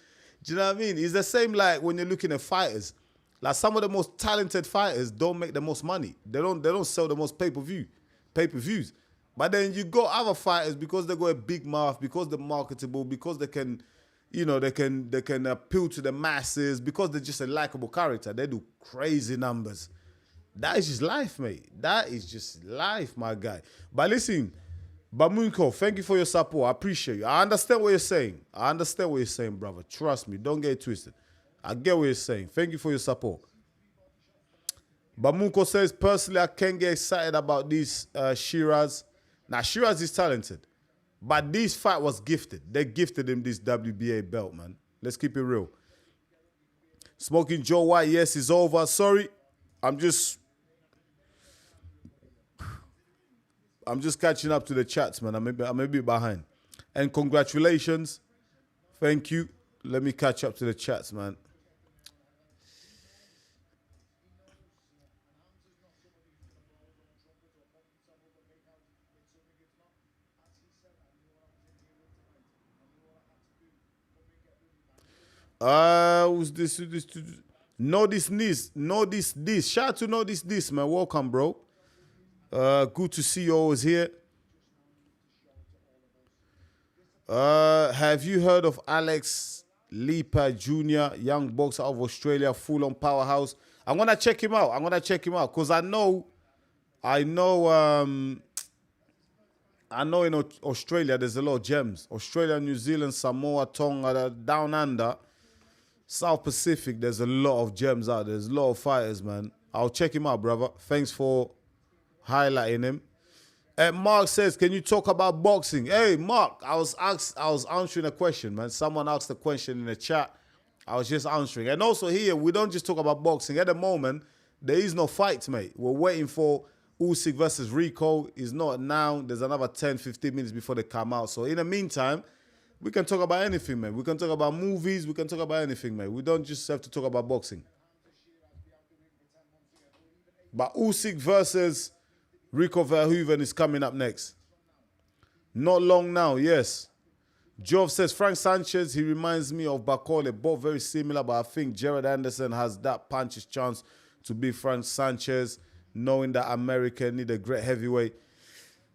Do you know what I mean? It's the same like when you're looking at fighters. Like some of the most talented fighters don't make the most money. They don't sell the most pay-per-views. But then you got other fighters because they got a big mouth, because they're marketable, because they can, you know, they can appeal to the masses, because they're just a likable character. They do crazy numbers. That is just life, mate. That is just life, my guy. But listen, Bamunko, thank you for your support. I appreciate you. I understand what you're saying. I understand what you're saying, brother. Trust me. Don't get it twisted. I get what you're saying. Thank you for your support. Bamunko says, personally, I can't get excited about this Shiraz. Now, Shiraz is talented. But this fight was gifted. They gifted him this WBA belt, man. Let's keep it real. Smoking Joe White, yes, it's over. Sorry. I'm just catching up to the chats, man. I'm a bit behind. And congratulations. Thank you. Let me catch up to the chats, man. Who's this? Know this. Shout out to know this, man. Welcome, bro. Good to see you always here. Have you heard of Alex Lipa Jr., young boxer out of Australia, full-on powerhouse? I'm gonna check him out. Because I know in Australia there's a lot of gems. Australia, New Zealand, Samoa, Tonga, down under, South Pacific, there's a lot of gems out there. There's a lot of fighters, man. I'll check him out, brother. Thanks for highlighting him. Mark says, can you talk about boxing? Hey, Mark, I was answering a question, man. Someone asked a question in the chat. I was just answering. And also here, we don't just talk about boxing. At the moment, there is no fights, mate. We're waiting for Usyk versus Rico. It's not now. There's another 10, 15 minutes before they come out. So in the meantime, we can talk about anything, man. We can talk about movies. We can talk about anything, man. We don't just have to talk about boxing. But Usyk versus Rico Verhoeven is coming up next. Not long now, yes. Jove says, Frank Sanchez, he reminds me of Bakole. Both very similar, but I think Jared Anderson has that puncher's chance to beat Frank Sanchez, knowing that America need a great heavyweight.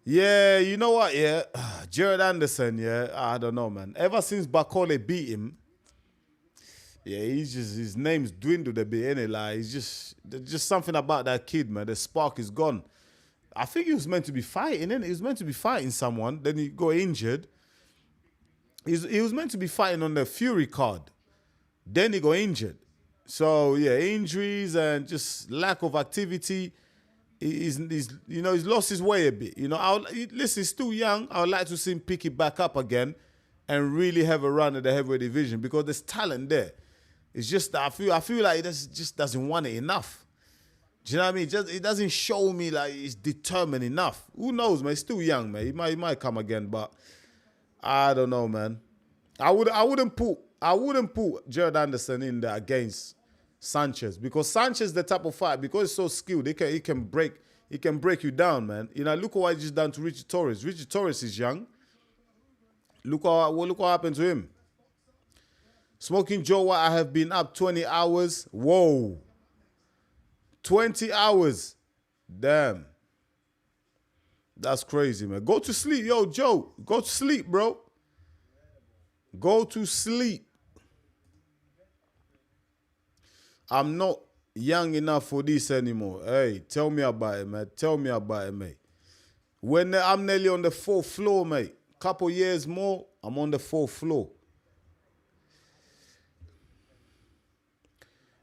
Yeah, you know what, yeah. Jared Anderson, yeah, I don't know, man. Ever since Bakole beat him, yeah, his name's dwindled a bit, innit? Like, there's just something about that kid, man. The spark is gone. I think he was meant to be fighting, innit? He was meant to be fighting someone, then he got injured. He was meant to be fighting on the Fury card. Then he got injured. So, yeah, injuries and just lack of activity. He's lost his way a bit. You know, listen, he's still young. I would like to see him pick it back up again and really have a run at the heavyweight division because there's talent there. It's just that I feel like he just doesn't want it enough. Do you know what I mean? It doesn't show me like he's determined enough. Who knows, man? He's still young, man. He might come again, but I don't know, man. I wouldn't put Jared Anderson in there against Sanchez because Sanchez the type of fight because he's so skilled. He can break you down, man. You know, look what he just done to Richie Torres. Richie Torres is young. Look what happened to him. Smoking Joe, I have been up 20 hours. Whoa. 20 hours. Damn. That's crazy, man. Go to sleep. Yo, Joe, go to sleep, bro. Go to sleep. I'm not young enough for this anymore. Hey, tell me about it, man. Tell me about it, mate. When I'm nearly on the 4th floor, mate. Couple years more, I'm on the 4th floor.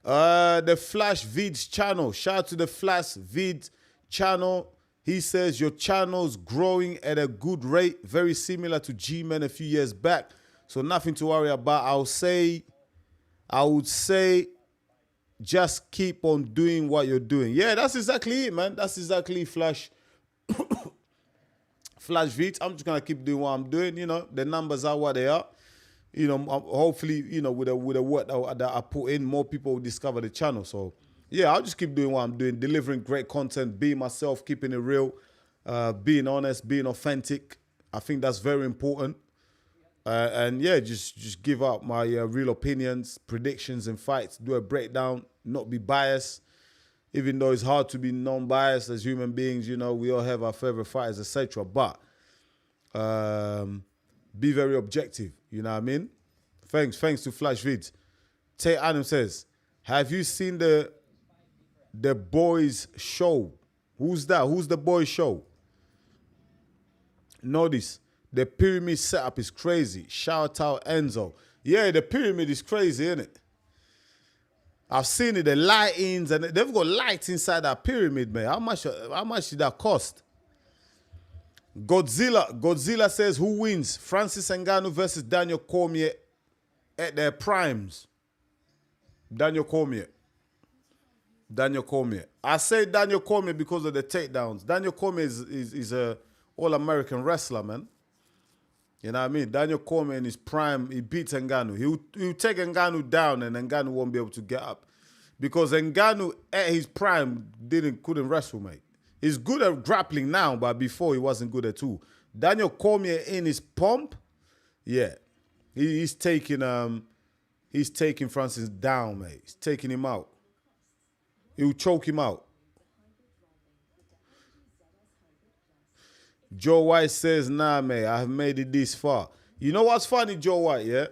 The Flash Vids channel. Shout out to the Flash Vids channel. He says your channel's growing at a good rate, very similar to G-Men a few years back. So nothing to worry about. I would say just keep on doing what you're doing. Yeah, that's exactly it, man. That's exactly Flash Vids. I'm just gonna keep doing what I'm doing. You know, the numbers are what they are. You know, hopefully, you know, with the work that I put in, more people will discover the channel. So, yeah, I'll just keep doing what I'm doing, delivering great content, being myself, keeping it real, being honest, being authentic. I think that's very important. And, yeah, just give out my real opinions, predictions, and fights, do a breakdown, not be biased. Even though it's hard to be non-biased as human beings, you know, we all have our favorite fighters, etc. But be very objective, you know what I mean? Thanks to Flash Vids. Tate Adam says, have you seen the boys show? Who's that? Who's the boys show? Notice, the pyramid setup is crazy. Shout out Enzo. Yeah, the pyramid is crazy, isn't it? I've seen it, the lightings, and they've got lights inside that pyramid, man. How much did that cost? Godzilla says, who wins? Francis Ngannou versus Daniel Cormier at their primes. Daniel Cormier. I say Daniel Cormier because of the takedowns. Daniel Cormier is a all-American wrestler, man. You know what I mean? Daniel Cormier in his prime, he beats Ngannou. He'll take Ngannou down and Ngannou won't be able to get up. Because Ngannou at his prime couldn't wrestle, mate. He's good at grappling now, but before he wasn't good at all. Daniel Cormier in his pomp, yeah. He's taking Francis down, mate. He's taking him out. He'll choke him out. Joe White says, nah, mate, I have made it this far. You know what's funny, Joe White, yeah?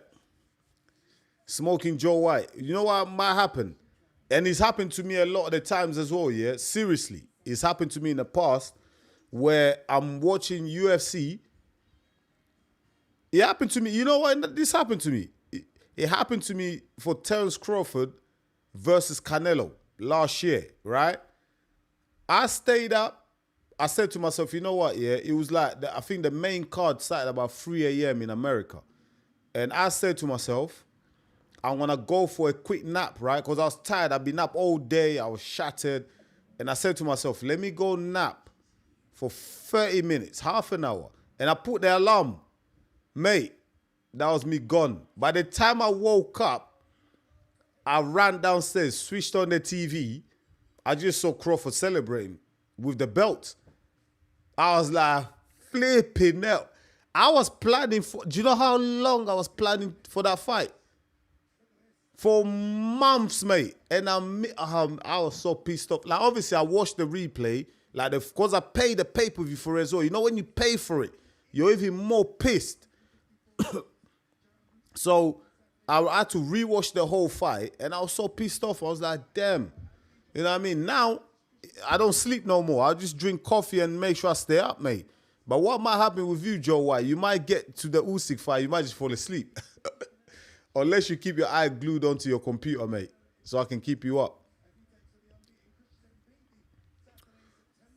Smoking Joe White. You know what might happen? And it's happened to me a lot of the times as well, yeah? Seriously. It's happened to me in the past where I'm watching UFC. It happened to me. You know what? This happened to me. It happened to me for Terence Crawford versus Canelo last year, right? I stayed up. I said to myself, you know what, yeah? It was like, I think the main card started about 3 a.m. in America. And I said to myself, I'm going to go for a quick nap, right? Because I was tired. I've been up all day. I was shattered. And I said to myself, let me go nap for 30 minutes, half an hour. And I put the alarm. Mate, that was me gone. By the time I woke up, I ran downstairs, switched on the TV. I just saw Crawford celebrating with the belt. I was like, flipping out. I was planning for, do you know how long I was planning for that fight? For months, mate. And I was so pissed off. Like, obviously, I watched the replay. Like, because I paid the pay-per-view for it as well. You know, when you pay for it, you're even more pissed. So, I had to rewatch the whole fight. And I was so pissed off. I was like, damn. You know what I mean? Now, I don't sleep no more. I just drink coffee and make sure I stay up, mate. But what might happen with you, Joe White? You might get to the Usyk fight. You might just fall asleep. Unless you keep your eye glued onto your computer, mate. So I can keep you up.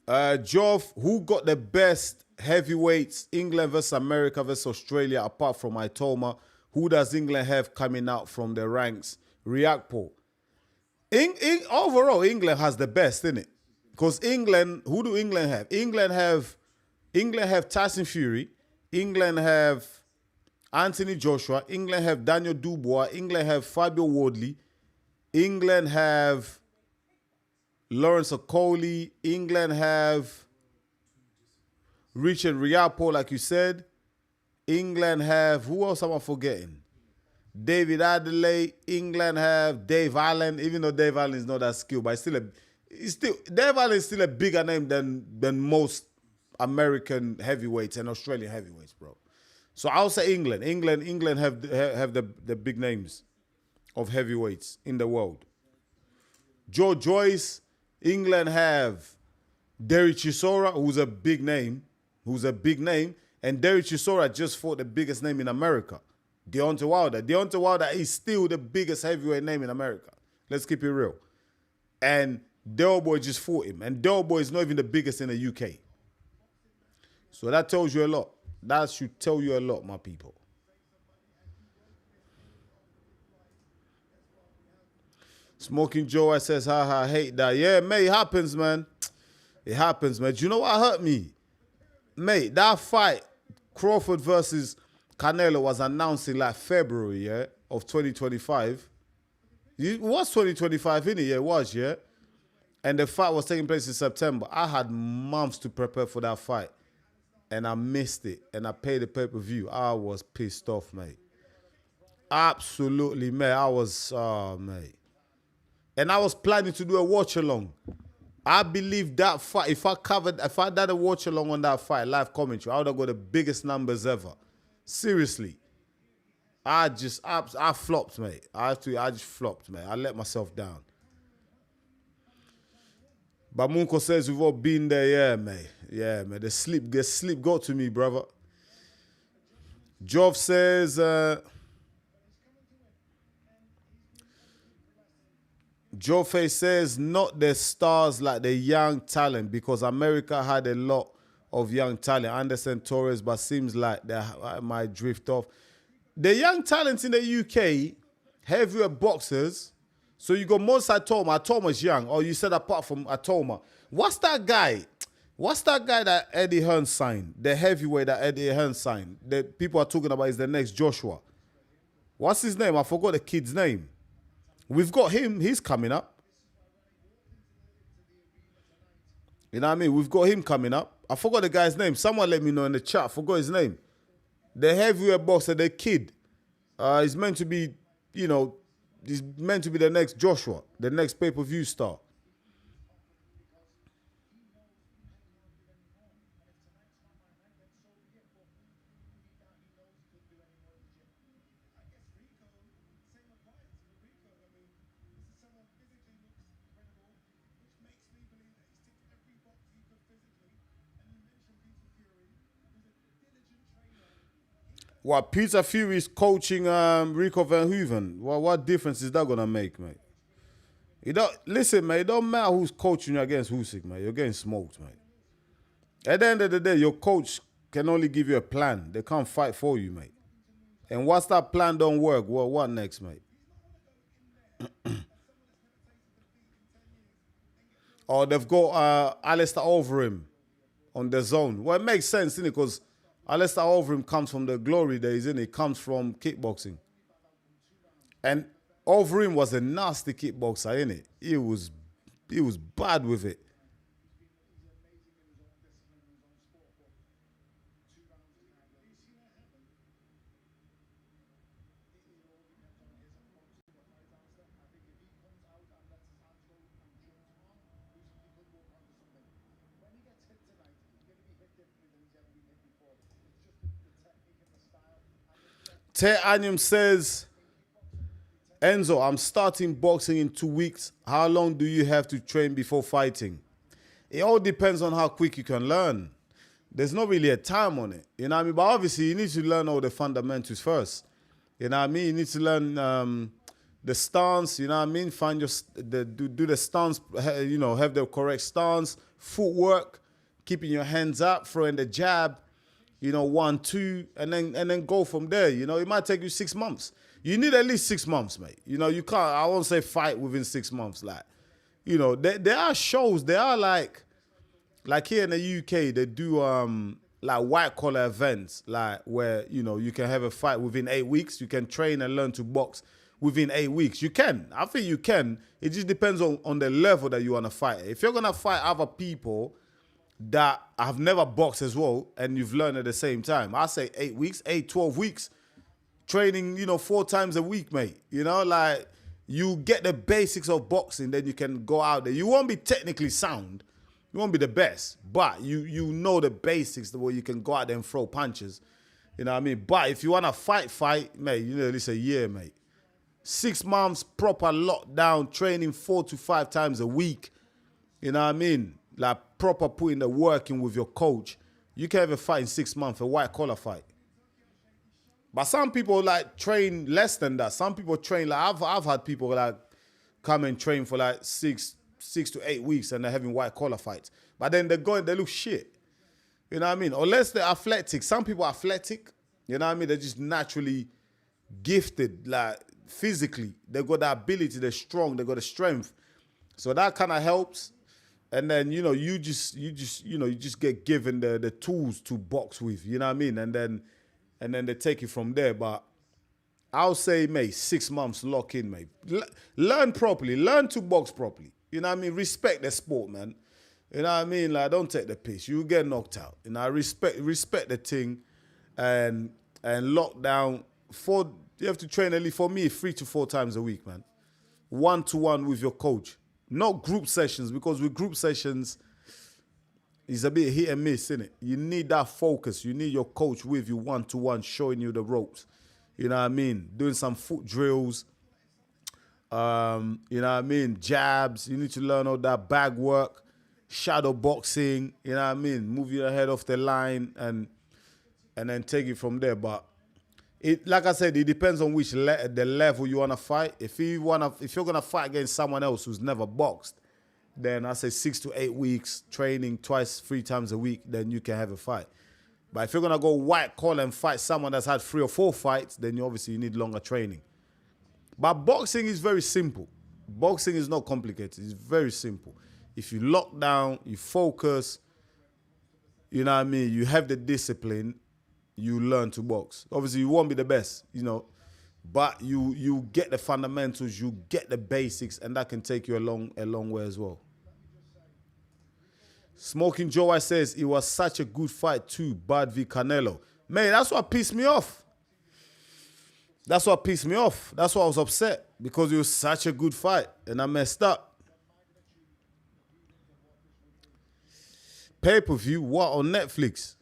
Jov, who got the best heavyweights? England versus America versus Australia, apart from Itoma. Who does England have coming out from the ranks? React poll. Overall, England has the best, innit? Because England, who do England have? England have Tyson Fury. England have Anthony Joshua. England have Daniel Dubois. England have Fabio Wardley. England have Lawrence Okoli. England have Richard Riapo, like you said. England have, who else am I forgetting? David Adelaide. England have Dave Allen, even though Dave Allen is not that skilled, but Dave Allen is still a bigger name than most American heavyweights and Australian heavyweights, bro. So I'll say England. England have the big names of heavyweights in the world. Joe Joyce. England have Derek Chisora, who's a big name. And Derek Chisora just fought the biggest name in America, Deontay Wilder. Deontay Wilder is still the biggest heavyweight name in America. Let's keep it real. And Del Boy just fought him. And Del Boy is not even the biggest in the UK. So that tells you a lot. That should tell you a lot, my people. Smoking Joe says, haha, I hate that. Yeah, mate, it happens, man. It happens, man. Do you know what hurt me? Mate, that fight, Crawford versus Canelo, was announced in like February, yeah, of 2025. It was 2025, innit? Yeah, it was, yeah. And the fight was taking place in September. I had months to prepare for that fight. And I missed it. And I paid the pay-per-view. I was pissed off, mate. Absolutely, mate. I was, mate. And I was planning to do a watch-along. I believe that fight, if I did a watch-along on that fight, live commentary, I would have got the biggest numbers ever. Seriously. I flopped, mate. I just flopped, mate. I let myself down. But Munko says we've all been there, yeah, mate. Yeah, man. The sleep got to me, brother. Jov says, Joe says, not the stars like the young talent, because America had a lot of young talent. Anderson Torres, but seems like they might drift off. The young talents in the UK, heavyweight boxers. So you got Monsai Atoma. Atoma's young. Or you said apart from Atoma. What's that guy? What's that guy that Eddie Hearn signed? The heavyweight that Eddie Hearn signed. That people are talking about is the next Joshua. What's his name? I forgot the kid's name. We've got him. He's coming up. You know what I mean? We've got him coming up. I forgot the guy's name. Someone let me know in the chat. I forgot his name. The heavyweight boxer, the kid. He's meant to be, you know, he's meant to be the next Joshua, the next pay-per-view star. What, Peter Fury is coaching Rico Verhoeven? Well, what difference is that going to make, mate? Listen, mate, it don't matter who's coaching you against Usyk, mate. You're getting smoked, mate. At the end of the day, your coach can only give you a plan. They can't fight for you, mate. And once that plan don't work, well, what next, mate? Or they've got Alistair Overeem on the zone. Well, it makes sense, innit? Because Oleksandr Usyk comes from the glory days, innit? It comes from kickboxing. And Overeem was a nasty kickboxer, innit? He was bad with it. Te Anyum says, Enzo, I'm starting boxing in 2 weeks. How long do you have to train before fighting? It all depends on how quick you can learn. There's not really a time on it. You know what I mean? But obviously, you need to learn all the fundamentals first. You know what I mean? You need to learn the stance. You know what I mean? Find your do the stance. You know, have the correct stance, footwork, keeping your hands up, throwing the jab. You know, 1, 2, and then go from there. You know, it might take you 6 months. You need at least 6 months, mate. You know, you can't. I won't say fight within 6 months. Like, you know, there are shows. There are like here in the UK, they do like white collar events, like where, you know, you can have a fight within 8 weeks. You can train and learn to box within 8 weeks. You can. I think you can. It just depends on the level that you want to fight. If you're gonna fight other people that have never boxed as well, and you've learned at the same time, I say 8 weeks, 12 weeks, training, you know, 4 times a week, mate. You know, like, you get the basics of boxing, then you can go out there. You won't be technically sound. You won't be the best, but you know the basics, the way you can go out there and throw punches. You know what I mean? But if you want to fight, mate, you need at least a year, mate. 6 months, proper lockdown, training 4 to 5 times a week. You know what I mean? Like, proper putting the work in with your coach. You can have a fight in 6 months, a white collar fight. But some people like train less than that. Some people train like I've had people like come and train for like six to 8 weeks and they're having white collar fights. But then they look shit. You know what I mean? Unless they're athletic. Some people are athletic. You know what I mean? They're just naturally gifted, like physically. They've got the ability, they're strong, they've got the strength. So that kind of helps. And then, you know, you just get given the tools to box with, you know what I mean? And then they take it from there. But I'll say, mate, 6 months lock in, mate. Learn properly. Learn to box properly. You know what I mean? Respect the sport, man. You know what I mean? Like, don't take the piss. You get knocked out. You know, respect the thing and lock down. You have to train at least, for me, 3 to 4 times a week, man. 1-to-1 with your coach. Not group sessions, because with group sessions, it's a bit hit and miss, innit? You need that focus. You need your coach with you 1-to-1, showing you the ropes. You know what I mean? Doing some foot drills. You know what I mean? Jabs. You need to learn all that bag work, shadow boxing. You know what I mean? Move your head off the line and then take it from there. But like I said, it depends on which the level you want to fight. If you're gonna fight against someone else who's never boxed, then I say 6 to 8 weeks training 2-3 times a week. Then you can have a fight. But if you're gonna go white collar and fight someone that's had 3 or 4 fights, then you need longer training. But boxing is very simple. Boxing is not complicated. It's very simple. If you lock down, you focus, you know what I mean, you have the discipline, you learn to box. Obviously, you won't be the best, you know, but you get the fundamentals, you get the basics, and that can take you a long way as well. Smoking Joe says, it was such a good fight too, Bud v Canelo. Man, that's what pissed me off. That's what pissed me off. That's why I was upset, because it was such a good fight, and I messed up. Pay-per-view, what, on Netflix?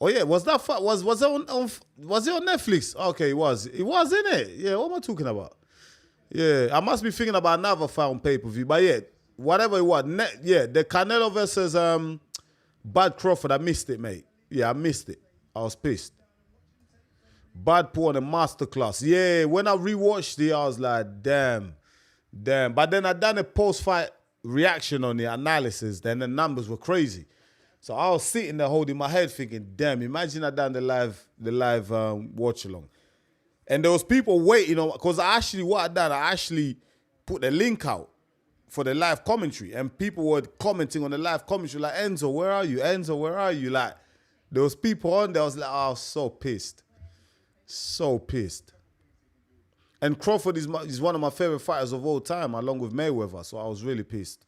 Oh yeah, was that fight? Was it on Netflix? Okay, it was. It was, innit? Yeah, what am I talking about? Yeah, I must be thinking about another fight on pay-per-view. But yeah, whatever it was. The Canelo versus Bud Crawford, I missed it, mate. Yeah, I missed it. I was pissed. Bud put on a masterclass. Yeah, when I rewatched it, I was like, damn. But then I done a post-fight reaction on the analysis. Then the numbers were crazy. So I was sitting there holding my head thinking, damn, imagine I done the live watch along. And there was people waiting on, because I actually put the link out for the live commentary, and people were commenting on the live commentary like, Enzo, where are you? Enzo, where are you? Like, there was people on there. I was like, I was so pissed. So pissed. And Crawford is one of my favorite fighters of all time, along with Mayweather. So I was really pissed.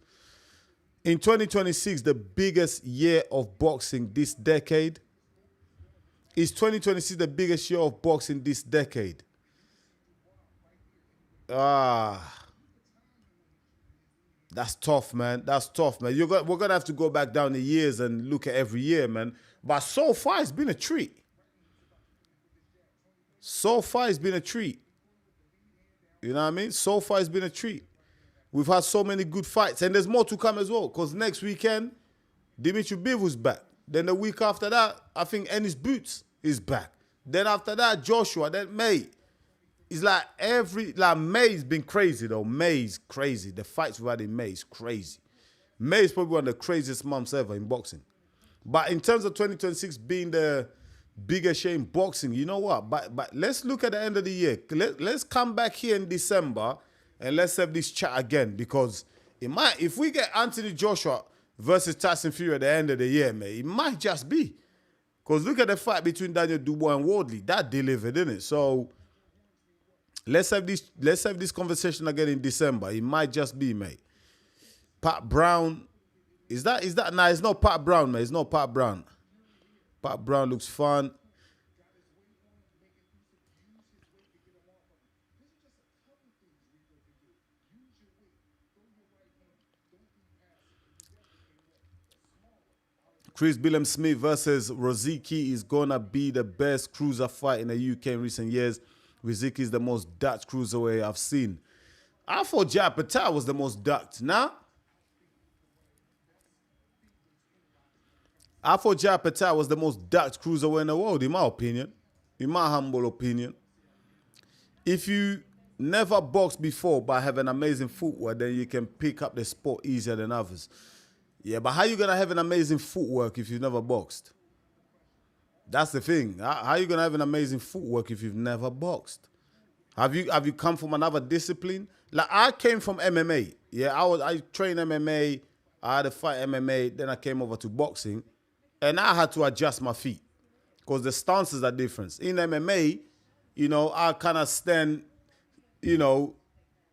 In 2026, the biggest year of boxing this decade. Is 2026 the biggest year of boxing this decade? That's tough, man. That's tough, man. We're going to have to go back down the years and look at every year, man. But so far, it's been a treat. So far, it's been a treat. You know what I mean? So far, it's been a treat. We've had so many good fights, and there's more to come as well, because next weekend, Dimitri Bivou's back. Then the week after that, I think Ennis Boots is back. Then after that, Joshua, then May. It's like May's been crazy, though. May's crazy. The fights we've had in May is crazy. May is probably one of the craziest months ever in boxing. But in terms of 2026 being the biggest year in boxing, you know what? But let's look at the end of the year. Let's come back here in December and let's have this chat again, because if we get Anthony Joshua versus Tyson Fury at the end of the year, mate, it might just be. Because look at the fight between Daniel Dubois and Wardley. That delivered, didn't it? So let's have this conversation again in December. It might just be, mate. Pat Brown. Is that? Nah, it's not Pat Brown, mate. It's not Pat Brown. Pat Brown looks fun. Chris Billam Smith versus Rozicki is going to be the best cruiser fight in the UK in recent years. Rozicki is the most ducked cruiserweight I've seen. I thought Jai Patel was the most ducked. Nah? I thought Jai Patel was the most ducked cruiserweight in the world, in my opinion. In my humble opinion. If you never boxed before but have an amazing footwork, then you can pick up the sport easier than others. Yeah, but how you gonna have an amazing footwork if you've never boxed? That's the thing. How you gonna have an amazing footwork if you've never boxed? Have you come from another discipline? Like I came from MMA. Yeah, I trained MMA. I had to fight MMA. Then I came over to boxing, and I had to adjust my feet because the stances are different. In MMA, I kind of stand.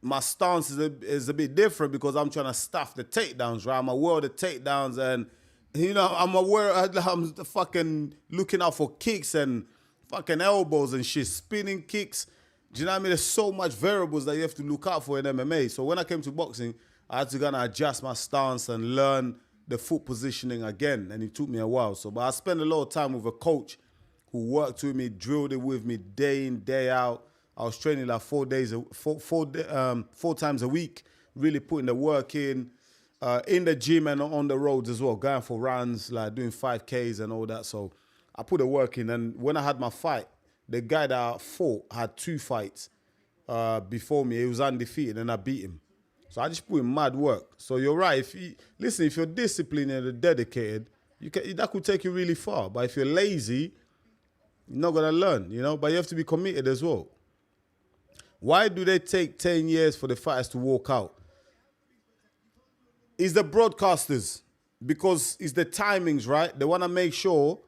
My stance is a bit different because I'm trying to stuff the takedowns, right? I'm aware of the takedowns, and I'm aware I'm fucking looking out for kicks and fucking elbows and shit, spinning kicks. Do you know what I mean? There's so much variables that you have to look out for in MMA. So when I came to boxing, I had to kind of adjust my stance and learn the foot positioning again, and it took me a while. But I spent a lot of time with a coach who worked with me, drilled it with me day in, day out. I was training like 4 times a week, really putting the work in the gym and on the roads as well, going for runs, like doing 5Ks and all that. So I put the work in. And when I had my fight, the guy that I fought had 2 fights before me. He was undefeated and I beat him. So I just put in mad work. So you're right. If you're disciplined and dedicated, that could take you really far. But if you're lazy, you're not going to learn, But you have to be committed as well. Why do they take 10 years for the fighters to walk out? It's the broadcasters, because it's the timings, right? They want to make sure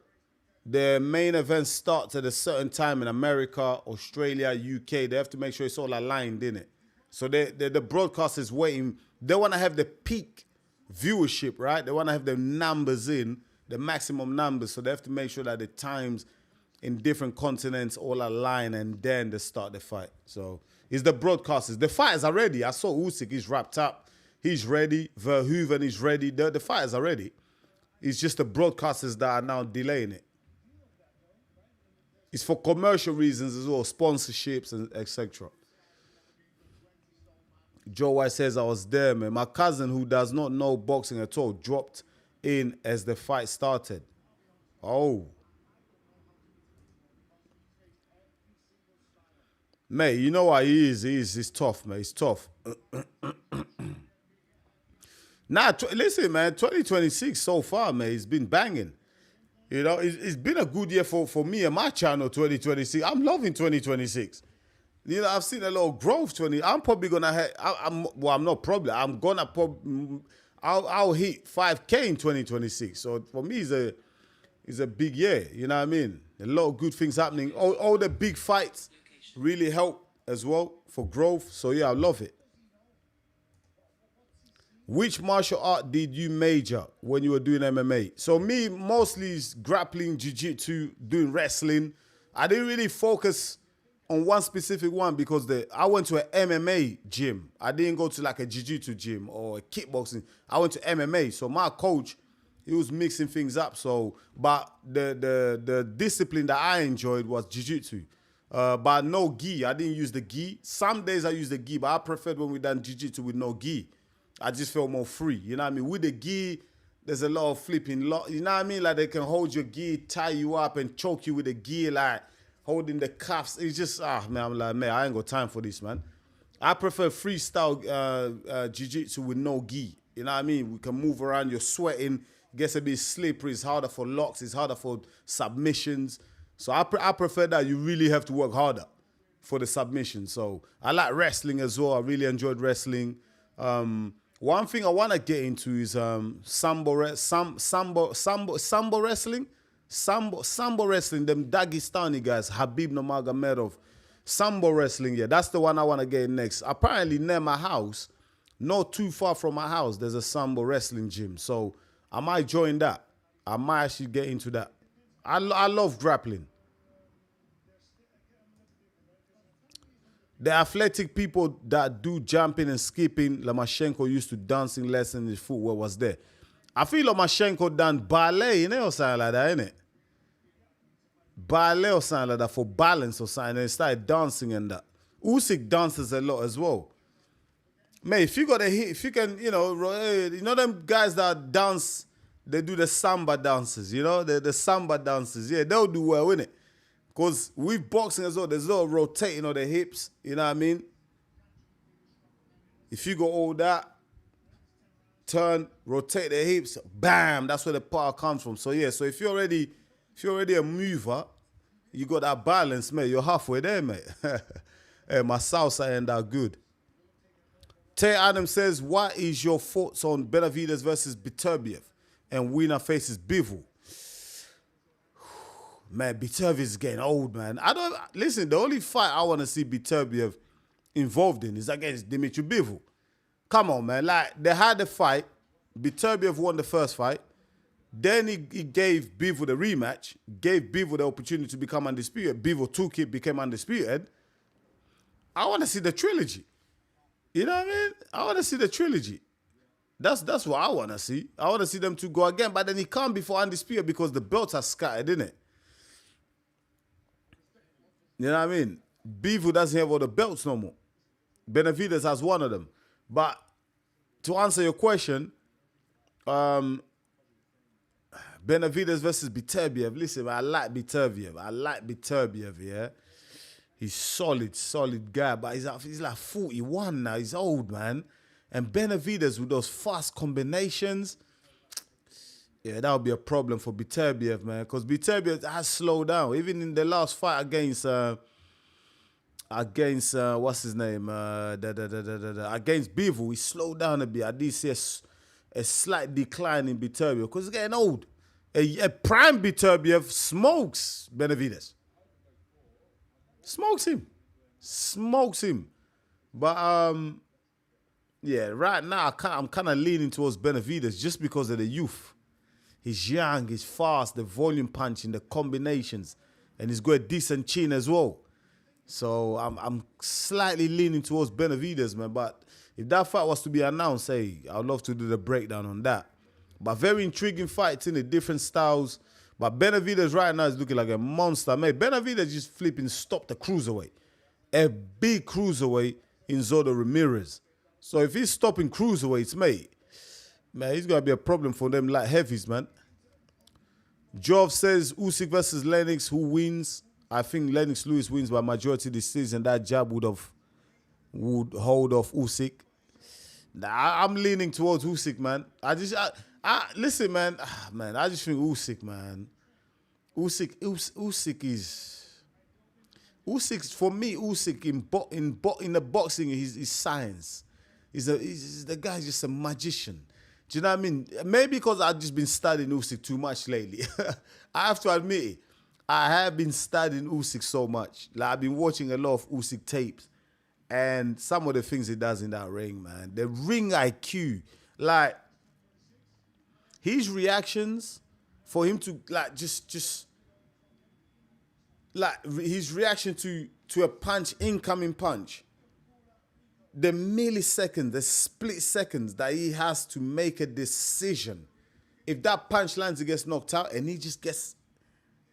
the main event starts at a certain time in America, Australia, UK. They have to make sure it's all aligned, innit? So the broadcasters waiting. They want to have the peak viewership, right? They want to have the numbers in, the maximum numbers. So they have to make sure that the times in different continents all align, and then they start the fight. So it's the broadcasters. The fighters are ready. I saw Usyk, he's wrapped up. He's ready. Verhoeven is ready. The fighters are ready. It's just the broadcasters that are now delaying it. It's for commercial reasons as well, sponsorships and etc. Joe White says, I was there, man. My cousin, who does not know boxing at all, dropped in as the fight started. Oh. Mate, you know what he is? He's tough, mate. He's tough. Listen, man, 2026 so far, man, it's been banging. It's been a good year for me and my channel, 2026. I'm loving 2026. I've seen a lot of growth. I'm probably going to have, I'm not probably, I'm going to, I'll hit 5K in 2026. So for me, it's a big year, you know what I mean? A lot of good things happening. All the big fights really help as well for growth. So yeah, I love it. Which martial art did you major when you were doing MMA? So me, mostly is grappling, jiu-jitsu, doing wrestling. I didn't really focus on one specific one because I went to an MMA gym. I didn't go to like a jiu-jitsu gym or a kickboxing. I went to MMA. So my coach, he was mixing things up. So, but the discipline that I enjoyed was jiu-jitsu. But no gi. I didn't use the gi. Some days I use the gi, but I preferred when we done jiu-jitsu with no gi. I just felt more free. You know what I mean? With the gi, there's a lot of flipping. You know what I mean? Like they can hold your gi, tie you up, and choke you with the gi, like holding the cuffs. It's just, man, I'm like, man, I ain't got time for this, man. I prefer freestyle jiu-jitsu with no gi. You know what I mean? We can move around, you're sweating, it gets a bit slippery, it's harder for locks, it's harder for submissions. So I prefer that. You really have to work harder for the submission. So I like wrestling as well. I really enjoyed wrestling. One thing I want to get into is sambo wrestling. Sambo wrestling, them Dagestani guys, Habib Nurmagomedov. Sambo wrestling, yeah, that's the one I want to get in next. Apparently near my house, not too far from my house, there's a sambo wrestling gym. So I might join that. I might actually get into that. I love grappling. The athletic people that do jumping and skipping, Lomachenko used to dancing lessons, his footwork was there. I feel Lomachenko done ballet, or something like that, innit? Ballet or something like that for balance or something, and started dancing and that. Usyk dances a lot as well. Mate, if you got a hit, if you can, you know them guys that dance, they do the samba dances, the samba dances, yeah, they'll do well, innit? Because with boxing as well, there's a lot of rotating on the hips, you know what I mean? If you got all that, turn, rotate the hips, bam, that's where the power comes from. So yeah, so if you're already a mover, you got that balance, mate. You're halfway there, mate. Hey, my salsa ain't that good. Tay Adams says, what is your thoughts on Benavidez versus Beterbiev and winner faces Bivol? Man, Beterbiev is getting old, man. Listen, the only fight I want to see Beterbiev involved in is against Dimitri Bivol. Come on, man. Like, they had the fight. Beterbiev won the first fight. Then he gave Bivol the rematch, gave Bivol the opportunity to become undisputed. Bivol took it, became undisputed. I want to see the trilogy. You know what I mean? I want to see the trilogy. That's what I want to see. I want to see them two go again, but then he can't be for undisputed because the belts are scattered, innit? You know what I mean? Bivol doesn't have all the belts no more. Benavidez has one of them. But to answer your question, Benavidez versus Beterbiev. Listen, man, I like Beterbiev, yeah. He's solid guy, but he's like 41 now. He's old, man. And Benavidez with those fast combinations, yeah, that would be a problem for Beterbiev, man. Because Beterbiev has slowed down. Even in the last fight against what's his name? Against Bivol, he slowed down a bit. I did see a slight decline in Beterbiev because he's getting old. A prime Beterbiev smokes Benavidez. Smokes him. But yeah, right now I'm kind of leaning towards Benavidez just because of the youth. He's young, he's fast, the volume punching, the combinations, and he's got a decent chin as well. So I'm slightly leaning towards Benavidez, man. But if that fight was to be announced, hey, I'd love to do the breakdown on that. But very intriguing fights in the different styles. But Benavidez right now is looking like a monster. Mate, Benavidez just flipping stopped a cruiserweight. A big cruiserweight in Zodo Ramirez. So if he's stopping cruiserweights, mate, he's going to be a problem for them light heavies, man. Jov says Usyk versus Lennox, who wins? I think Lennox Lewis wins by majority decision. That jab would hold off Usyk. Nah, I'm leaning towards Usyk, man. Listen, man. Man, I just think Usyk, man. Usyk for me. Usyk in the boxing is science. He's the guy's just a magician. Do you know what I mean? Maybe because I've just been studying Usyk too much lately. I have to admit it. I have been studying Usyk so much. Like, I've been watching a lot of Usyk tapes. And some of the things he does in that ring, man. The ring IQ. Like, his reactions, for him to, like, just like, his reaction to a punch, incoming punch. The milliseconds, the split seconds that he has to make a decision. If that punch lands, he gets knocked out, and he just gets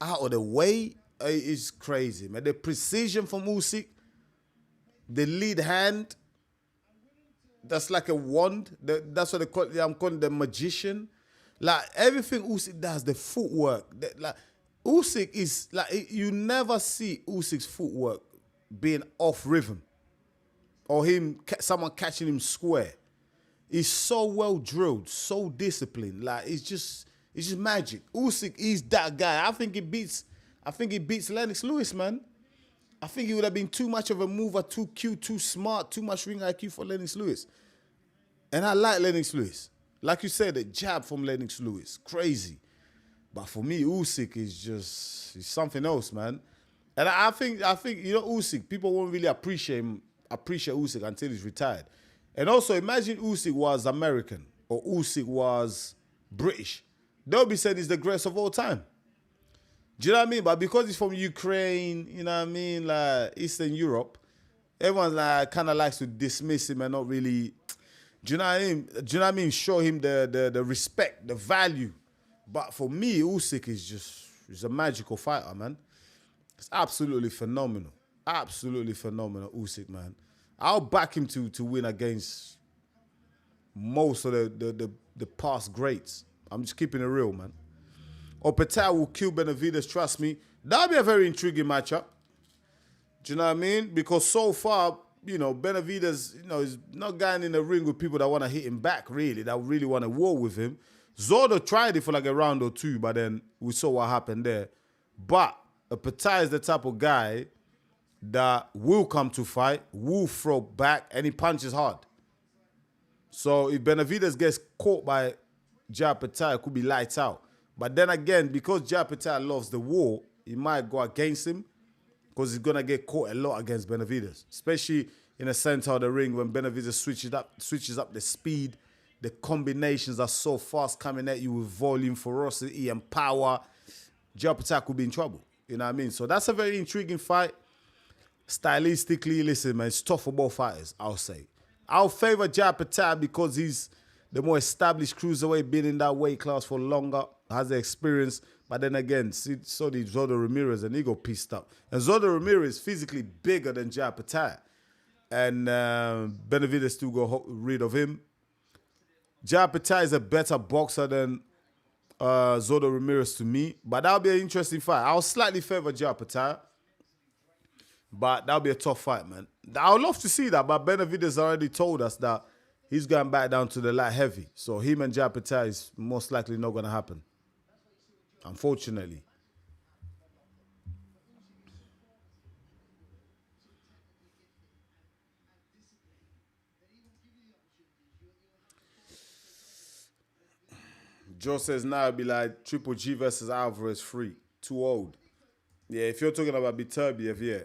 out of the way, it's crazy, man. The precision from Usyk, the lead hand, that's like a wand. That's what they call it. I'm calling the magician. Like, everything Usyk does, the footwork. Like, Usyk is, like, you never see Usyk's footwork being off rhythm. Or someone catching him square. He's so well drilled, so disciplined. Like, it's just magic. Usyk is that guy. I think he beats Lennox Lewis, man. I think he would have been too much of a mover, too cute, too smart, too much ring IQ for Lennox Lewis. And I like Lennox Lewis. Like you said, the jab from Lennox Lewis, crazy. But for me, Usyk he's something else, man. And I think you know, Usyk, people won't really appreciate Usyk until he's retired. And also, imagine Usyk was American or Usyk was British. They'll be saying he's the greatest of all time. Do you know what I mean? But because he's from Ukraine, you know what I mean, like Eastern Europe, everyone like kind of likes to dismiss him and not really. Do you know what I mean? Do you know what I mean? Show him the respect, the value. But for me, Usyk is a magical fighter, man. It's absolutely phenomenal. Absolutely phenomenal, Usyk, man. I'll back him to win against most of the past greats. I'm just keeping it real, man. Or Patel will kill Benavidez, trust me. That'll be a very intriguing matchup. Do you know what I mean? Because so far, Benavidez, is not going in the ring with people that want to hit him back, really, that really want to war with him. Zordo tried it for like a round or two, but then we saw what happened there. But Petar is the type of guy that will come to fight, will throw back, and he punches hard. So if Benavidez gets caught by Jai Petar, it could be lights out. But then again, because Jai Petar loves the war, he might go against him because he's going to get caught a lot against Benavidez, especially in the center of the ring when Benavidez switches up the speed. The combinations are so fast coming at you with volume, ferocity, and power. Jai Petar could be in trouble. You know what I mean? So that's a very intriguing fight. Stylistically, listen, man, it's tough for both fighters, I'll say. I'll favor Jai Petar because he's the more established cruiserweight, been in that weight class for longer, has the experience. But then again, so did Zordo Ramirez, and he got pissed up. And Zordo Ramirez is physically bigger than Jai Petar. And Benavidez still got rid of him. Jai Petar is a better boxer than Zordo Ramirez to me. But that'll be an interesting fight. I'll slightly favor Jai Petar. But that'll be a tough fight, man. I would love to see that, but Benavidez already told us that he's going back down to the light heavy. So him and Jai Petar is most likely not going to happen, unfortunately. Joe says now it'd be like Triple G versus Alvarez 3. Too old. Yeah, if you're talking about Beterbiev, yeah.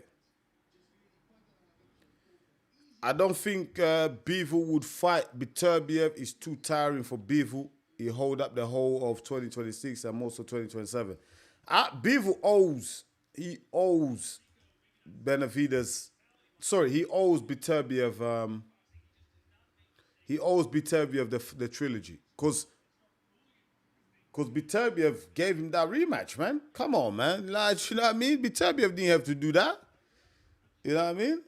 I don't think Bivol would fight Beterbiev. It's too tiring for Bivol. He hold up the whole of 2026 and most of 2027. Bivol owes Benavidez. Sorry, he owes Beterbiev. He owes Beterbiev the trilogy because Beterbiev gave him that rematch, man. Come on, man. Like, you know what I mean? Beterbiev didn't have to do that. You know what I mean?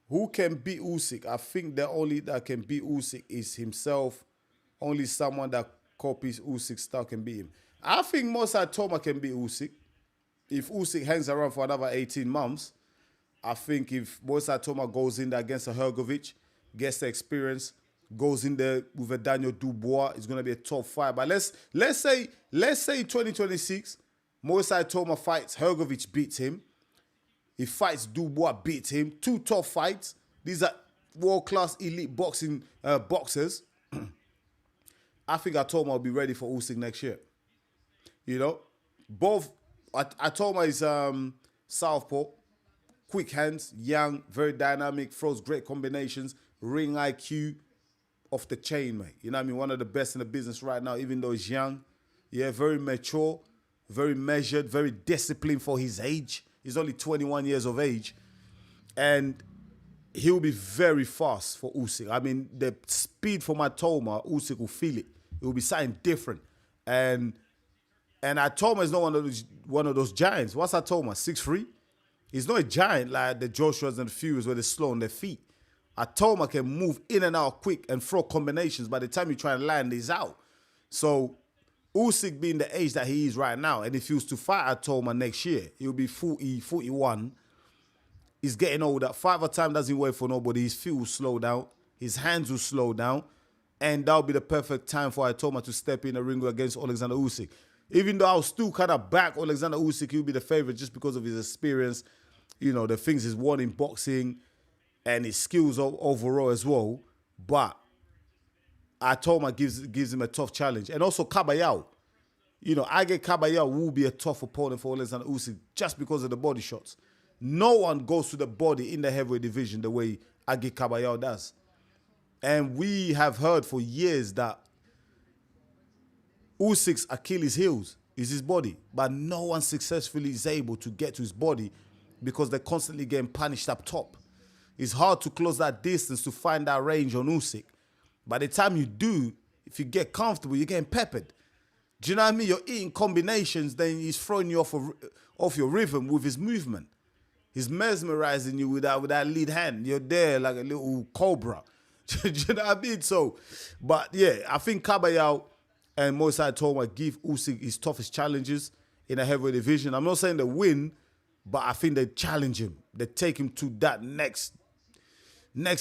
Who can beat Usyk? I think the only that can beat Usyk is himself. Only someone that copies Usyk's style can beat him. I think Mosai Toma can beat Usyk. If Usyk hangs around for another 18 months, I think if Mosai Toma goes in there against a Hrgovic, gets the experience, goes in there with a Daniel Dubois, it's going to be a tough fight. But let's say 2026, Mosai Toma fights, Hrgovic beats him. He fights Dubois, beats him. 2 tough fights. These are world-class elite boxing boxers. I think Atoma will be ready for Usyk next year. You know, both Atoma is southpaw, quick hands, young, very dynamic, throws great combinations, ring IQ, off the chain, mate. You know what I mean? One of the best in the business right now, even though he's young. Yeah, very mature, very measured, very disciplined for his age. He's only 21 years of age. And he'll be very fast for Usyk. I mean, the speed for Atoma, Usyk will feel it. It will be something different. And Atoma is not one of those giants. What's Atoma? 6'3"? He's not a giant like the Joshuas and the Furies where they're slow on their feet. Atoma can move in and out quick and throw combinations. By the time you try and land, he's out. So Usyk being the age that he is right now, and if he was to fight Atoma next year, he'll be 40, 41. He's getting older. Fighter time doesn't wait for nobody. His feet will slow down. His hands will slow down. And that'll be the perfect time for Atoma to step in the ring against Oleksandr Usyk. Even though I'll still kind of back Oleksandr Usyk, he'll be the favorite just because of his experience, you know, the things he's won in boxing and his skills overall as well. But Atoma gives him a tough challenge. And also Kabayao. You know, I get Kabayao will be a tough opponent for Oleksandr Usyk just because of the body shots. No one goes to the body in the heavyweight division the way Agi Kabayao does. And we have heard for years that Usyk's Achilles heels is his body. But no one successfully is able to get to his body because they're constantly getting punished up top. It's hard to close that distance to find that range on Usyk. By the time you do, if you get comfortable, you're getting peppered. Do you know what I mean? You're eating combinations, then he's throwing you off your rhythm with his movement. He's mesmerizing you with that lead hand. You're there like a little cobra. Do you know what I mean? So, but yeah, I think Kabayao and Mosai Toma give Usyk his toughest challenges in a heavyweight division. I'm not saying they win, but I think they challenge him. They take him to that next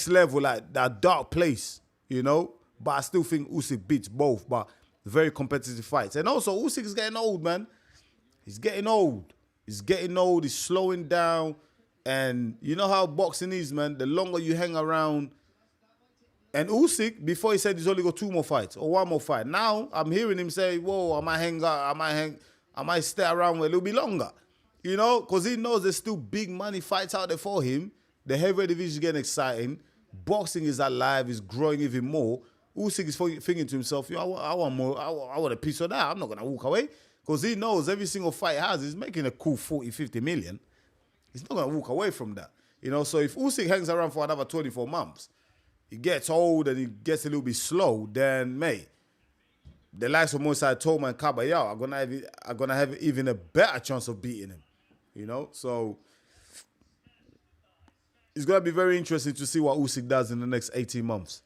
level, like that dark place, you know. But I still think Usyk beats both, but very competitive fights. And also, Usyk is getting old, man. He's getting old. He's slowing down. And you know how boxing is, man. The longer you hang around. And Usyk, before he said he's only got 2 more fights or 1 more fight. Now, I'm hearing him say, whoa, I might stay around a little bit longer. You know, because he knows there's still big money fights out there for him. The heavyweight division is getting exciting. Boxing is alive, is growing even more. Usyk is thinking to himself, I want more, I want a piece of that. I'm not going to walk away. Because he knows every single fight he has is making a cool 40, 50 million. He's not going to walk away from that. You know, so if Usyk hangs around for another 24 months, he gets old and he gets a little bit slow, then, mate, the likes of Moisei Toma and Kabayao are gonna have even a better chance of beating him. You know? So it's gonna be very interesting to see what Usyk does in the next 18 months.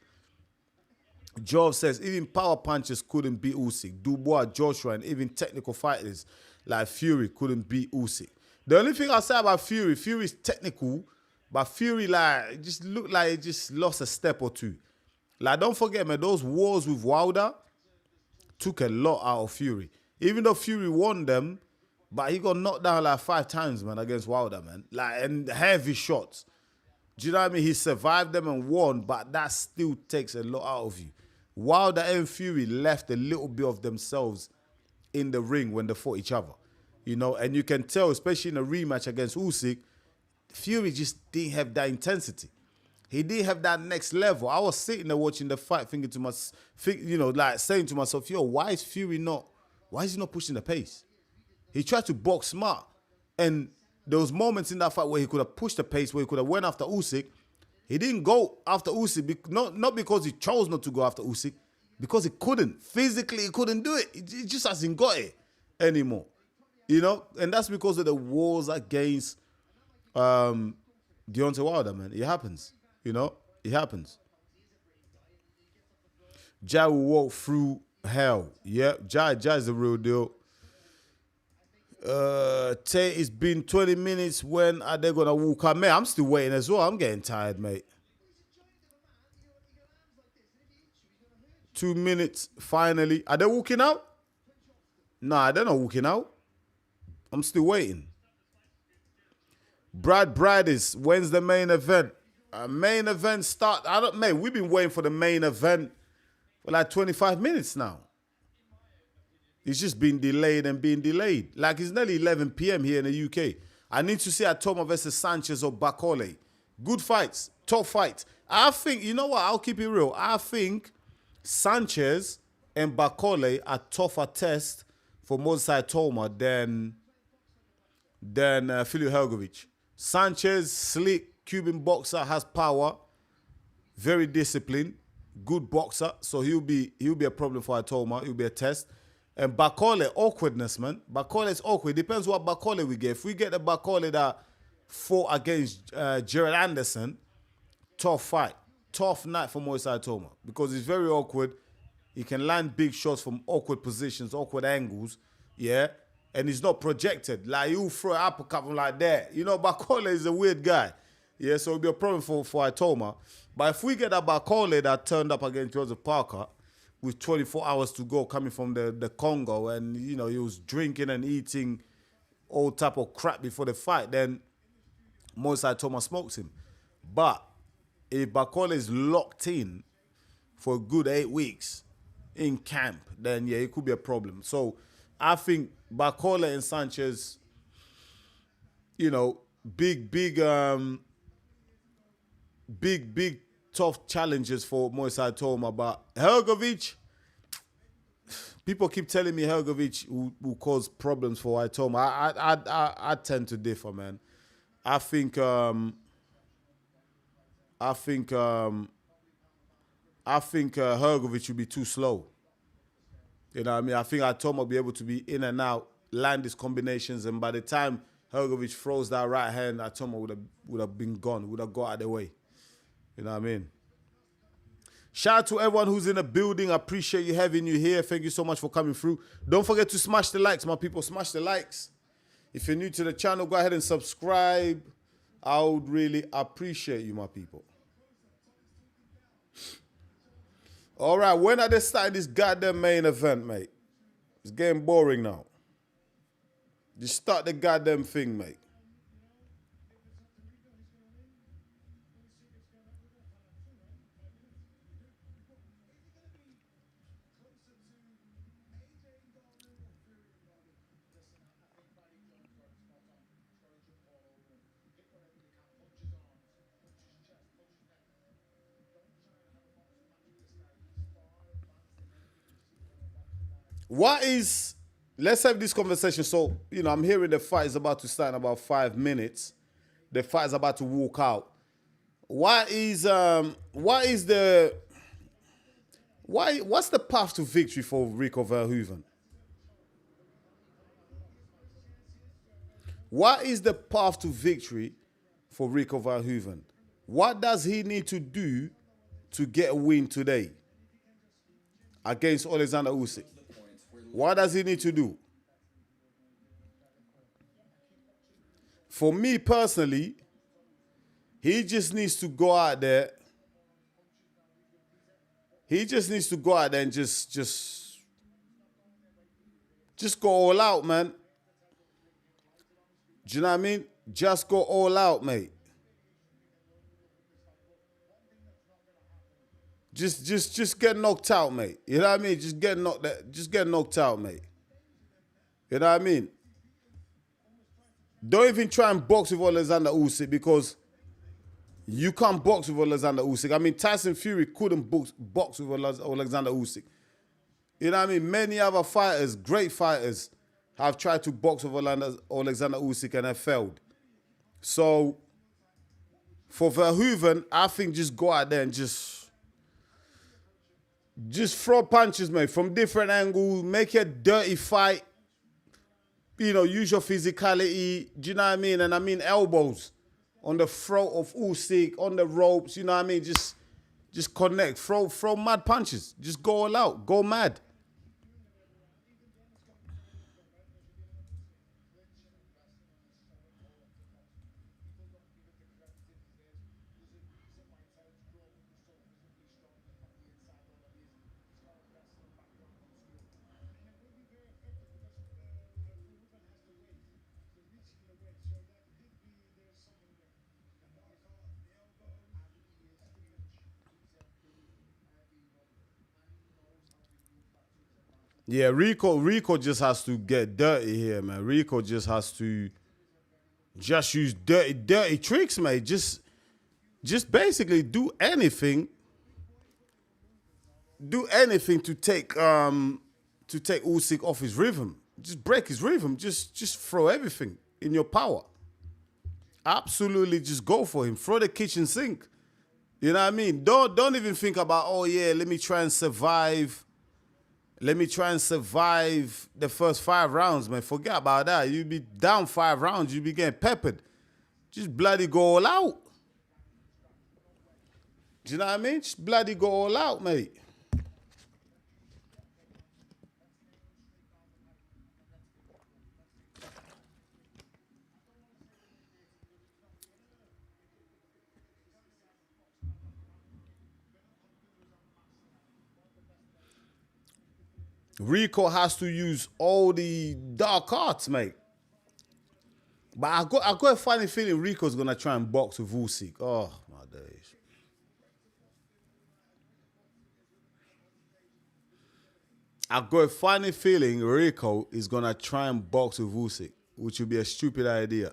Joe says, even power punchers couldn't beat Usyk. Dubois, Joshua, and even technical fighters like Fury couldn't beat Usyk. The only thing I'll say about Fury is technical, but Fury, like, it just looked like it just lost a step or two. Like, don't forget, man, those wars with Wilder took a lot out of Fury. Even though Fury won them, but he got knocked down like 5 times, man, against Wilder, man. Like, and heavy shots. Do you know what I mean? He survived them and won, but that still takes a lot out of you. Wilder and Fury left a little bit of themselves in the ring when they fought each other. You know, and you can tell, especially in a rematch against Usyk, Fury just didn't have that intensity. He didn't have that next level. I was sitting there watching the fight, thinking to myself, like saying to myself, why is he not pushing the pace? He tried to box smart. And there was moments in that fight where he could have pushed the pace, where he could have went after Usyk. He didn't go after Usyk, not because he chose not to go after Usyk, because he couldn't. Physically, he couldn't do it. He just hasn't got it anymore. You know? And that's because of the wars against Deontay Wilder, man. It happens. You know? It happens. Jai will walk through hell. Yep. Jai is the real deal. Tate, it's been 20 minutes. When are they going to walk out? Man, I'm still waiting as well. I'm getting tired, mate. 2 minutes, finally. Are they walking out? Nah, they're not walking out. I'm still waiting. Brad Bridis, when's the main event? Main event start. We've been waiting for the main event for like 25 minutes now. It's just been delayed and being delayed. Like, it's nearly 11 p.m. here in the UK. I need to see Atoma versus Sanchez or Bakole. Good fights. Tough fights. I think, you know what? I'll keep it real. I think Sanchez and Bakole are tougher tests for Moisei Toma than Filip Hrgović. Sanchez, slick, Cuban boxer, has power, very disciplined, good boxer. So he'll be a problem for Atoma. He'll be a test. And Bakole, awkwardness, man. Bakole is awkward. Depends what Bakole we get. If we get the Bakole that fought against Jared Anderson, tough fight. Tough night for Moisei Toma because he's very awkward. He can land big shots from awkward positions, awkward angles, yeah? And he's not projected. Like, he'll throw an uppercut from like that. You know, Bakole is a weird guy. Yeah, so it'll be a problem for Atoma. But if we get a Bakole that turned up against Joseph Parker with 24 hours to go coming from the Congo and, you know, he was drinking and eating all type of crap before the fight, then Moisei Toma smokes him. But if Bakole is locked in for a good 8 weeks in camp, then, yeah, it could be a problem. So I think Bakole and Sanchez, you know, big, tough challenges for Moisei Toma. But Hrgović, people keep telling me Hrgović will cause problems for Atoma. I tend to differ, man. I think Hrgović will be too slow. You know what I mean? I think Atoma will be able to be in and out, land his combinations, and by the time Hrgović throws that right hand, Atoma would have been gone, would have got out of the way. You know what I mean? Shout out to everyone who's in the building. I appreciate you having you here. Thank you so much for coming through. Don't forget to smash the likes, my people. Smash the likes. If you're new to the channel, go ahead and subscribe. I would really appreciate you, my people. All right, when are they starting this goddamn main event, mate? It's getting boring now. Just start the goddamn thing, mate. Let's have this conversation. So, I'm hearing the fight is about to start in about 5 minutes. The fight is about to walk out. What's the path to victory for Rico Verhoeven? What is the path to victory for Rico Verhoeven? What does he need to do to get a win today against Oleksandr Usyk? What does he need to do? For me personally, he just needs to go out there. He just needs to go out there and just go all out, man. Do you know what I mean? Just go all out, mate. Just get knocked out, mate. You know what I mean? Just get knocked out, mate. You know what I mean? Don't even try and box with Oleksandr Usyk, because you can't box with Oleksandr Usyk. I mean, Tyson Fury couldn't box with Oleksandr Usyk. You know what I mean? Many other fighters, great fighters, have tried to box with Oleksandr Usyk and have failed. So, for Verhoeven, I think just go out there and just throw punches, mate, from different angles. Make a dirty fight. Use your physicality. Do you know what I mean? And I mean elbows on the throat of Usyk, on the ropes. You know what I mean? Just connect. Throw mad punches. Just go all out. Go mad. Yeah, Rico just has to get dirty here, man. Rico just has to use dirty tricks, mate. Just basically do anything to take Usyk off his rhythm. Just break his rhythm. Just throw everything in your power. Absolutely, just go for him. Throw the kitchen sink. You know what I mean? Don't even think about, oh yeah, let me try and survive. Let me try and survive the first 5 rounds, man. Forget about that. You be down 5 rounds, you be getting peppered. Just bloody go all out. Do you know what I mean? Just bloody go all out, mate. Rico has to use all the dark arts, mate. But I got a funny feeling Rico's gonna try and box with Usyk. Oh my days. I got a funny feeling Rico is gonna try and box with Usyk, which would be a stupid idea.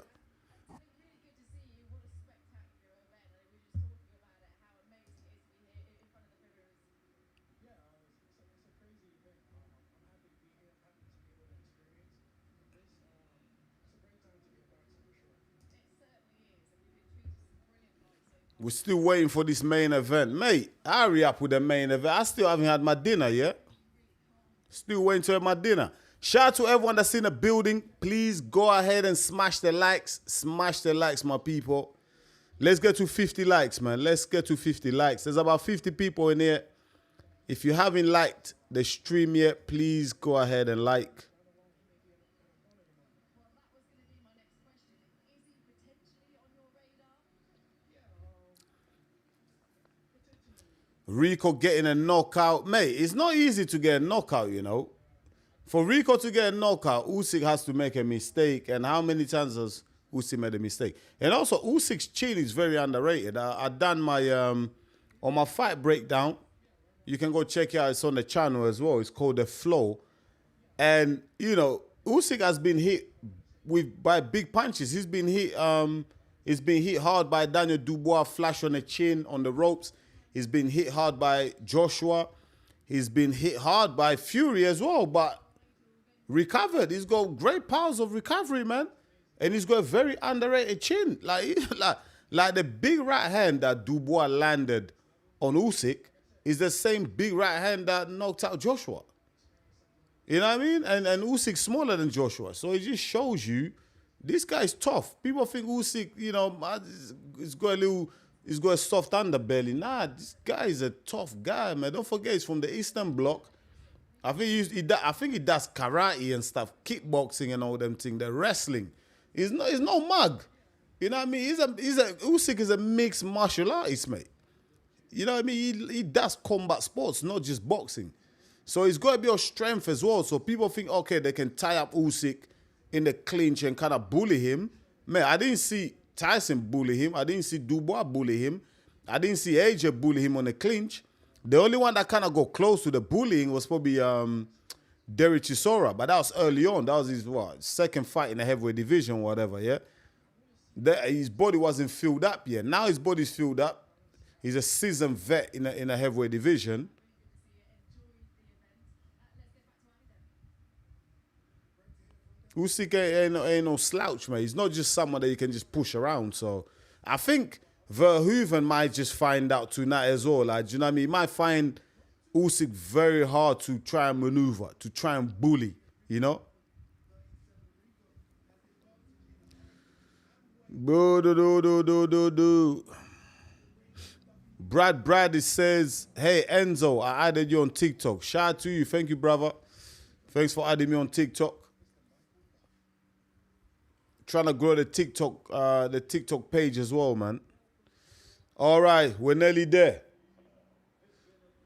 We're still waiting for this main event. Mate, hurry up with the main event. I still haven't had my dinner yet. Still waiting to have my dinner. Shout out to everyone that's in the building. Please go ahead and smash the likes. Smash the likes, my people. Let's get to 50 likes, man. Let's get to 50 likes. There's about 50 people in here. If you haven't liked the stream yet, please go ahead and like. Rico getting a knockout. Mate, it's not easy to get a knockout, you know. For Rico to get a knockout, Usyk has to make a mistake. And how many times has Usyk made a mistake? And also, Usyk's chin is very underrated. I done my, on my fight breakdown, you can go check it out. It's on the channel as well. It's called The Flow. And, you know, Usyk has been hit by big punches. He's been hit hard by Daniel Dubois, flash on the chin, on the ropes. He's been hit hard by Joshua. He's been hit hard by Fury as well, but recovered. He's got great powers of recovery, man. And he's got a very underrated chin. Like the big right hand that Dubois landed on Usyk is the same big right hand that knocked out Joshua. You know what I mean? And Usyk's smaller than Joshua. So it just shows you this guy's tough. People think Usyk, you know, he's got a soft underbelly. Nah, this guy is a tough guy, man. Don't forget, he's from the Eastern Bloc. I think he does karate and stuff, kickboxing and all them things. The wrestling. He's no mug. You know what I mean? Usyk is a mixed martial artist, mate. You know what I mean? He does combat sports, not just boxing. So he's got to be of strength as well. So people think, okay, they can tie up Usyk in the clinch and kind of bully him. Man, I didn't see Tyson bully him. I didn't see Dubois bully him. I didn't see AJ bully him on the clinch. The only one that kind of got close to the bullying was probably Derek Chisora, but that was early on. That was his second fight in the heavyweight division, whatever, yeah? His body wasn't filled up yet. Now his body's filled up. He's a seasoned vet in a heavyweight division. Usyk ain't no slouch, mate. He's not just someone that you can just push around. So I think Verhoeven might just find out tonight as well. Like, do you know what I mean? He might find Usyk very hard to try and maneuver, to try and bully, you know? Brad says, hey, Enzo, I added you on TikTok. Shout out to you. Thank you, brother. Thanks for adding me on TikTok. Trying to grow the TikTok page as well, man. All right, we're nearly there.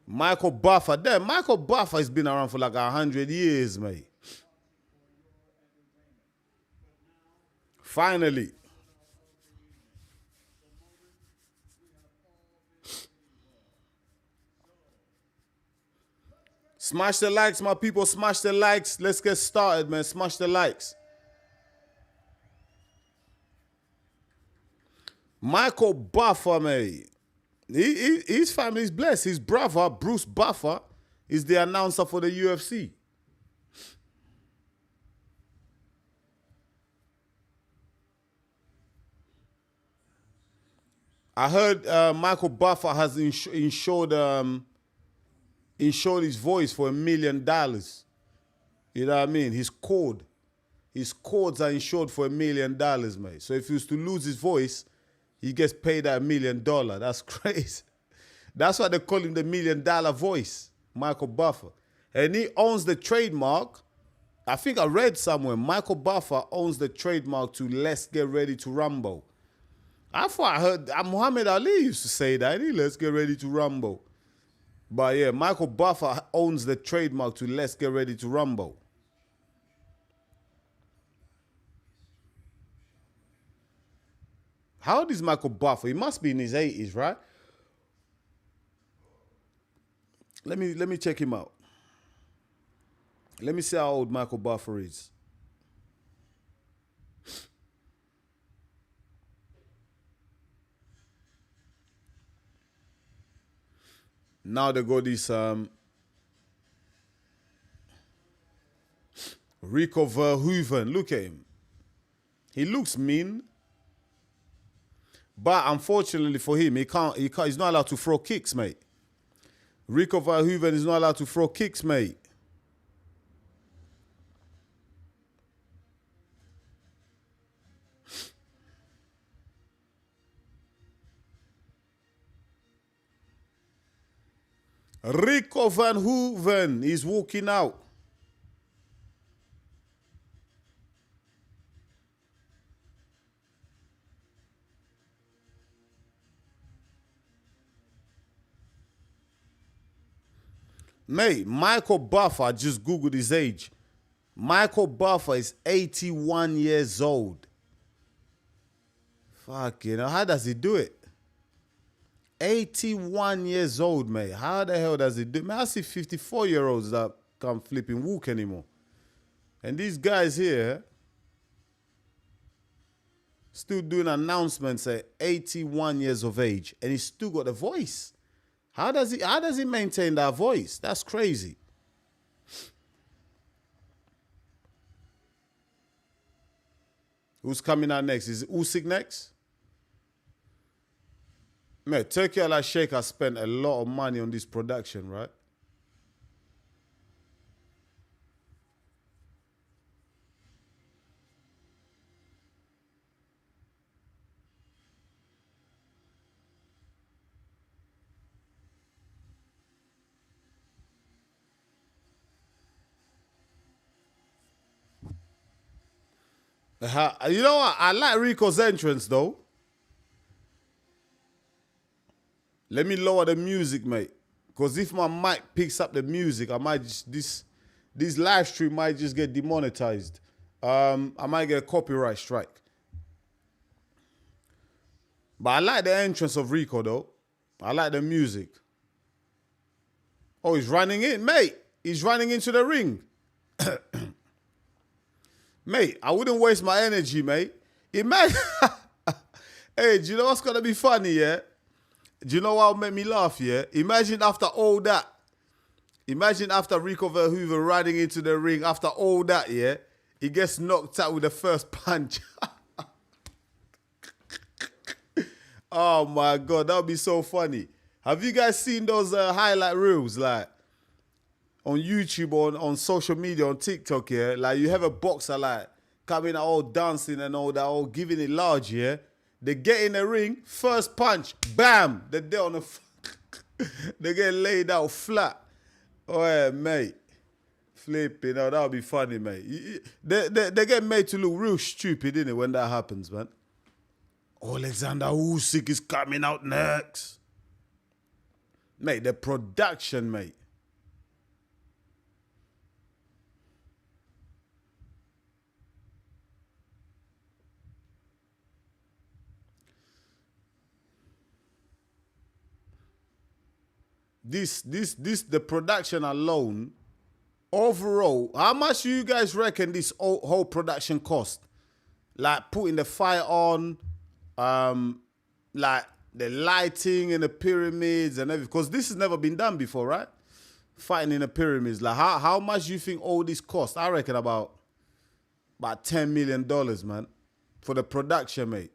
Michael Buffer. Damn, Michael Buffer has been around for like 100 years, mate. Finally. Smash the likes, my people. Smash the likes. Let's get started, man. Smash the likes. Michael Buffer, mate. His family's blessed. His brother, Bruce Buffer, is the announcer for the UFC. I heard Michael Buffer has insured his voice for $1 million. You know what I mean? His cords are insured for $1 million, mate. So if he was to lose his voice, he gets paid that $1 million. That's crazy. That's why they call him the $1 million voice, Michael Buffer. And he owns the trademark. I think I read somewhere, Michael Buffer owns the trademark to Let's Get Ready to Rumble. I thought I heard Muhammad Ali used to say that. Let's get ready to rumble. But yeah, Michael Buffer owns the trademark to Let's Get Ready to Rumble. How old is Michael Buffer? He must be in his 80s, right? Let me check him out. Let me see how old Michael Buffer is. Now they got this Rico Verhoeven. Look at him. He looks mean. But unfortunately for him, he's not allowed to throw kicks, mate. Rico Verhoeven is not allowed to throw kicks, mate. Rico Verhoeven is walking out. Mate, Michael Buffer, I just Googled his age. Michael Buffer is 81 years old. Fucking hell, how does he do it? 81 years old, mate. How the hell does he do it? Man, I see 54-year-olds that can't flipping walk anymore. And these guys here still doing announcements at 81 years of age, and he's still got the voice. How does he maintain that voice? That's crazy. Who's coming out next? Is it Usyk next? Man, Turkey Al Sheikh has spent a lot of money on this production, right? You know what? I like Rico's entrance, though. Let me lower the music, mate. Because if my mic picks up the music, I might just, this live stream might just get demonetized. I might get a copyright strike. But I like the entrance of Rico, though. I like the music. Oh, he's running in. Mate, he's running into the ring. Mate, I wouldn't waste my energy, mate. Imagine. Hey, do you know what's going to be funny, yeah? Do you know what will make me laugh, yeah? Imagine after all that. Imagine after Rico Verhoeven running into the ring, after all that, yeah? He gets knocked out with the first punch. Oh, my God. That would be so funny. Have you guys seen those highlight reels, like, on YouTube, on social media, on TikTok, yeah? Like, you have a boxer, like, coming out all dancing and all that, all giving it large, yeah? They get in the ring, first punch, bam! They're there on the... they get laid out flat. Oh, yeah, mate. Flipping out, that would be funny, mate. They get made to look real stupid, innit, when that happens, man. Oleksandr Usyk is coming out next. Mate, the production, mate. The production alone, overall, how much do you guys reckon this whole production cost? Like putting the fire on, like the lighting in the pyramids and everything, because this has never been done before, right? Fighting in the pyramids. Like how much do you think all this cost? I reckon about $10 million, man, for the production, mate.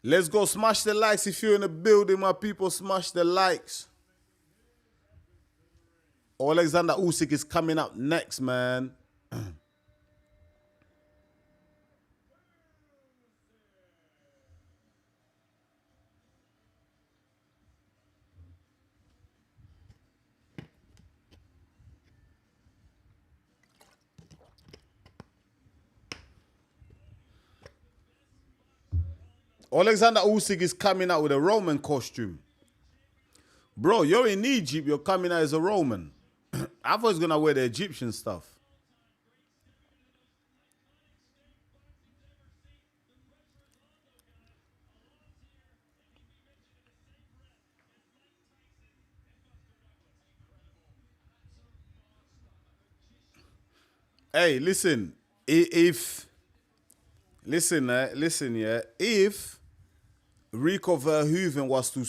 Let's go smash the likes if you're in the building, my people. Smash the likes. Oleksandr Usyk is coming up next, man. Oleksandr Usyk is coming out with a Roman costume. Bro, you're in Egypt, you're coming out as a Roman. I thought he was going to wear the Egyptian stuff. Hey, listen. Listen, yeah. If Rico Verhoeven was to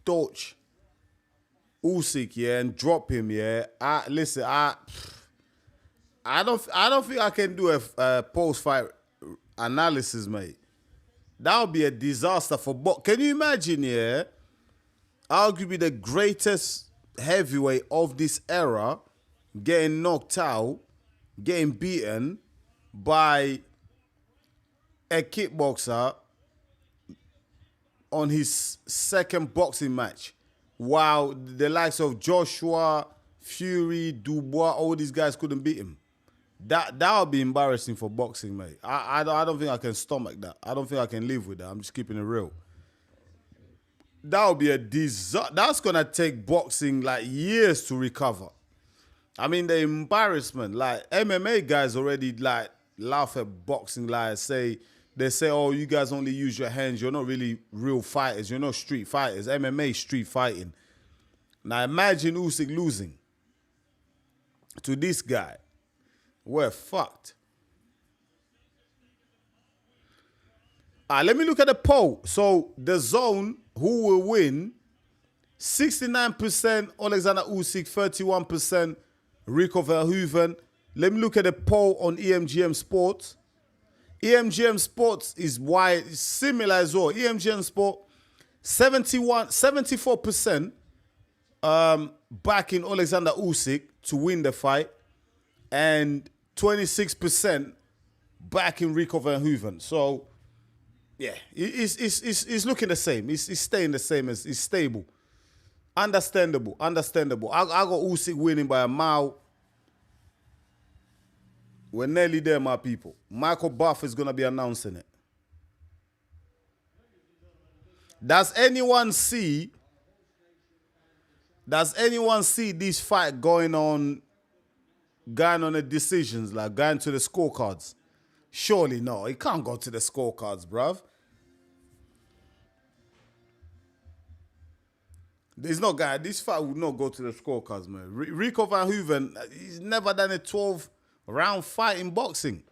torch Usyk, yeah, and drop him, yeah, I don't think I can do a post-fight analysis, mate. That would be a disaster for both. Can you imagine, yeah? Arguably the greatest heavyweight of this era getting knocked out, getting beaten by a kickboxer on his second boxing match, while the likes of Joshua, Fury, Dubois, all these guys couldn't beat him. That would be embarrassing for boxing, mate. I don't think I can stomach that. I don't think I can live with that. I'm just keeping it real. That would be a disaster. That's gonna take boxing like years to recover. I mean, the embarrassment. Like MMA guys already like laugh at boxing. Like they say, oh, you guys only use your hands. You're not really real fighters. You're not street fighters. MMA is street fighting. Now imagine Usyk losing to this guy. We're fucked. Let me look at the poll. So the zone, who will win? 69% Oleksandr Usyk, 31% Rico Verhoeven. Let me look at the poll on EMGM Sports. EMGM Sports is wide, similar as well. EMGM Sport, 74% backing Oleksandr Usyk to win the fight, and 26% backing Rico Verhoeven. So, yeah, it's looking the same. It's staying the same. It's stable. Understandable. I got Usyk winning by a mile. We're nearly there, my people. Michael Buff is going to be announcing it. Does anyone see this fight going on the decisions, like going to the scorecards? Surely no. It can't go to the scorecards, bruv. This fight will not go to the scorecards, man. Rico Verhoeven, he's never done a 12-round fight in boxing.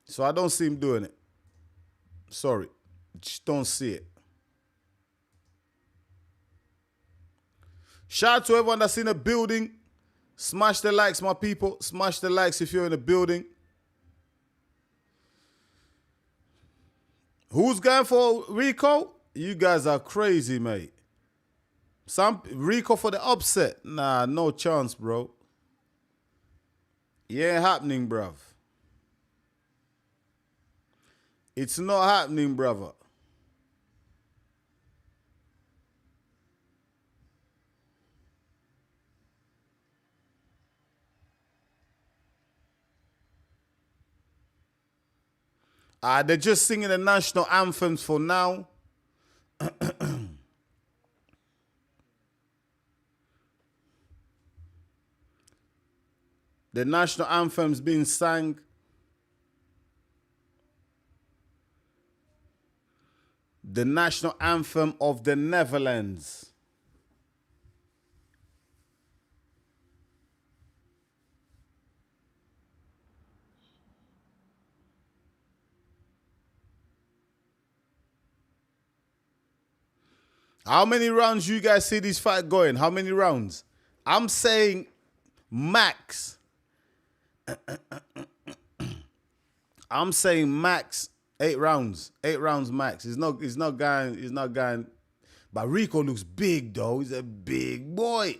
So I don't see him doing it. Sorry. Just don't see it. Shout out to everyone that's in the building. Smash the likes, my people. Smash the likes if you're in the building. Who's going for Rico? You guys are crazy, mate. Rico for the upset. Nah, no chance, bro. It ain't happening, bruv. It's not happening, brother. They're just singing the national anthems for now. The national anthem's being sang. The national anthem of the Netherlands. How many rounds you guys see this fight going? How many rounds? I'm saying max. I'm saying max 8 rounds. 8 rounds max. It's not going. But Rico looks big though. He's a big boy.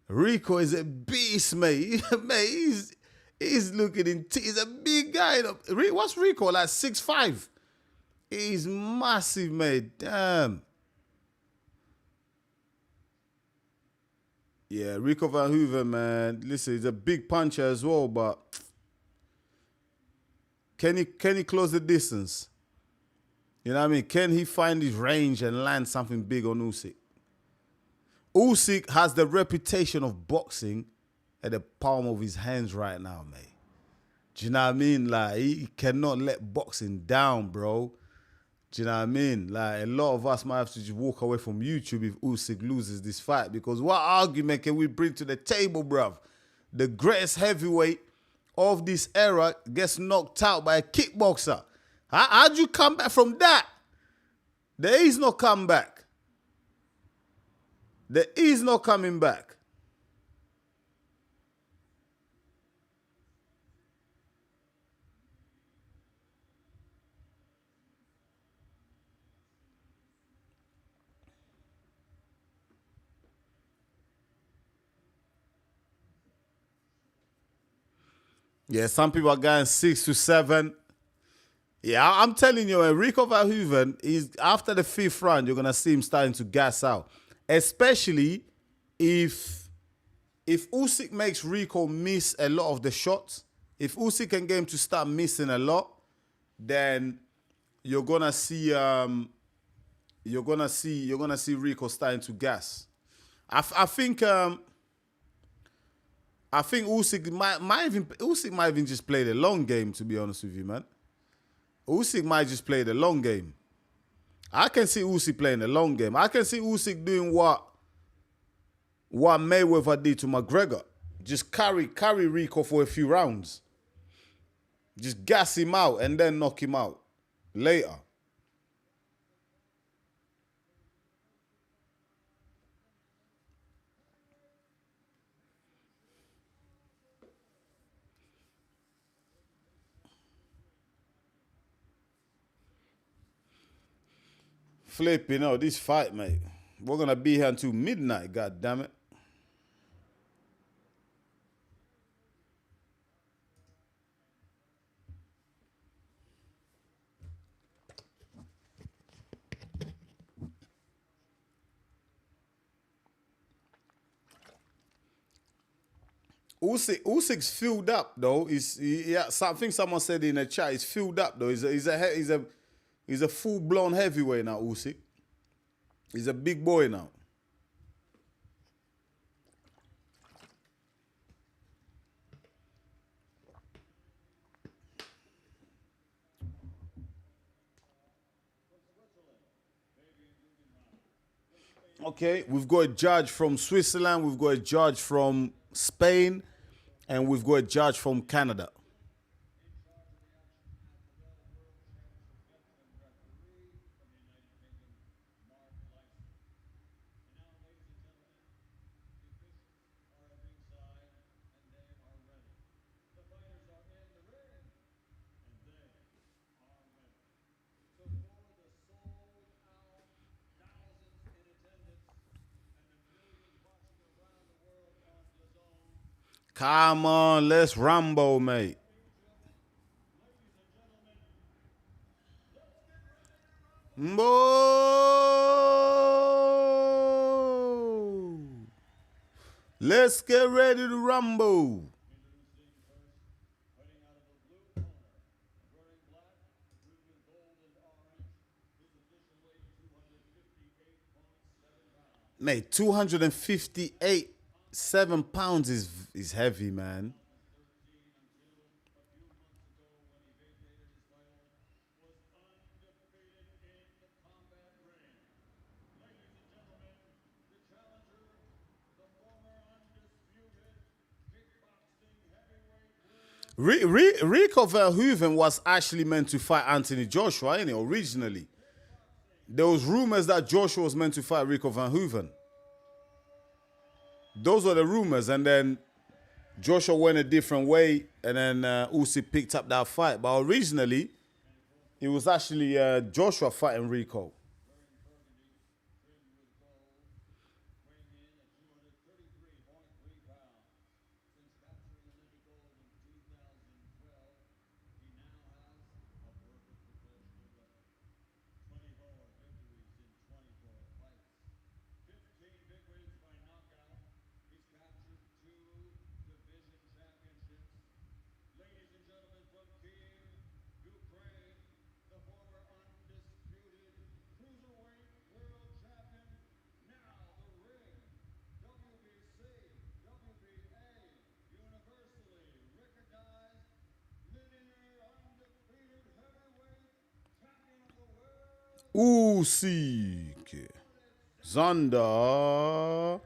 Rico is a beast, mate. Mate, he's looking he's a big guy. What's Rico? Like 6'5". He's massive, mate. Damn. Yeah, Rico Verhoeven, man. Listen, he's a big puncher as well, but can he close the distance? You know what I mean? Can he find his range and land something big on Usyk? Usyk has the reputation of boxing at the palm of his hands right now, mate. Do you know what I mean? Like, he cannot let boxing down, bro. Do you know what I mean? Like, a lot of us might have to just walk away from YouTube if Usyk loses this fight, because what argument can we bring to the table, bruv? The greatest heavyweight of this era gets knocked out by a kickboxer. How'd you come back from that? There is no comeback. There is no coming back. Yeah, some people are going 6 to 7. Yeah, I'm telling you, Rico Verhoeven is after the 5th round, you're gonna see him starting to gas out, especially if if Usyk makes Rico miss a lot of the shots, if Usyk can get him to start missing a lot, then you're gonna see Rico starting to gas. I think Usyk might even just play the long game, to be honest with you, man. Usyk might just play the long game. I can see Usyk playing the long game. I can see Usyk doing what Mayweather did to McGregor. Just carry Rico for a few rounds. Just gas him out and then knock him out later. Flipping out this fight, mate. We're gonna be here until midnight, god damn it. Usyk's filled up though. I think someone said in the chat, he's filled up though. He's a full-blown heavyweight now, Usyk. He's a big boy now. Okay, we've got a judge from Switzerland, we've got a judge from Spain, and we've got a judge from Canada. Come on, let's Rambo, mate. Mbo! Let's get ready to Rambo. Mate, 258.7 pounds is heavy, man. Rico Verhoeven was actually meant to fight Anthony Joshua, ain't it, originally? There was rumors that Joshua was meant to fight Rico Verhoeven. Those were the rumors, and then Joshua went a different way, and then Usyk picked up that fight. But originally, it was actually Joshua fighting Rico. Usyk. Zander.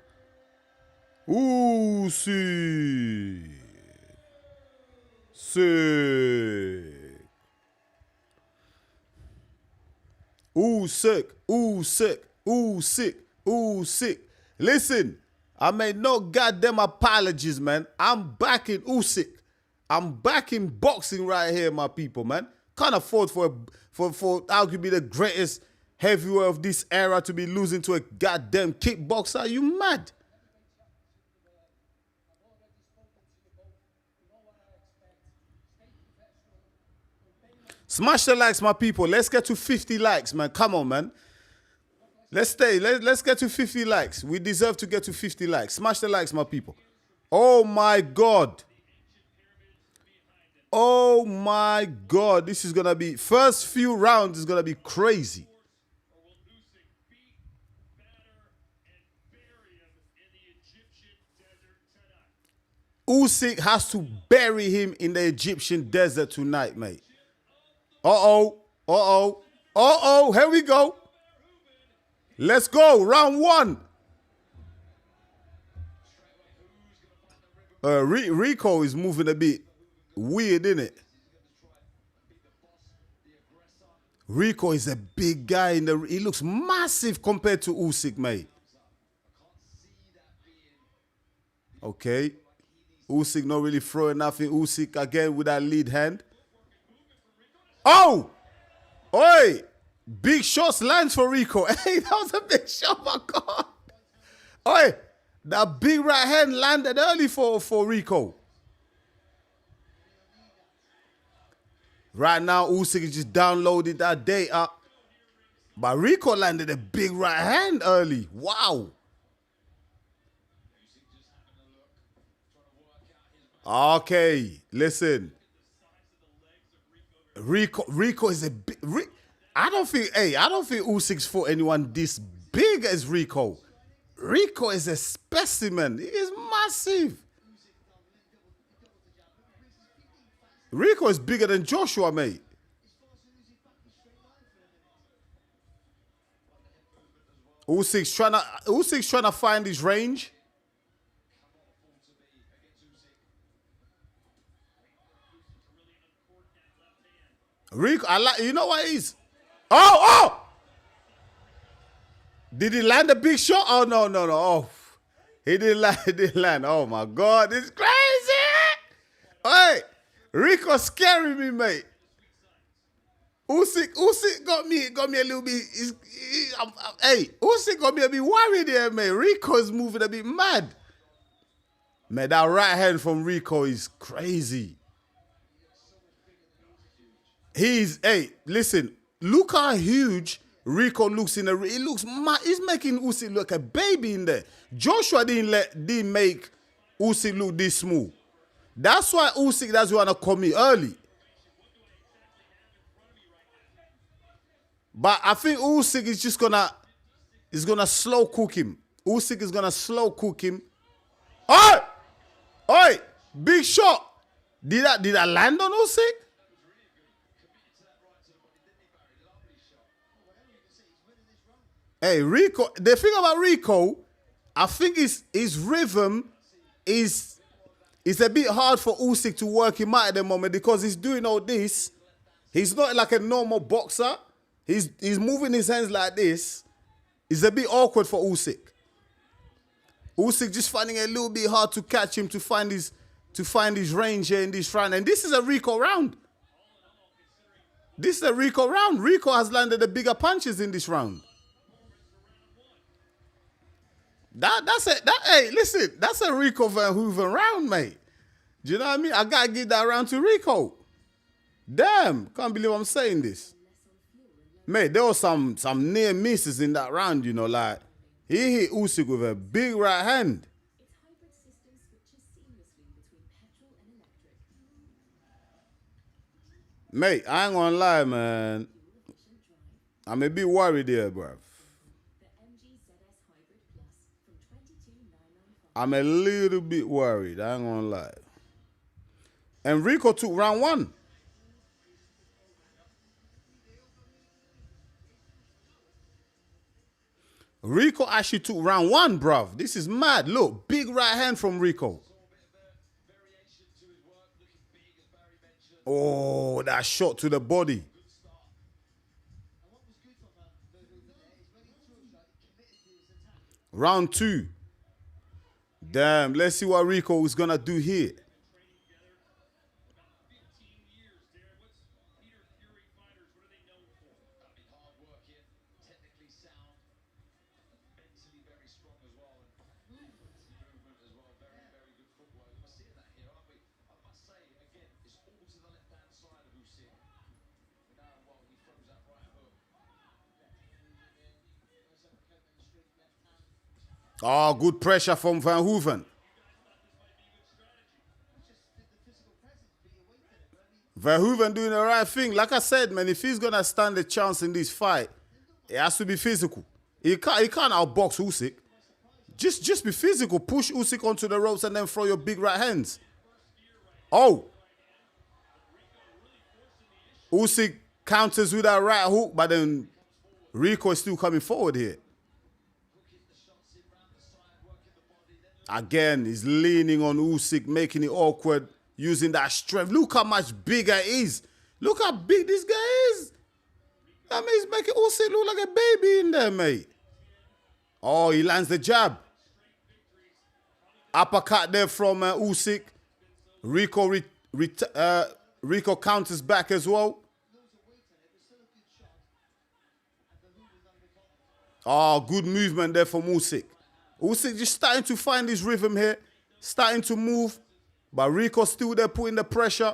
Usyk. Sick. Usyk. Usyk. Usyk. Usyk. Listen, I made no goddamn apologies, man. I'm backing Usyk. I'm backing boxing right here, my people, man. Can't afford for arguably the greatest heavyweight of this era to be losing to a goddamn kickboxer. Are you mad? Smash the likes, my people. Let's get to 50 likes, man. Come on, man. Let's get to 50 likes. We deserve to get to 50 likes. Smash the likes, my people. Oh my God. Oh my God. This is going to be, first few rounds is going to be crazy. Usyk has to bury him in the Egyptian desert tonight, mate. Uh-oh. Uh-oh. Uh-oh. Here we go. Let's go. Round one. Rico is moving a bit weird, isn't it? Rico is a big guy in the. He looks massive compared to Usyk, mate. Okay. Usyk not really throwing nothing. Usyk again with that lead hand. Oh! Oi! Big shots lands for Rico. Hey, that was a big shot, my God. Oi! That big right hand landed early for Rico. Right now, Usyk is just downloading that data. But Rico landed a big right hand early. Wow. Okay, listen. Rico is a big. I don't think Usyk's fought anyone this big as Rico. Rico is a specimen. He is massive. Rico is bigger than Joshua, mate. Usyk's trying to find his range. Rico, you know what it is? Oh! Did he land a big shot? Oh, no. Oh, he didn't land. Oh, my God. This is crazy. Hey, Rico scaring me, mate. Usyk got me a little bit. Hey, Usyk got me a bit worried here, mate. Rico's moving a bit mad. Man, that right hand from Rico is crazy. Hey, listen, look how huge Rico looks in the ring. He looks mad. He's making Usyk look like a baby in there. Joshua didn't make Usyk look this smooth. That's why Usyk doesn't want to come in early. But I think Usyk is just gonna slow cook him. Usyk is gonna slow cook him. Oi! Big shot. Did I land on Usyk? Hey, Rico, the thing about Rico, I think his rhythm is a bit hard for Usyk to work him out at the moment because he's doing all this. He's not like a normal boxer. He's moving his hands like this. It's a bit awkward for Usyk. Usyk just finding it a little bit hard to catch him, to find his range here in this round. And this is a Rico round. This is a Rico round. Rico has landed the bigger punches in this round. Hey, listen, that's a Rico Verhoeven round, mate. Do you know what I mean? I gotta give that round to Rico. Damn, can't believe I'm saying this. Mate, there was some near misses in that round, you know, like he hit Usyk with a big right hand. Mate, I ain't gonna lie, man. I'm a bit worried here, bruv. I'm a little bit worried, I ain't gonna lie. And Rico took round one. Rico actually took round one, bruv. This is mad. Look, big right hand from Rico. Oh, that shot to the body. Round two. Damn, let's see what Rico is going to do here. Oh, good pressure from Verhoeven. Verhoeven doing the right thing. Like I said, man, if he's going to stand a chance in this fight, it has to be physical. He can't outbox Usyk. Just be physical. Push Usyk onto the ropes and then throw your big right hands. Oh. Usyk counters with that right hook, but then Rico is still coming forward here. Again, he's leaning on Usyk, making it awkward, using that strength. Look how much bigger he is. Look how big this guy is. I mean, he's making Usyk look like a baby in there, mate. Oh, he lands the jab. Uppercut there from Usyk. Rico counters back as well. Oh, good movement there from Usyk. Usyk just starting to find his rhythm here. Starting to move. But Rico still there putting the pressure.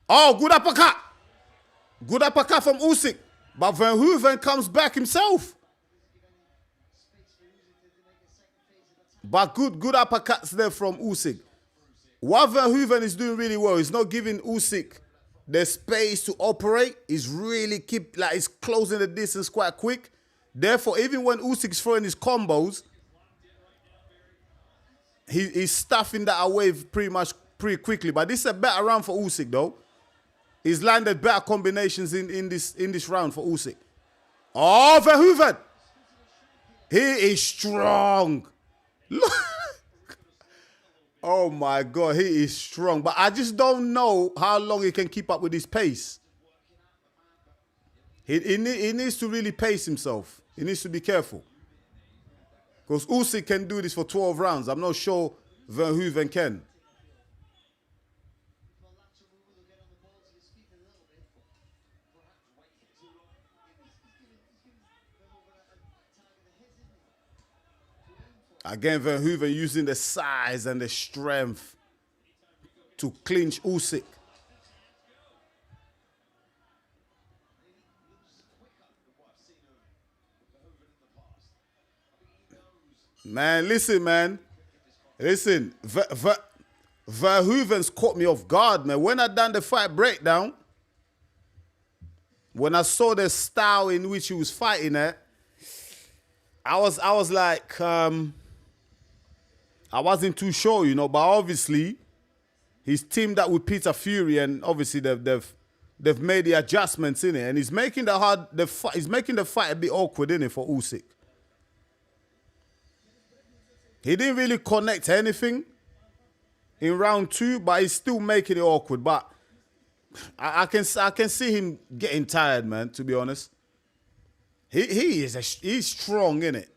Oh, good uppercut. Good uppercut from Usyk. But Verhoeven comes back himself. But good uppercuts there from Usyk. What Verhoeven is doing really well is not giving Usyk the space to operate. He's really he's closing the distance quite quick. Therefore, even when Usyk's throwing his combos, he's stuffing that away pretty quickly. But this is a better round for Usyk, though. He's landed better combinations in this round for Usyk. Oh, Verhoeven! He is strong. Look. Oh, my God. He is strong. But I just don't know how long he can keep up with his pace. He needs to really pace himself. He needs to be careful. Because Usyk can do this for 12 rounds. I'm not sure Verhoeven can. Again, Verhoeven using the size and the strength to clinch Usyk. Man, listen, man. Listen, Verhoeven's caught me off guard, man. When I done the fight breakdown, when I saw the style in which he was fighting at, I was like, I wasn't too sure, you know, but obviously he's teamed up with Peter Fury, and obviously they've made the adjustments in it, and he's making the fight a bit awkward in it for Usyk. He didn't really connect anything in round 2, but he's still making it awkward. But I can see him getting tired, man. To be honest, he's strong in it.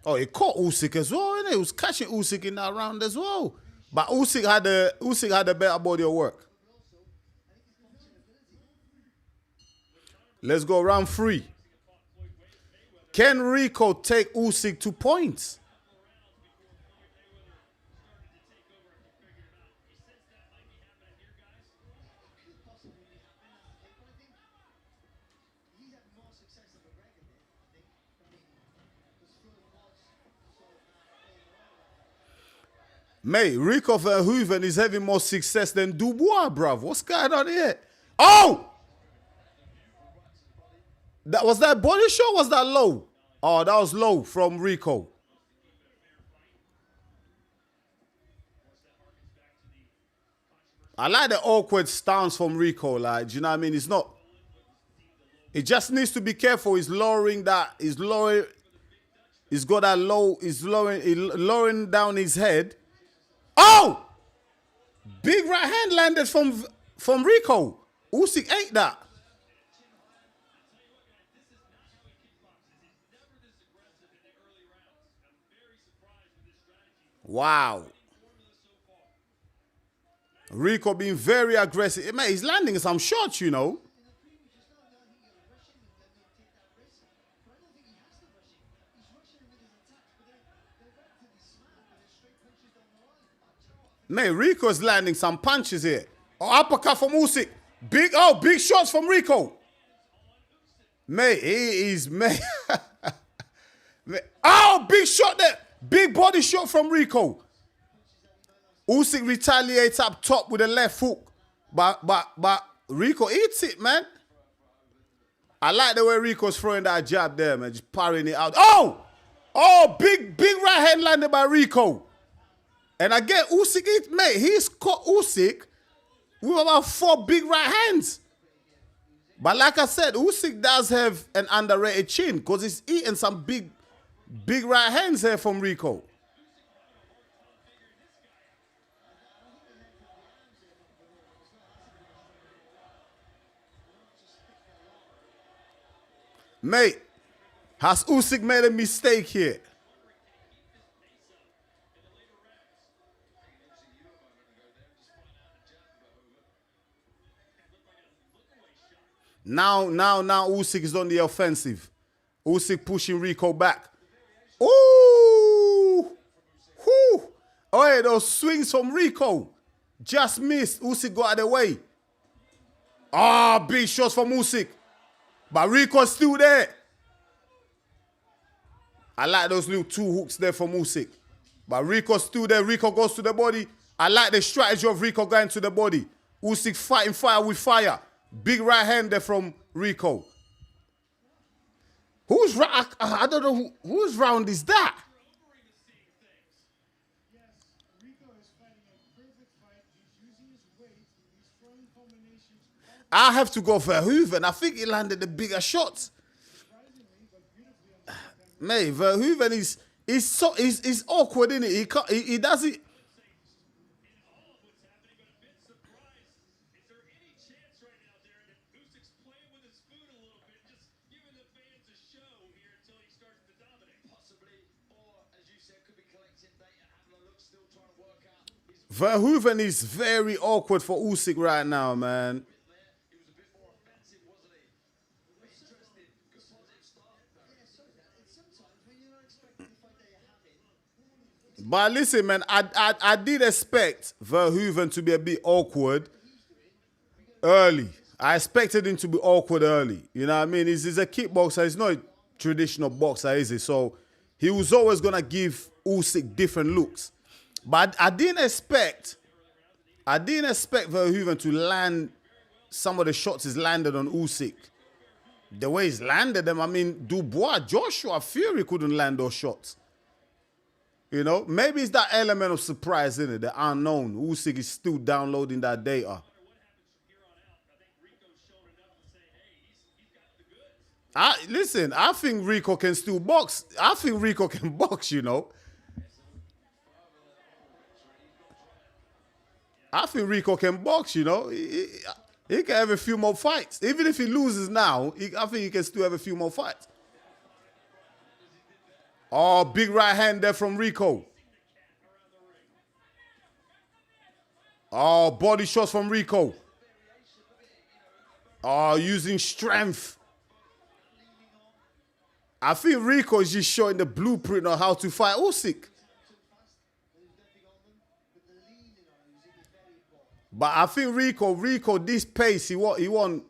Oh, he caught Usyk as well, innit? He was catching Usyk in that round as well. But Usyk had a better body of work. Let's go round 3. Can Rico take Usyk to points? Mate, Rico Verhoeven is having more success than Dubois, bruv. What's going on here? Oh! Was that body shot or was that low? Oh, that was low from Rico. I like the awkward stance from Rico. Like, do you know what I mean? It's not. It just needs to be careful. He's lowering that. He's lowering. He's got that low. He's lowering down his head. Oh! Big right hand landed from Rico. Usyk ate that. Wow. Rico being very aggressive. Man, he's landing some shots, you know. Man, Rico's landing some punches here. Oh, uppercut from Usyk. Big shots from Rico. Man, he is, man. Oh, big shot there. Big body shot from Rico. Usyk retaliates up top with a left hook. But Rico eats it, man. I like the way Rico's throwing that jab there, man. Just parrying it out. Oh! Oh, big right hand landed by Rico. And again, Usyk, mate, he's caught Usyk with about 4 big right hands. But like I said, Usyk does have an underrated chin because he's eating some big right hands here from Rico. Mate, has Usyk made a mistake here? Now Usyk is on the offensive. Usyk pushing Rico back. Ooh! Whoo! Oh, yeah, those swings from Rico. Just missed. Usyk got out of the way. Ah, big shots from Usyk. But Rico's still there. I like those little 2 hooks there from Usyk. But Rico's still there. Rico goes to the body. I like the strategy of Rico going to the body. Usyk fighting fire with fire. Big right hand there from Rico. I don't know whose round is that? I have to go for Verhoeven. I think he landed the bigger shots. Mate, Verhoeven is awkward, isn't it? He does it. Verhoeven is very awkward for Usyk right now, man. But listen, man, I did expect Verhoeven to be a bit awkward early. I expected him to be awkward early. You know what I mean? He's a kickboxer. He's not a traditional boxer, is he? So he was always going to give Usyk different looks. But I didn't expect Verhoeven to land some of the shots he's landed on Usyk. The way he's landed them, I mean, Dubois, Joshua, Fury couldn't land those shots. You know, maybe it's that element of surprise, isn't it? The unknown. Usyk is still downloading that data. Listen, I think Rico can still box. I think Rico can box, you know. I think Rico can box, you know. He can have a few more fights. Even if he loses now, I think he can still have a few more fights. Oh, big right hand there from Rico. Oh, body shots from Rico. Oh, using strength. I think Rico is just showing the blueprint on how to fight Usyk. But I think Rico, this pace, he won't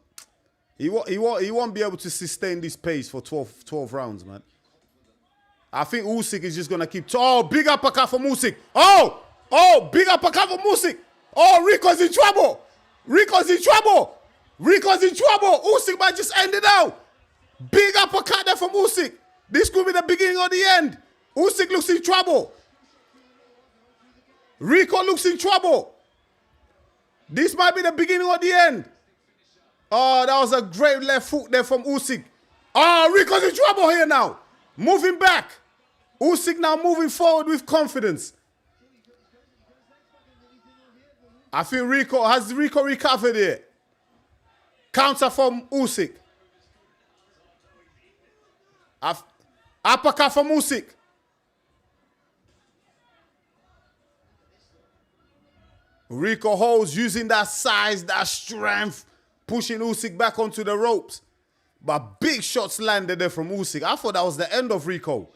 be able to sustain this pace for 12 rounds, man. I think Usyk is just gonna keep. Oh, big uppercut from Usyk. Oh, big uppercut from Usyk. Oh, Rico's in trouble. Rico's in trouble. Usyk might just end it out. Big uppercut there from Usyk. This could be the beginning or the end. Usyk looks in trouble. Rico looks in trouble. This might be the beginning or the end. Oh, that was a great left hook there from Usyk. Oh, Rico's in trouble here now. Moving back. Usyk now moving forward with confidence. I think has Rico recovered here? Counter from Usyk. Uppercut from Usyk. Rico holds, using that size, that strength, pushing Usyk back onto the ropes. But big shots landed there from Usyk. I thought that was the end of Rico.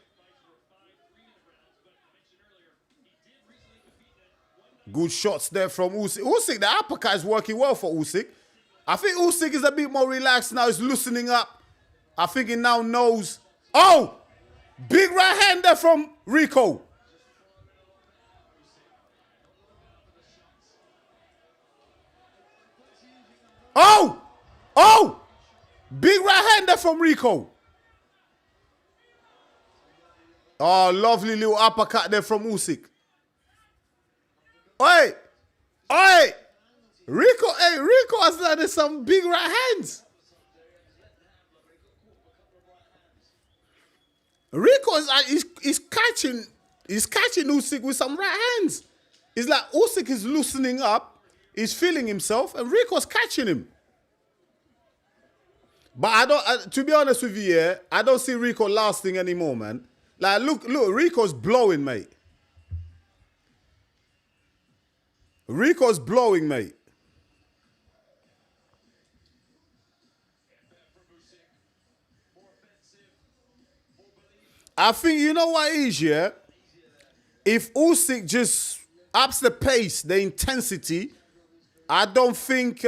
Good shots there from Usyk. Usyk, the uppercut is working well for Usyk. I think Usyk is a bit more relaxed now. He's loosening up. I think he now knows. Oh! Big right hand there from Rico. Oh! Oh! Big right hand there from Rico. Oh, lovely little uppercut there from Usyk. Oi! Oi! Rico has landed some big right hands. Rico is catching Usyk with some right hands. It's like Usyk is loosening up, he's feeling himself, and Rico's catching him. But I don't. To be honest with you, yeah, I don't see Rico lasting anymore, man. Like, look, Rico's blowing, mate. Rico's blowing, mate. I think, you know what it is, yeah? If Usyk just ups the pace, the intensity, I don't think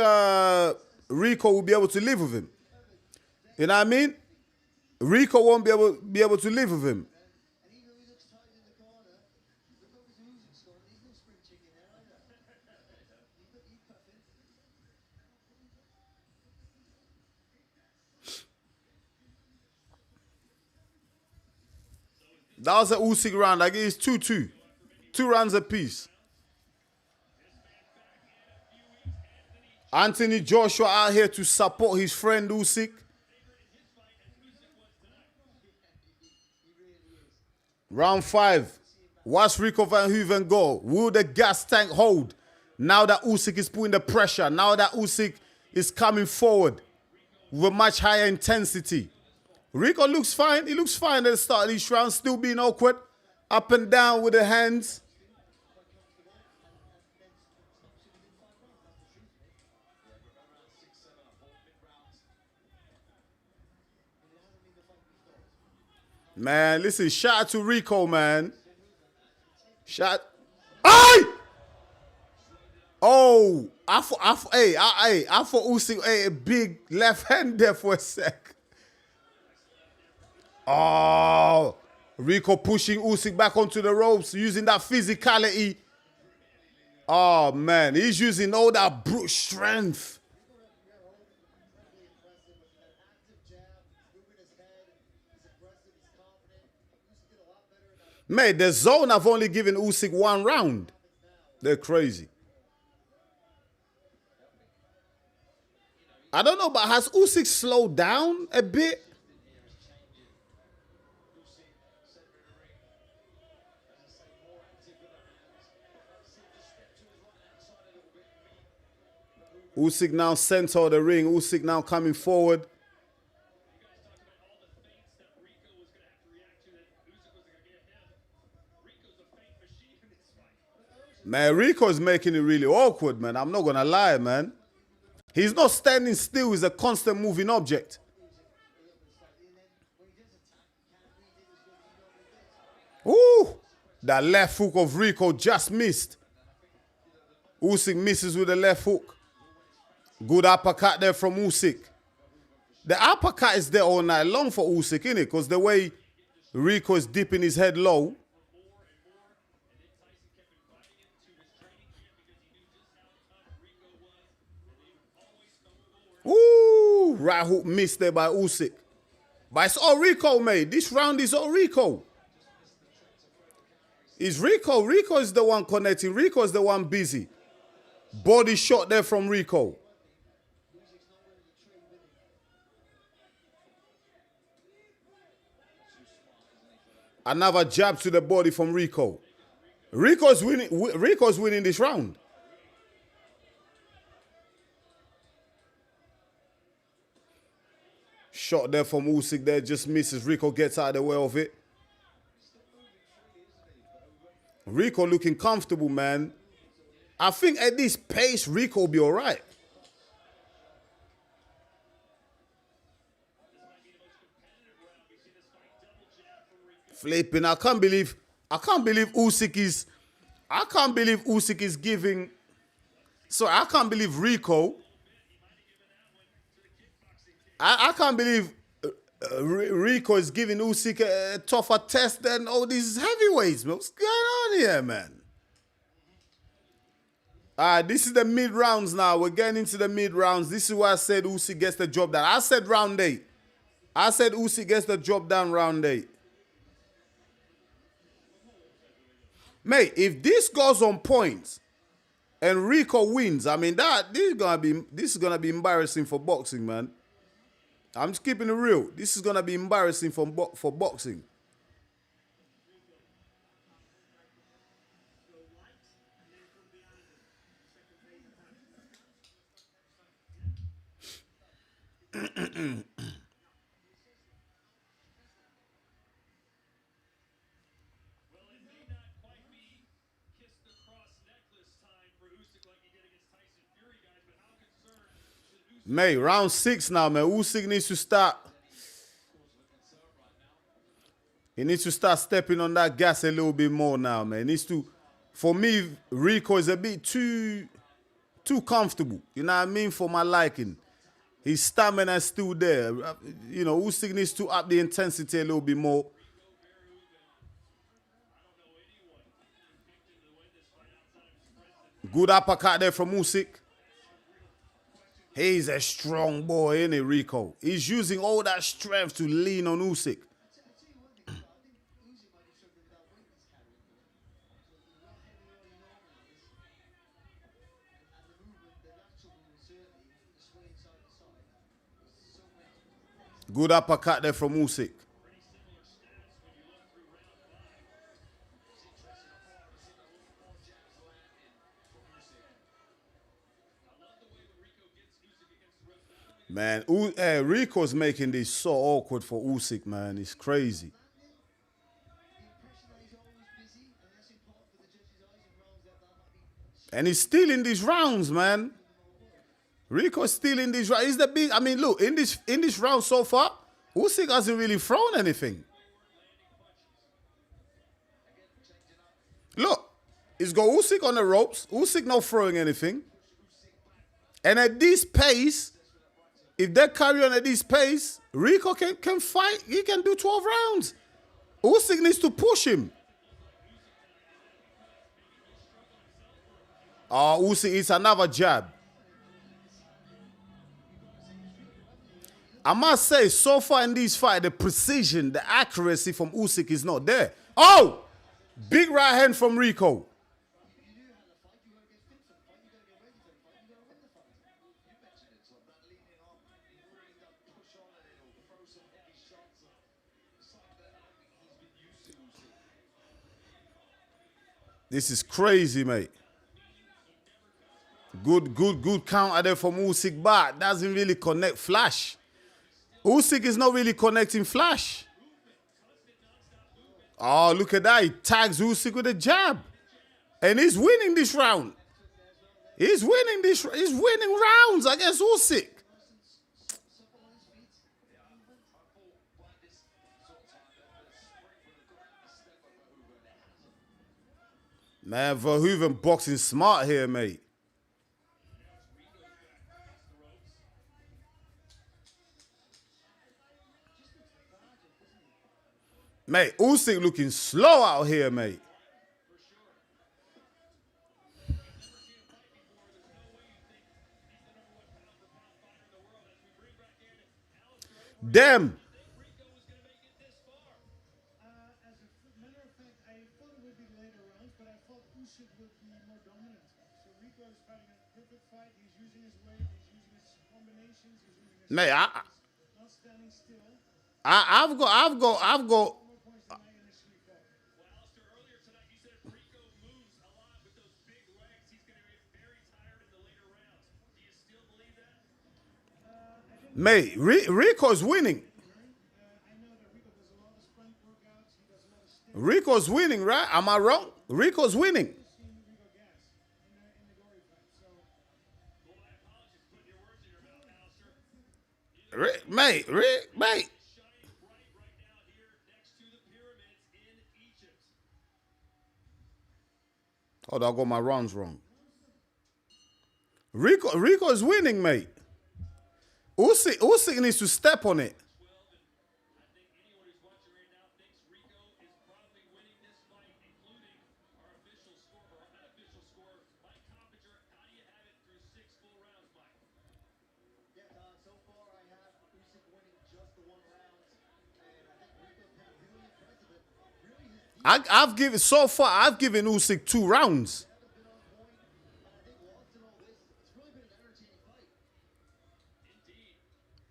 Rico will be able to live with him. You know what I mean? Rico won't be able to live with him. That was an Usyk round. I guess it's 2-2. 2 rounds apiece. Anthony Joshua out here to support his friend Usyk. Round 5. Watch Rico Verhoeven go. Will the gas tank hold? Now that Usyk is putting the pressure. Now that Usyk is coming forward with a much higher intensity. Rico looks fine. He looks fine at the start of these rounds. Still being awkward. Up and down with the hands. Man, listen, shout out to Rico, man. Shout. Aye! Oh, I thought Usyk, a big left hand there for a sec. Oh, Rico pushing Usyk back onto the ropes, using that physicality. Oh, man, he's using all that brute strength. Mate, the zone have only given Usyk 1 round. They're crazy. I don't know, but has Usyk slowed down a bit? Usyk now center of the ring. Usyk now coming forward. Man, Rico's making it really awkward, man. I'm not going to lie, man. He's not standing still. He's a constant moving object. Ooh, that left hook of Rico just missed. Usyk misses with the left hook. Good uppercut there from Usyk. The uppercut is there all night long for Usyk, innit? Because the way Rico is dipping his head low. Ooh, right hook missed there by Usyk. But it's all Rico, mate. This round is all Rico. It's Rico. Rico is the one connecting. Rico is the one busy. Body shot there from Rico. Another jab to the body from Rico. Rico's winning this round. Shot there from Usyk there, just misses. Rico gets out of the way of it. Rico looking comfortable, man. I think at this pace, Rico will be all right. Flipping, I can't believe Usyk is giving. Sorry, I can't believe Rico. I can't believe Rico is giving Usyk a tougher test than all these heavyweights, man. What's going on here, man? This is the mid rounds now. We're getting into the mid rounds. This is why I said Usyk gets the job done. I said round 8. I said Usyk gets the job done round 8. Mate, if this goes on points and Rico wins, I mean this is gonna be embarrassing for boxing, man. I'm just keeping it real. This is gonna be embarrassing for boxing. Mate, round 6 now, man. Usyk needs to start. He needs to start stepping on that gas a little bit more now, man. He needs to. For me, Rico is a bit too comfortable. You know what I mean? For my liking. His stamina is still there. You know, Usyk needs to up the intensity a little bit more. Good uppercut there from Usyk. He's a strong boy, isn't he, Rico? He's using all that strength to lean on Usyk. Good uppercut there from Usyk. Man, Rico's making this so awkward for Usyk, man. It's crazy. And he's still in these rounds, man. Rico's still in these rounds. He's the big. I mean, look, in this round so far, Usyk hasn't really thrown anything. Look, he's got Usyk on the ropes. Usyk not throwing anything. And at this pace, if they carry on at this pace, Rico can fight. He can do 12 rounds. Usyk needs to push him. Oh, Usyk, it's another jab. I must say, so far in this fight, the precision, the accuracy from Usyk is not there. Oh! Big right hand from Rico. This is crazy, mate. Good counter there from Usyk, but doesn't really connect flash. Usyk is not really connecting flash. Oh, look at that. He tags Usyk with a jab. And he's winning this round. He's winning rounds against Usyk. Man, Verhoeven boxing smart here, mate. Mate, Usyk looking slow out here, mate. Damn. Mate, I've got. Mate, Rico's winning. Rico's winning, right? Am I wrong? Rico's winning. Mate. Oh, I got my rounds wrong. Rico's winning, mate. Usyk needs to step on it. I've given so far. I've given Usyk 2 rounds.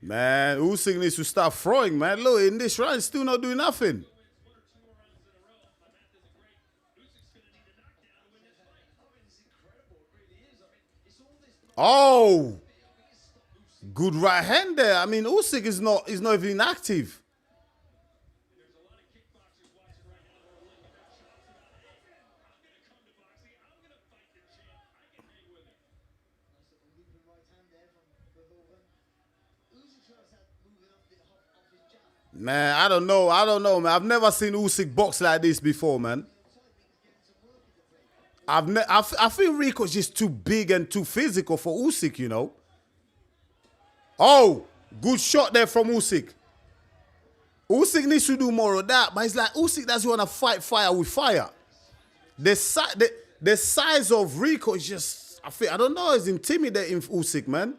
Man, Usyk needs to start throwing, man. Look, in this round, he's still not doing nothing. Oh, good right hand there. I mean, Usyk is not even active. Man, I don't know, man. I've never seen Usyk box like this before, man. I think Rico's just too big and too physical for Usyk, you know. Oh, good shot there from Usyk. Usyk needs to do more of that, but it's like Usyk doesn't want to fight fire with fire. The size of Rico is just, I don't know, it's intimidating Usyk, man.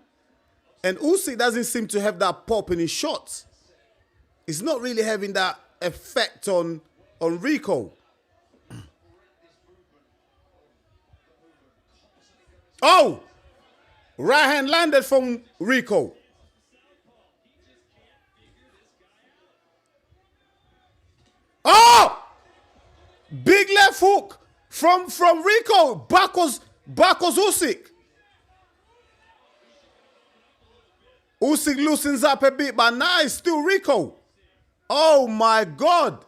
And Usyk doesn't seem to have that pop in his shots. It's not really having that effect on Rico. Oh! Right hand landed from Rico. Oh! Big left hook from Rico. Backwards Usyk. Usyk loosens up a bit, but now it's still Rico. Oh my God.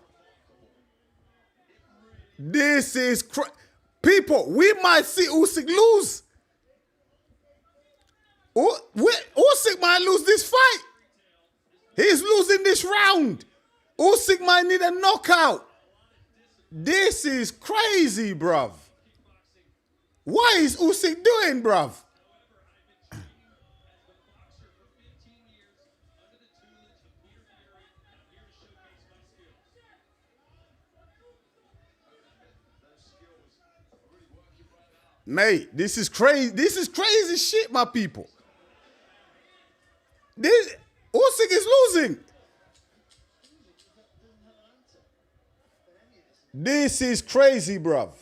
This is people, we might see Usyk lose. Usyk might lose this fight. He's losing this round. Usyk might need a knockout. This is crazy, bruv. What is Usyk doing, bruv? Mate, this is crazy. This is crazy shit, my people. Usyk is losing. This is crazy, bruv.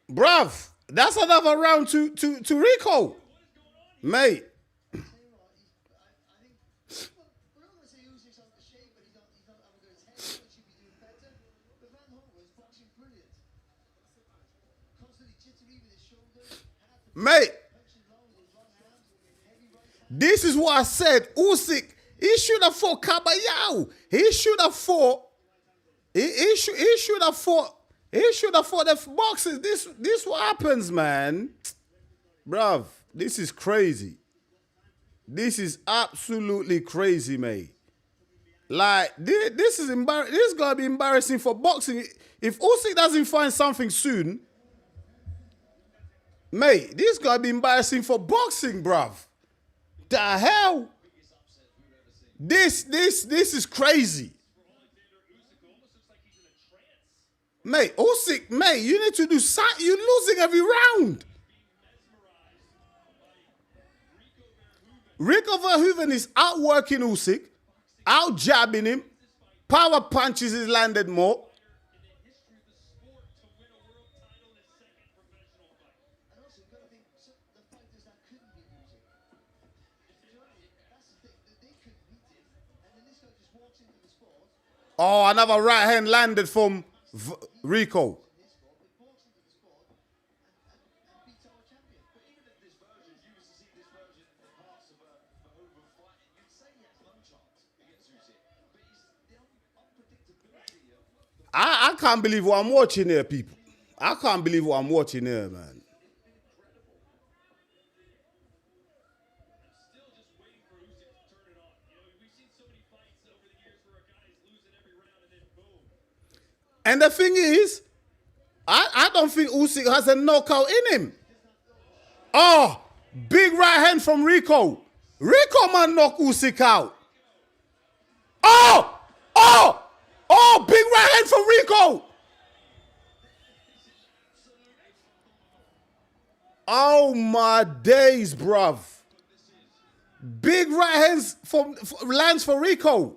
Bruv, that's another round to Rico. Mate. Mate, this is what I said. Usyk, he should have fought Kabayao. He should have fought. He should have fought. He should have fought the boxers. This what happens, man. Bruv, this is crazy. This is absolutely crazy, mate. Like, this is embarrassing. This is gonna be embarrassing for boxing. If Usyk doesn't find something soon, mate, this is gonna be embarrassing for boxing, bruv. The hell? This is crazy. Mate, Usyk, mate, you need to do something. You're losing every round. Rico Verhoeven is outworking Usyk, out jabbing him. Power punches is landed more. Oh, another right hand landed from Rico. I can't believe what I'm watching here, people. I can't believe what I'm watching here, man. And the thing is, I don't think Usyk has a knockout in him. Oh, big right hand from Rico. Rico man knock Usyk out. Oh, big right hand from Rico. Oh my days, bruv. Big right hands from lands for Rico.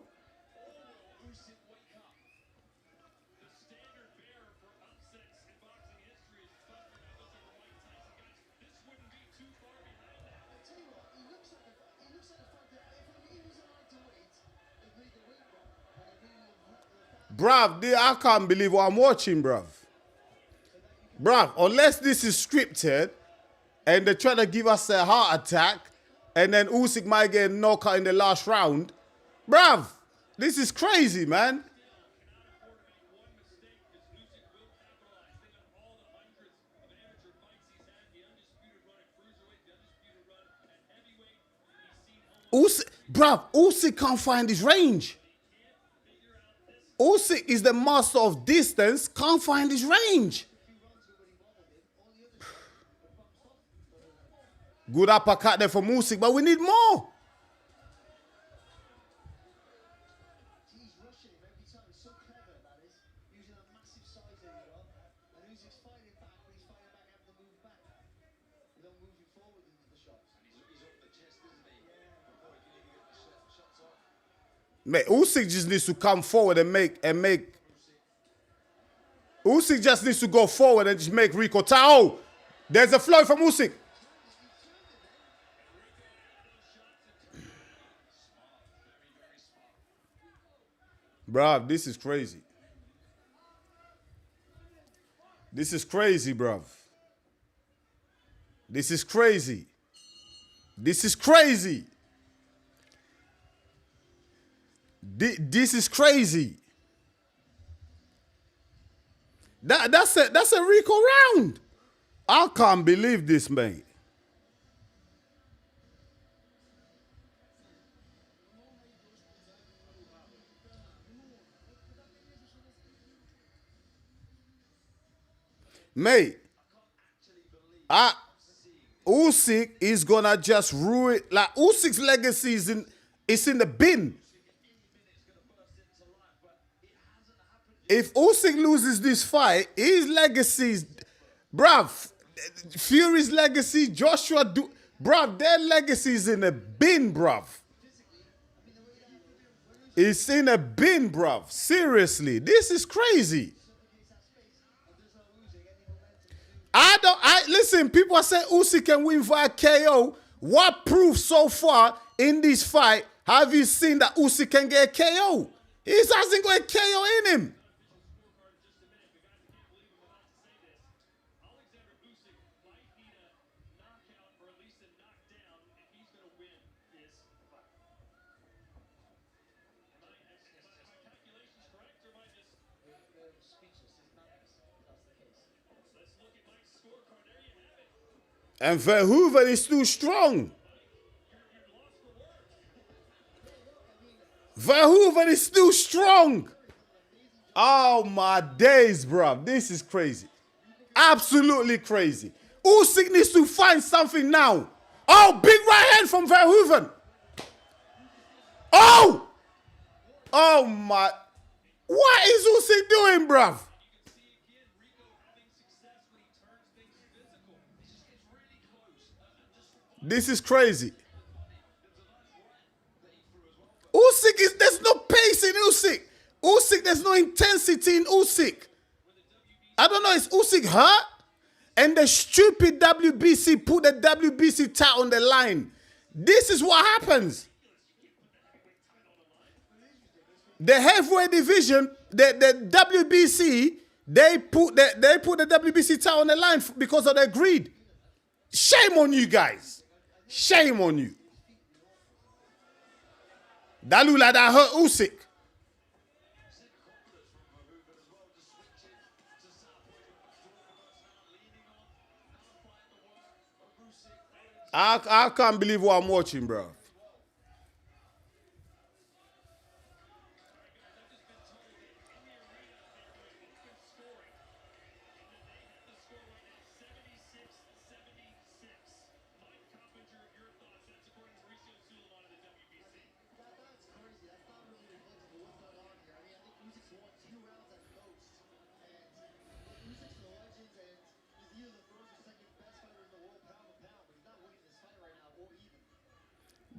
Bruv, I can't believe what I'm watching, bruv. Bruv, unless this is scripted and they're trying to give us a heart attack and then Usyk might get knocked out in the last round. Bruv, this is crazy, man. Usyk can't find his range. Usyk is the master of distance, can't find his range. Good uppercut there from Usyk, but we need more. Mate, Usyk just needs to come forward and make. Usyk just needs to go forward and just make Rico tire. Oh, there's a flow from Usyk. Bruv, this is crazy. This is crazy, bruv. This is crazy. This is crazy. This is crazy. That's a Rico round. I can't believe this, mate. Mate, Usyk is gonna just ruin. Like Usyk's legacy is in the bin. If Usyk loses this fight, his legacy's, bruv, Fury's legacy, bruv, their legacy is in a bin, bruv. It's in a bin, bruv. Seriously, this is crazy. Listen, people are saying Usyk can win via KO. What proof so far in this fight have you seen that Usyk can get a KO? He hasn't got a KO in him. And Verhoeven is too strong. Verhoeven is too strong. Oh my days, bro. This is crazy. Absolutely crazy. Usyk needs to find something now. Oh, big right hand from Verhoeven. Oh! Oh my. What is Usyk doing, bruv? This is crazy. There's no pace in Usyk. There's no intensity in Usyk. I don't know, is Usyk hurt? And the stupid WBC put the WBC title on the line. This is what happens. The heavyweight division, the WBC, they put the WBC title on the line because of their greed. Shame on you guys. Shame on you. That look like that hurt Usyk. I can't believe what I'm watching, bro.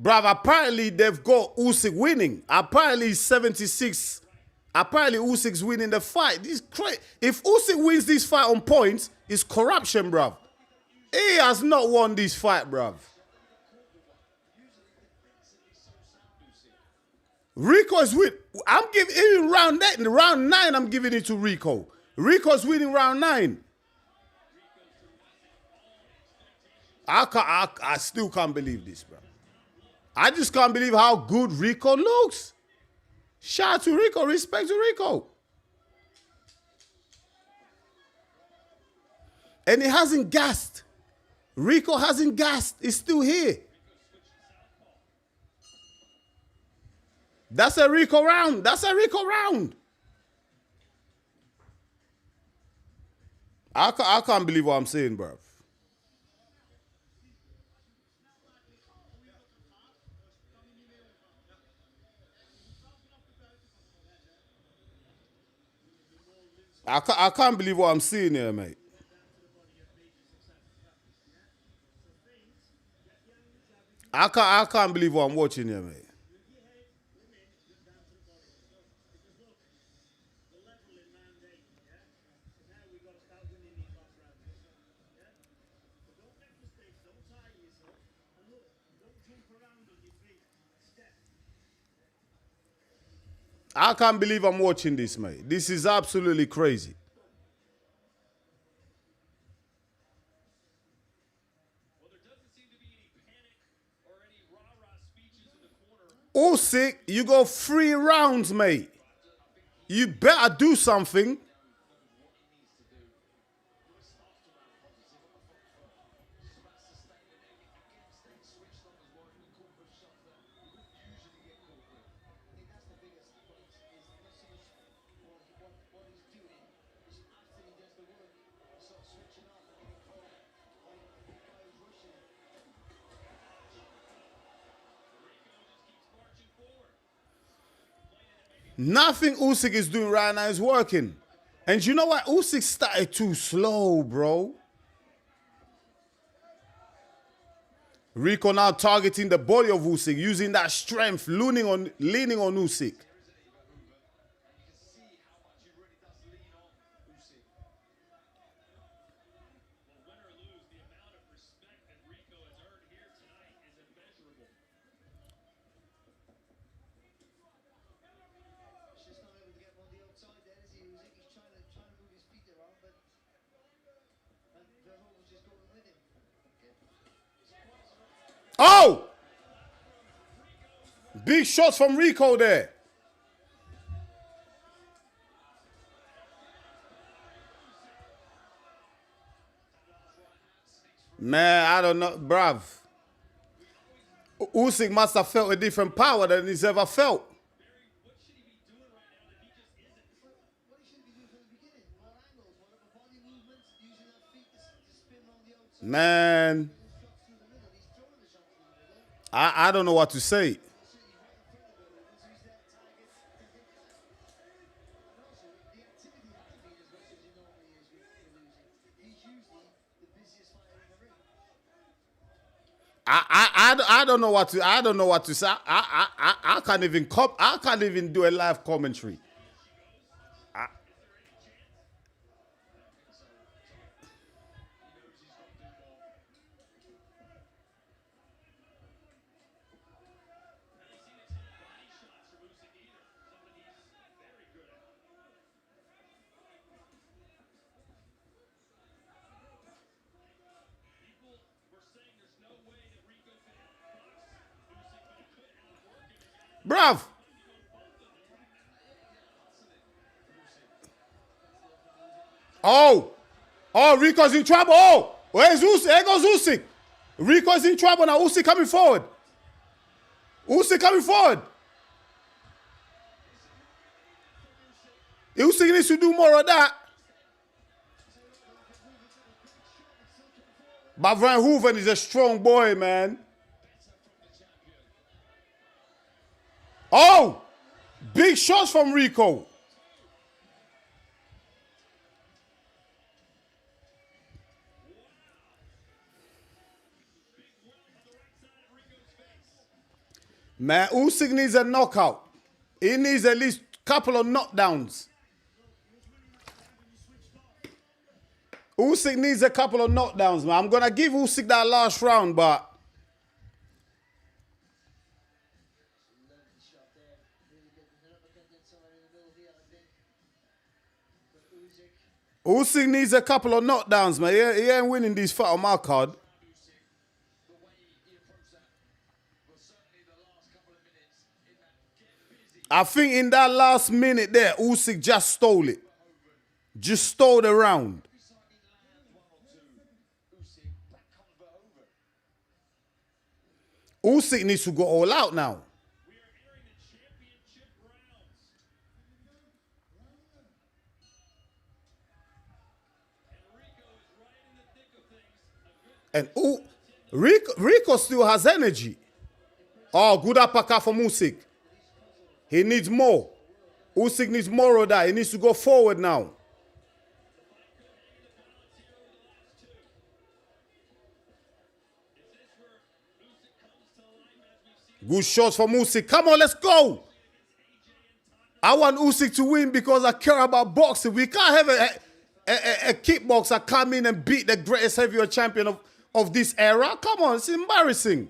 Bruv, apparently they've got Usyk winning. Apparently 76. Apparently Usyk's winning the fight. This if Usyk wins this fight on points, it's corruption, bruv. He has not won this fight, bruv. Rico is win. I'm giving even round 9. I'm giving it to Rico. Rico's winning round 9. I still can't believe this, bro. I just can't believe how good Rico looks. Shout out to Rico. Respect to Rico. And he hasn't gassed. Rico hasn't gassed. He's still here. That's a Rico round. That's a Rico round. I can't believe what I'm saying, bro. I can't believe what I'm seeing here, mate. I can't believe what I'm watching here, mate. I can't believe I'm watching this, mate. This is absolutely crazy. Usyk, you go 3 rounds, mate. You better do something. Nothing Usyk is doing right now is working. And you know what? Usyk started too slow, bro. Rico now targeting the body of Usyk, using that strength, leaning on Usyk. Oh! Big shots from Rico there. Man, I don't know, bruv. Usyk must have felt a different power than he's ever felt. Man, I don't know what to say. I don't know what to say. I can't even do a live commentary. Bruv. Oh, Rico's in trouble. Oh, where's Usyk? There goes Usyk. Rico's in trouble now. Usyk coming forward. Usyk coming forward. Usyk needs to do more of that. But Verhoeven is a strong boy, man. Oh, big shots from Rico. Man, Usyk needs a knockout. He needs at least a couple of knockdowns. Usyk needs a couple of knockdowns, man. I'm going to give Usyk that last round, but... Usyk needs a couple of knockdowns, man. He ain't winning these fights on my card. I think in that last minute there, Usyk just stole it. Just stole the round. Usyk needs to go all out now. And Rico still has energy. Oh, good uppercut from Usyk. He needs more. Usyk needs more of that. He needs to go forward now. Good shots from Usyk. Come on, let's go. I want Usyk to win because I care about boxing. We can't have a kickboxer come in and beat the greatest heavyweight champion of this era. Come on, it's embarrassing.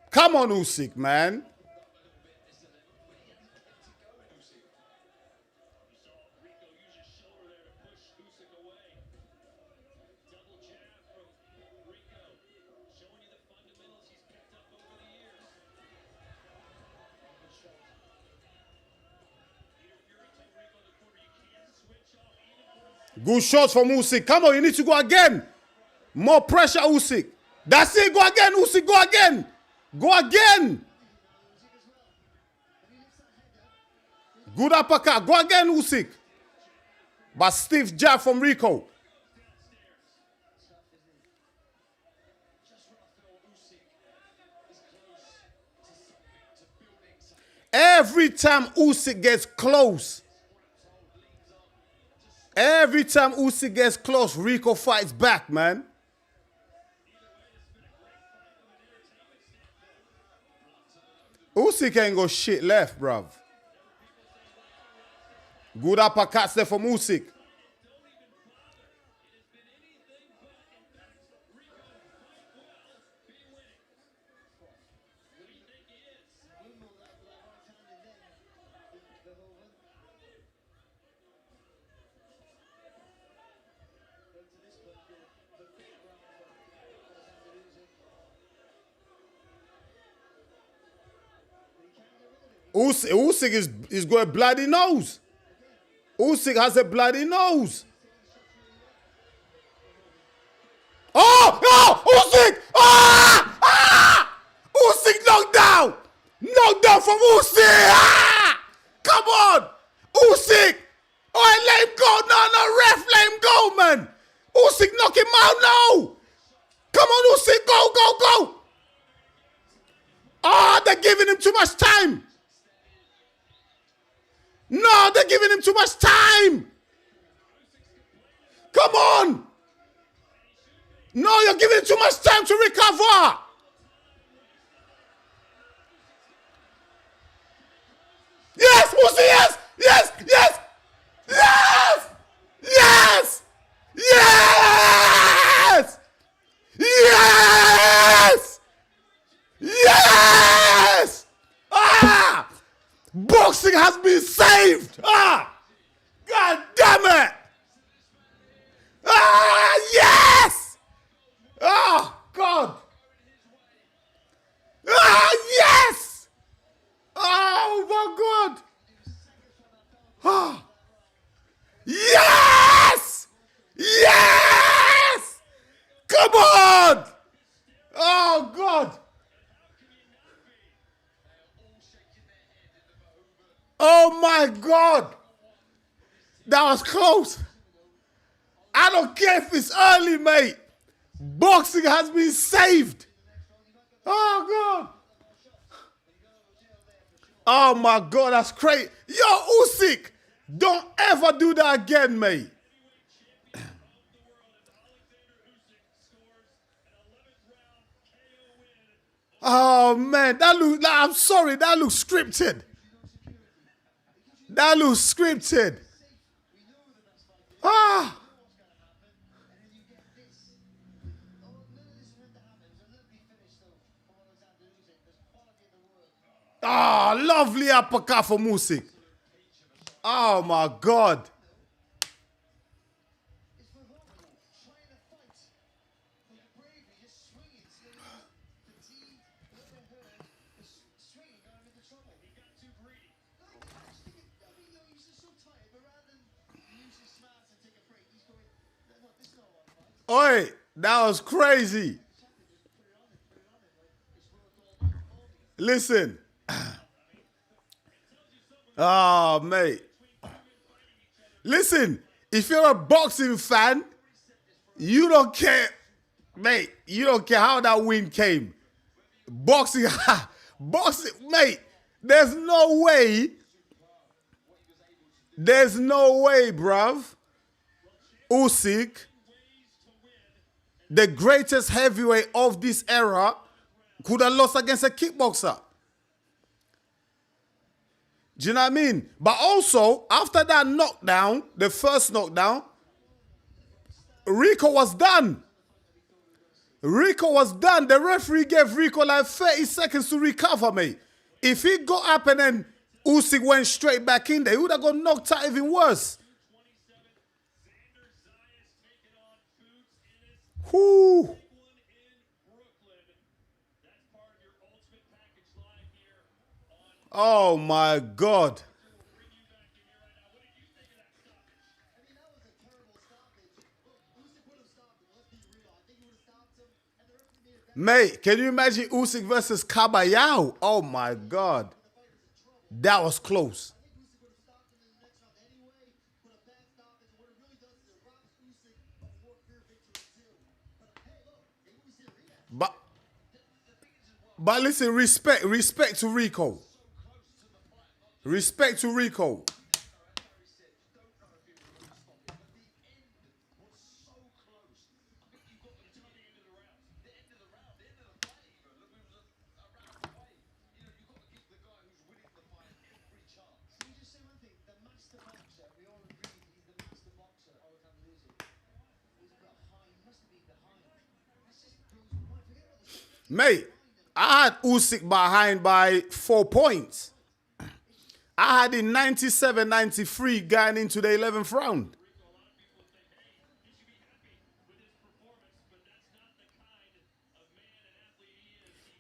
Come on, Usyk, man. Good shots from Usyk. Come on, you need to go again. More pressure, Usyk. That's it. Go again, Usyk. Go again. Go again. Good uppercut. Go again, Usyk. But stiff jab from Rico. Every time Usyk gets close, Rico fights back, man. Usyk ain't got shit left, bruv. Good uppercuts there from Usyk. Usyk is got a bloody nose. Usyk has a bloody nose. Oh, Usyk! Usyk knocked down. Knocked down from Usyk. Come on, Usyk. Oh, let him go. No, ref, let him go, man. Usyk knock him out now. Come on, Usyk, go. They're giving him too much time. No, they're giving him too much time. Come on. No, you're giving him too much time to recover. Yes, Usyk, yes. Boxing has been saved. God damn it. Yes. Oh, God. Yes. Oh, my God. Yes. Come on. Oh, God. Oh, my God. That was close. I don't care if it's early, mate. Boxing has been saved. Oh, God. Oh my God, that's crazy. Yo, Usyk, don't ever do that again, mate. Oh man, that look. I'm sorry, that looks scripted. That looks scripted. Ah. Ah, lovely uppercut from Usyk. Oh my God. Oi, that was crazy. Listen. Oh, mate. Listen, if you're a boxing fan, you don't care, mate. You don't care how that win came. Boxing, boxing, mate. There's no way, bruv. Usyk, the greatest heavyweight of this era, could have lost against a kickboxer. Do you know what I mean? But also, after that knockdown, the first knockdown, Rico was done. Rico was done. The referee gave Rico like 30 seconds to recover, mate. If he got up and then Usyk went straight back in there, he would have got knocked out even worse. Whoo. Oh my God. Mate, can you imagine Usyk versus Kabayao? Oh my God. That was close. But listen, respect to Rico. Respect to Rico. Mate, I had Usyk behind by 4 points. I had in 97-93 going into the 11th round.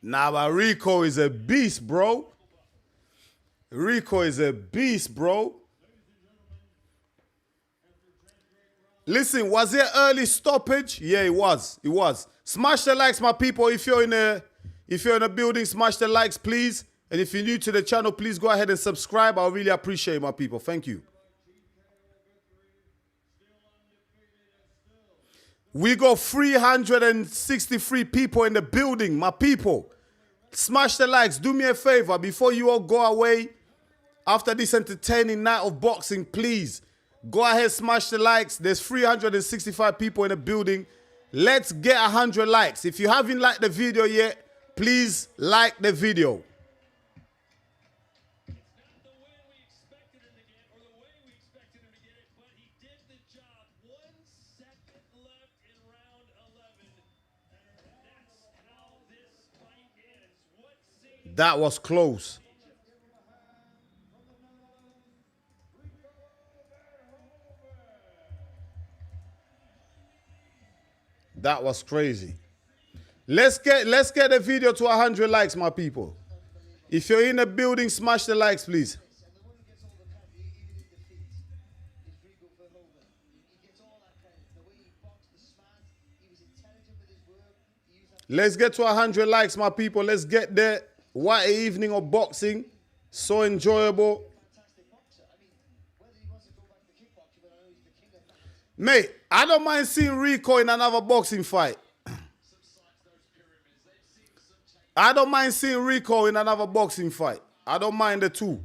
Nah, but Rico is a beast, bro. Rico is a beast, bro. Listen, was there early stoppage? Yeah, it was. It was. Smash the likes, my people. If you're in a building, smash the likes, please. And if you're new to the channel, please go ahead and subscribe. I really appreciate it, my people. Thank you. We got 363 people in the building, my people. Smash the likes. Do me a favor before you all go away after this entertaining night of boxing, please go ahead, smash the likes. There's 365 people in the building. Let's get 100 likes. If you haven't liked the video yet, please like the video. That was close. That was crazy. Let's get the video to 100 likes, my people. If you're in the building, smash the likes, please. Let's get to 100 likes, my people. Let's get there. What an evening of boxing. So enjoyable. Mate, I don't mind seeing Rico in another boxing fight. I don't mind seeing Rico in another boxing fight. I don't mind the two.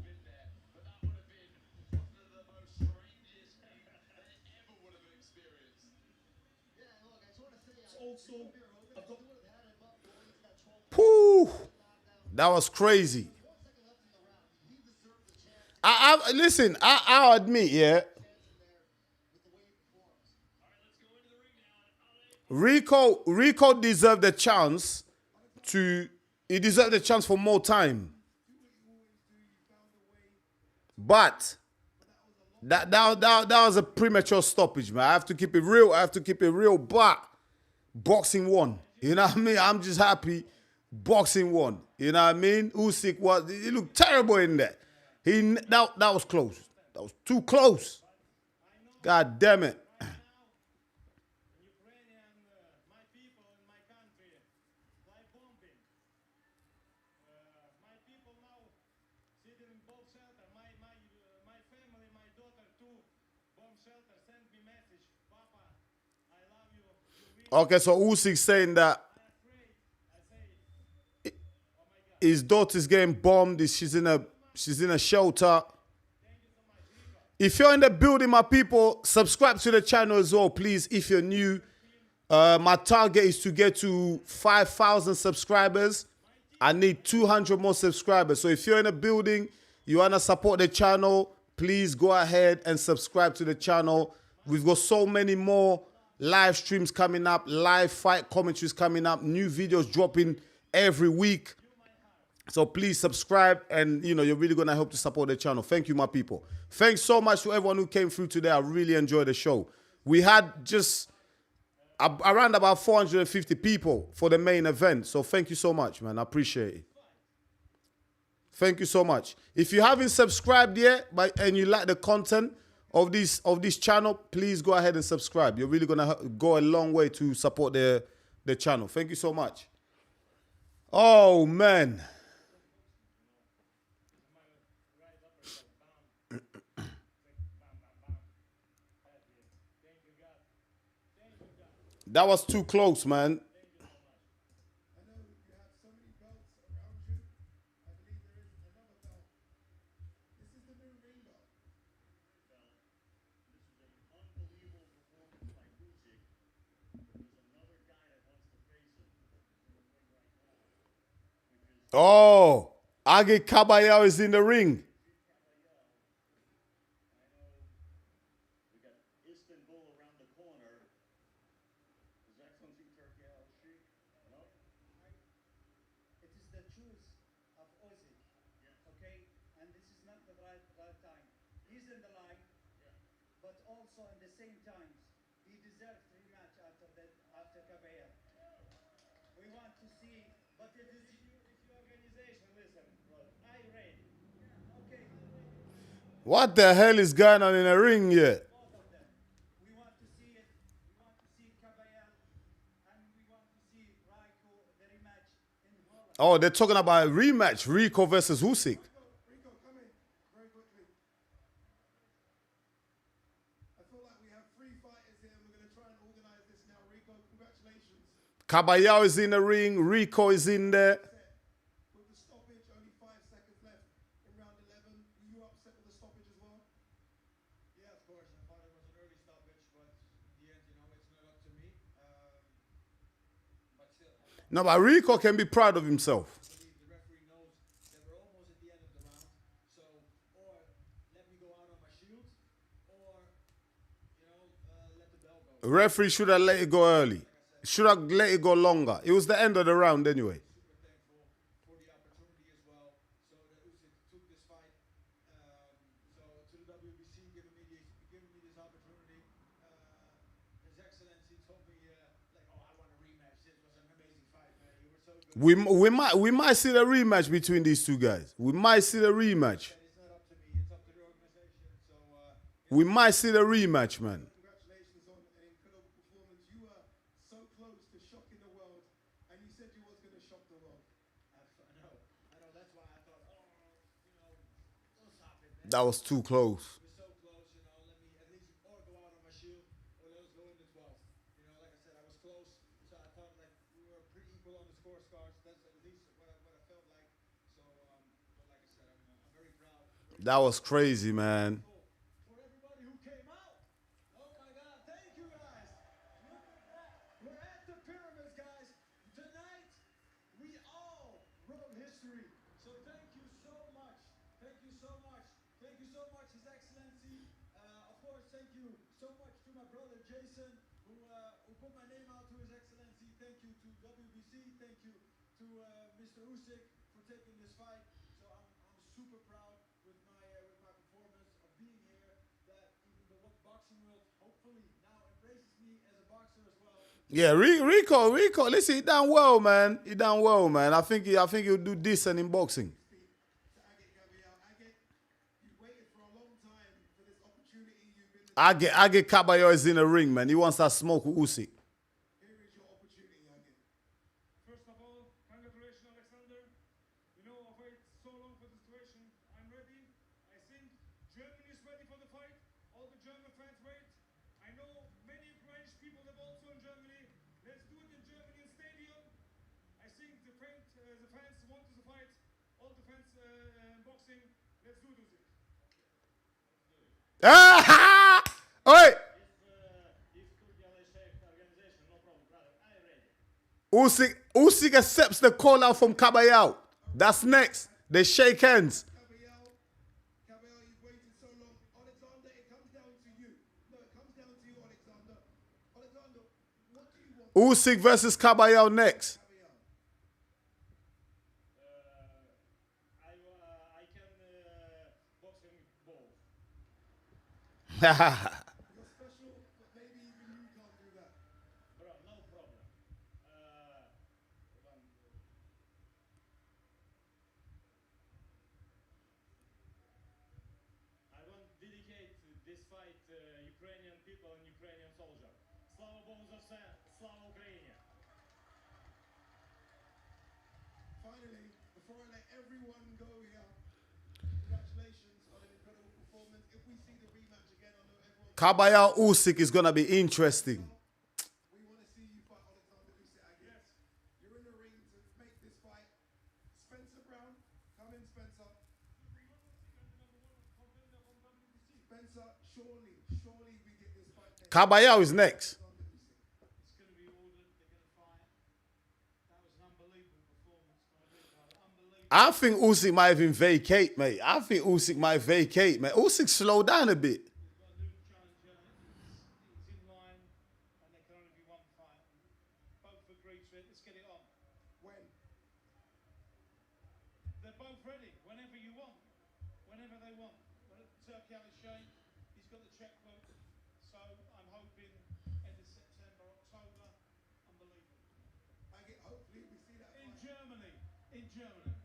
Pooh, that was crazy. Listen. I'll admit, yeah. Rico deserved the chance to. He deserved the chance for more time, but that was a premature stoppage, man. I have to keep it real. I have to keep it real. But boxing won. You know what I mean? I'm just happy. Boxing won. You know what I mean? Usyk he looked terrible in there. That was close. That was too close. God damn it. Okay, so Usyk saying that his daughter's getting bombed. She's in a shelter. If you're in the building, my people, subscribe to the channel as well, please. If you're new, my target is to get to 5,000 subscribers. I need 200 more subscribers. So if you're in the building, you want to support the channel, please go ahead and subscribe to the channel. We've got so many more live streams coming up, live fight commentaries coming up, new videos dropping every week. So please subscribe, and you're really going to help to support the channel. Thank you, my people. Thanks so much to everyone who came through today. I really enjoyed the show. We had just around about 450 people for the main event. So thank you so much, man. I appreciate it. Thank you so much. If you haven't subscribed yet and you like the content of this channel, please go ahead and subscribe. You're really going to go a long way to support the channel. Thank you so much. Oh, man. That was too close, man. Oh, Age Caballero is in the ring. What the hell is going on in the ring here? Oh, they're talking about a rematch, Rico versus Usyk. Caballero is in the ring. Rico is in there. No, but Rico can be proud of himself. The referee should have let it go early. Should have let it go longer. It was the end of the round anyway. We might see the rematch between these two guys. We might see the rematch. We might see the rematch, man. That was too close. That was crazy, man. For everybody who came out. Oh my God, thank you guys. Look at that. We're at the pyramids, guys. Tonight, we all wrote history. So thank you so much. Thank you so much. Thank you so much, His Excellency. Of course, thank you so much to my brother Jason, who put my name out to His Excellency. Thank you to WBC. Thank you to Mr. Usyk for taking this fight. So I'm super proud with my performance of being here. That even the boxing world hopefully now embraces me as a boxer as well. Yeah, Rico, listen, he done well, man. He done well, man. I think he'll do decent in boxing. I get Caballero is in the ring, man. He wants that smoke with Usyk. First of all, congratulations, Oleksandr. You know, I've waited so long for the situation. I'm ready. I think Germany is ready for the fight. All the German fans wait. I know many French people live also in Germany. Let's do it in Germany in stadium. I think the fans want the fight. All the fans in boxing. Let's do it. Ah! Oi! Usyk accepts the call out from Caballero. That's next. They shake hands. Caballero, you've waited so long. Oleksandr, it comes down to you. No, it comes down to you, Oleksandr. Oleksandr, what do you want? Usyk versus Caballero next. I can box him both. You're special, but maybe even you can't do that. Bro, no problem. I want to dedicate this fight to Ukrainian people and Ukrainian soldiers. Slava Bogu za все, slava Ukraine. Finally, before I let everyone go here, congratulations on an incredible performance. If we see the rematch again, I know everyone. Caballero Usyk is gonna be interesting. We want to see you fight Oleksandr Usyk again. Yes. You're in the ring to make this fight. Spencer Brown, come in, Spencer. Spencer, surely we get this fight next. Caballero is next. It's going to be ordered. They're going to fight. That was an unbelievable performance. Unbelievable. I think Usyk might even vacate, mate. I think Usyk might vacate, man. Usyk slow down a bit. We've got a new challenger. It's in line, and there can only be one fight. Both agreed to it. Let's get it on. When? They're both ready. Whenever you want. Whenever they want. Turkey out of shape. He's got the checkbook. So I'm hoping end of September, October. Unbelievable. Hopefully we see that in Germany. In Germany.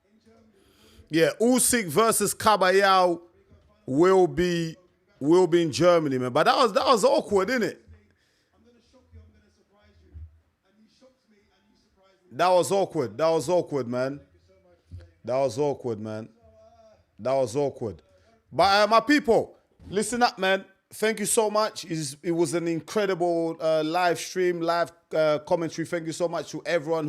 In Germany. Yeah, Usyk versus Caballero will be in Germany, man. But that was awkward, isn't it? I'm going to shock you. I'm going to surprise you. And you shocked me and you surprised me. That was awkward. That was awkward, man. That was awkward, man. That was awkward. But my people, listen up, man. Thank you so much. It was an incredible live stream, live commentary. Thank you so much to everyone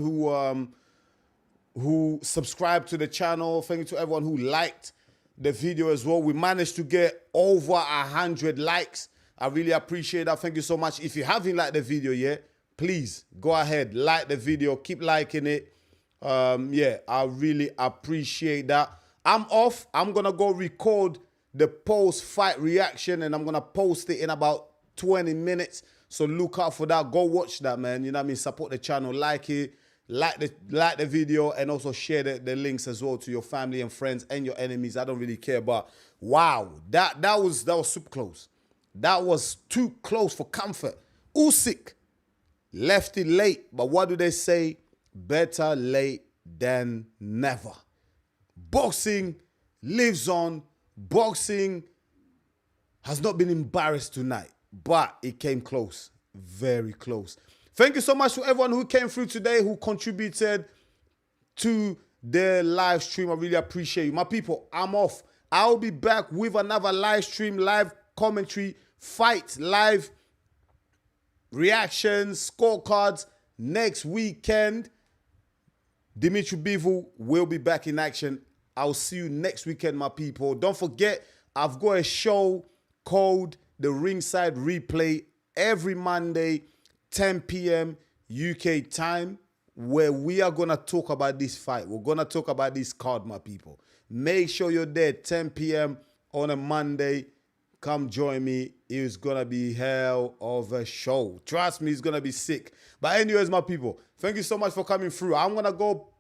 who subscribed to the channel. Thank you to everyone who liked the video as well. We managed to get over 100 likes. I really appreciate that. Thank you so much. If you haven't liked the video yet, please go ahead, like the video. Keep liking it. Yeah, I really appreciate that. I'm off. I'm going to go record the post-fight reaction, and I'm going to post it in about 20 minutes. So look out for that. Go watch that, man. You know what I mean? Support the channel. Like it. Like the video, and also share the links as well to your family and friends and your enemies. I don't really care, but wow, that was super close. That was too close for comfort. Usyk left it late, but what do they say? Better late than never. Boxing lives on. Boxing has not been embarrassed tonight, but it came close, very close. Thank you so much to everyone who came through today, who contributed to the live stream. I really appreciate you. My people, I'm off. I'll be back with another live stream, live commentary, fight, live reactions, scorecards next weekend. Dimitri Bivol will be back in action. I'll see you next weekend, my people. Don't forget, I've got a show called The Ringside Replay every Monday, 10 p.m. UK time, where we are going to talk about this fight. We're going to talk about this card, my people. Make sure you're there 10 p.m. on a Monday. Come join me. It's going to be hell of a show. Trust me, it's going to be sick. But anyways, my people, thank you so much for coming through. I'm going to go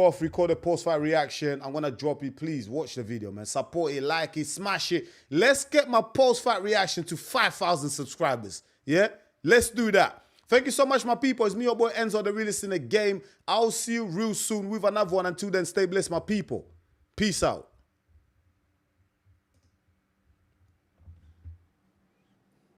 off, record a post-fight reaction. I'm going to drop it. Please watch the video, man. Support it, like it, smash it. Let's get my post-fight reaction to 5,000 subscribers. Yeah? Let's do that. Thank you so much, my people. It's me, your boy Enzo, the realest in the game. I'll see you real soon with another one. Until then, stay blessed, my people. Peace out.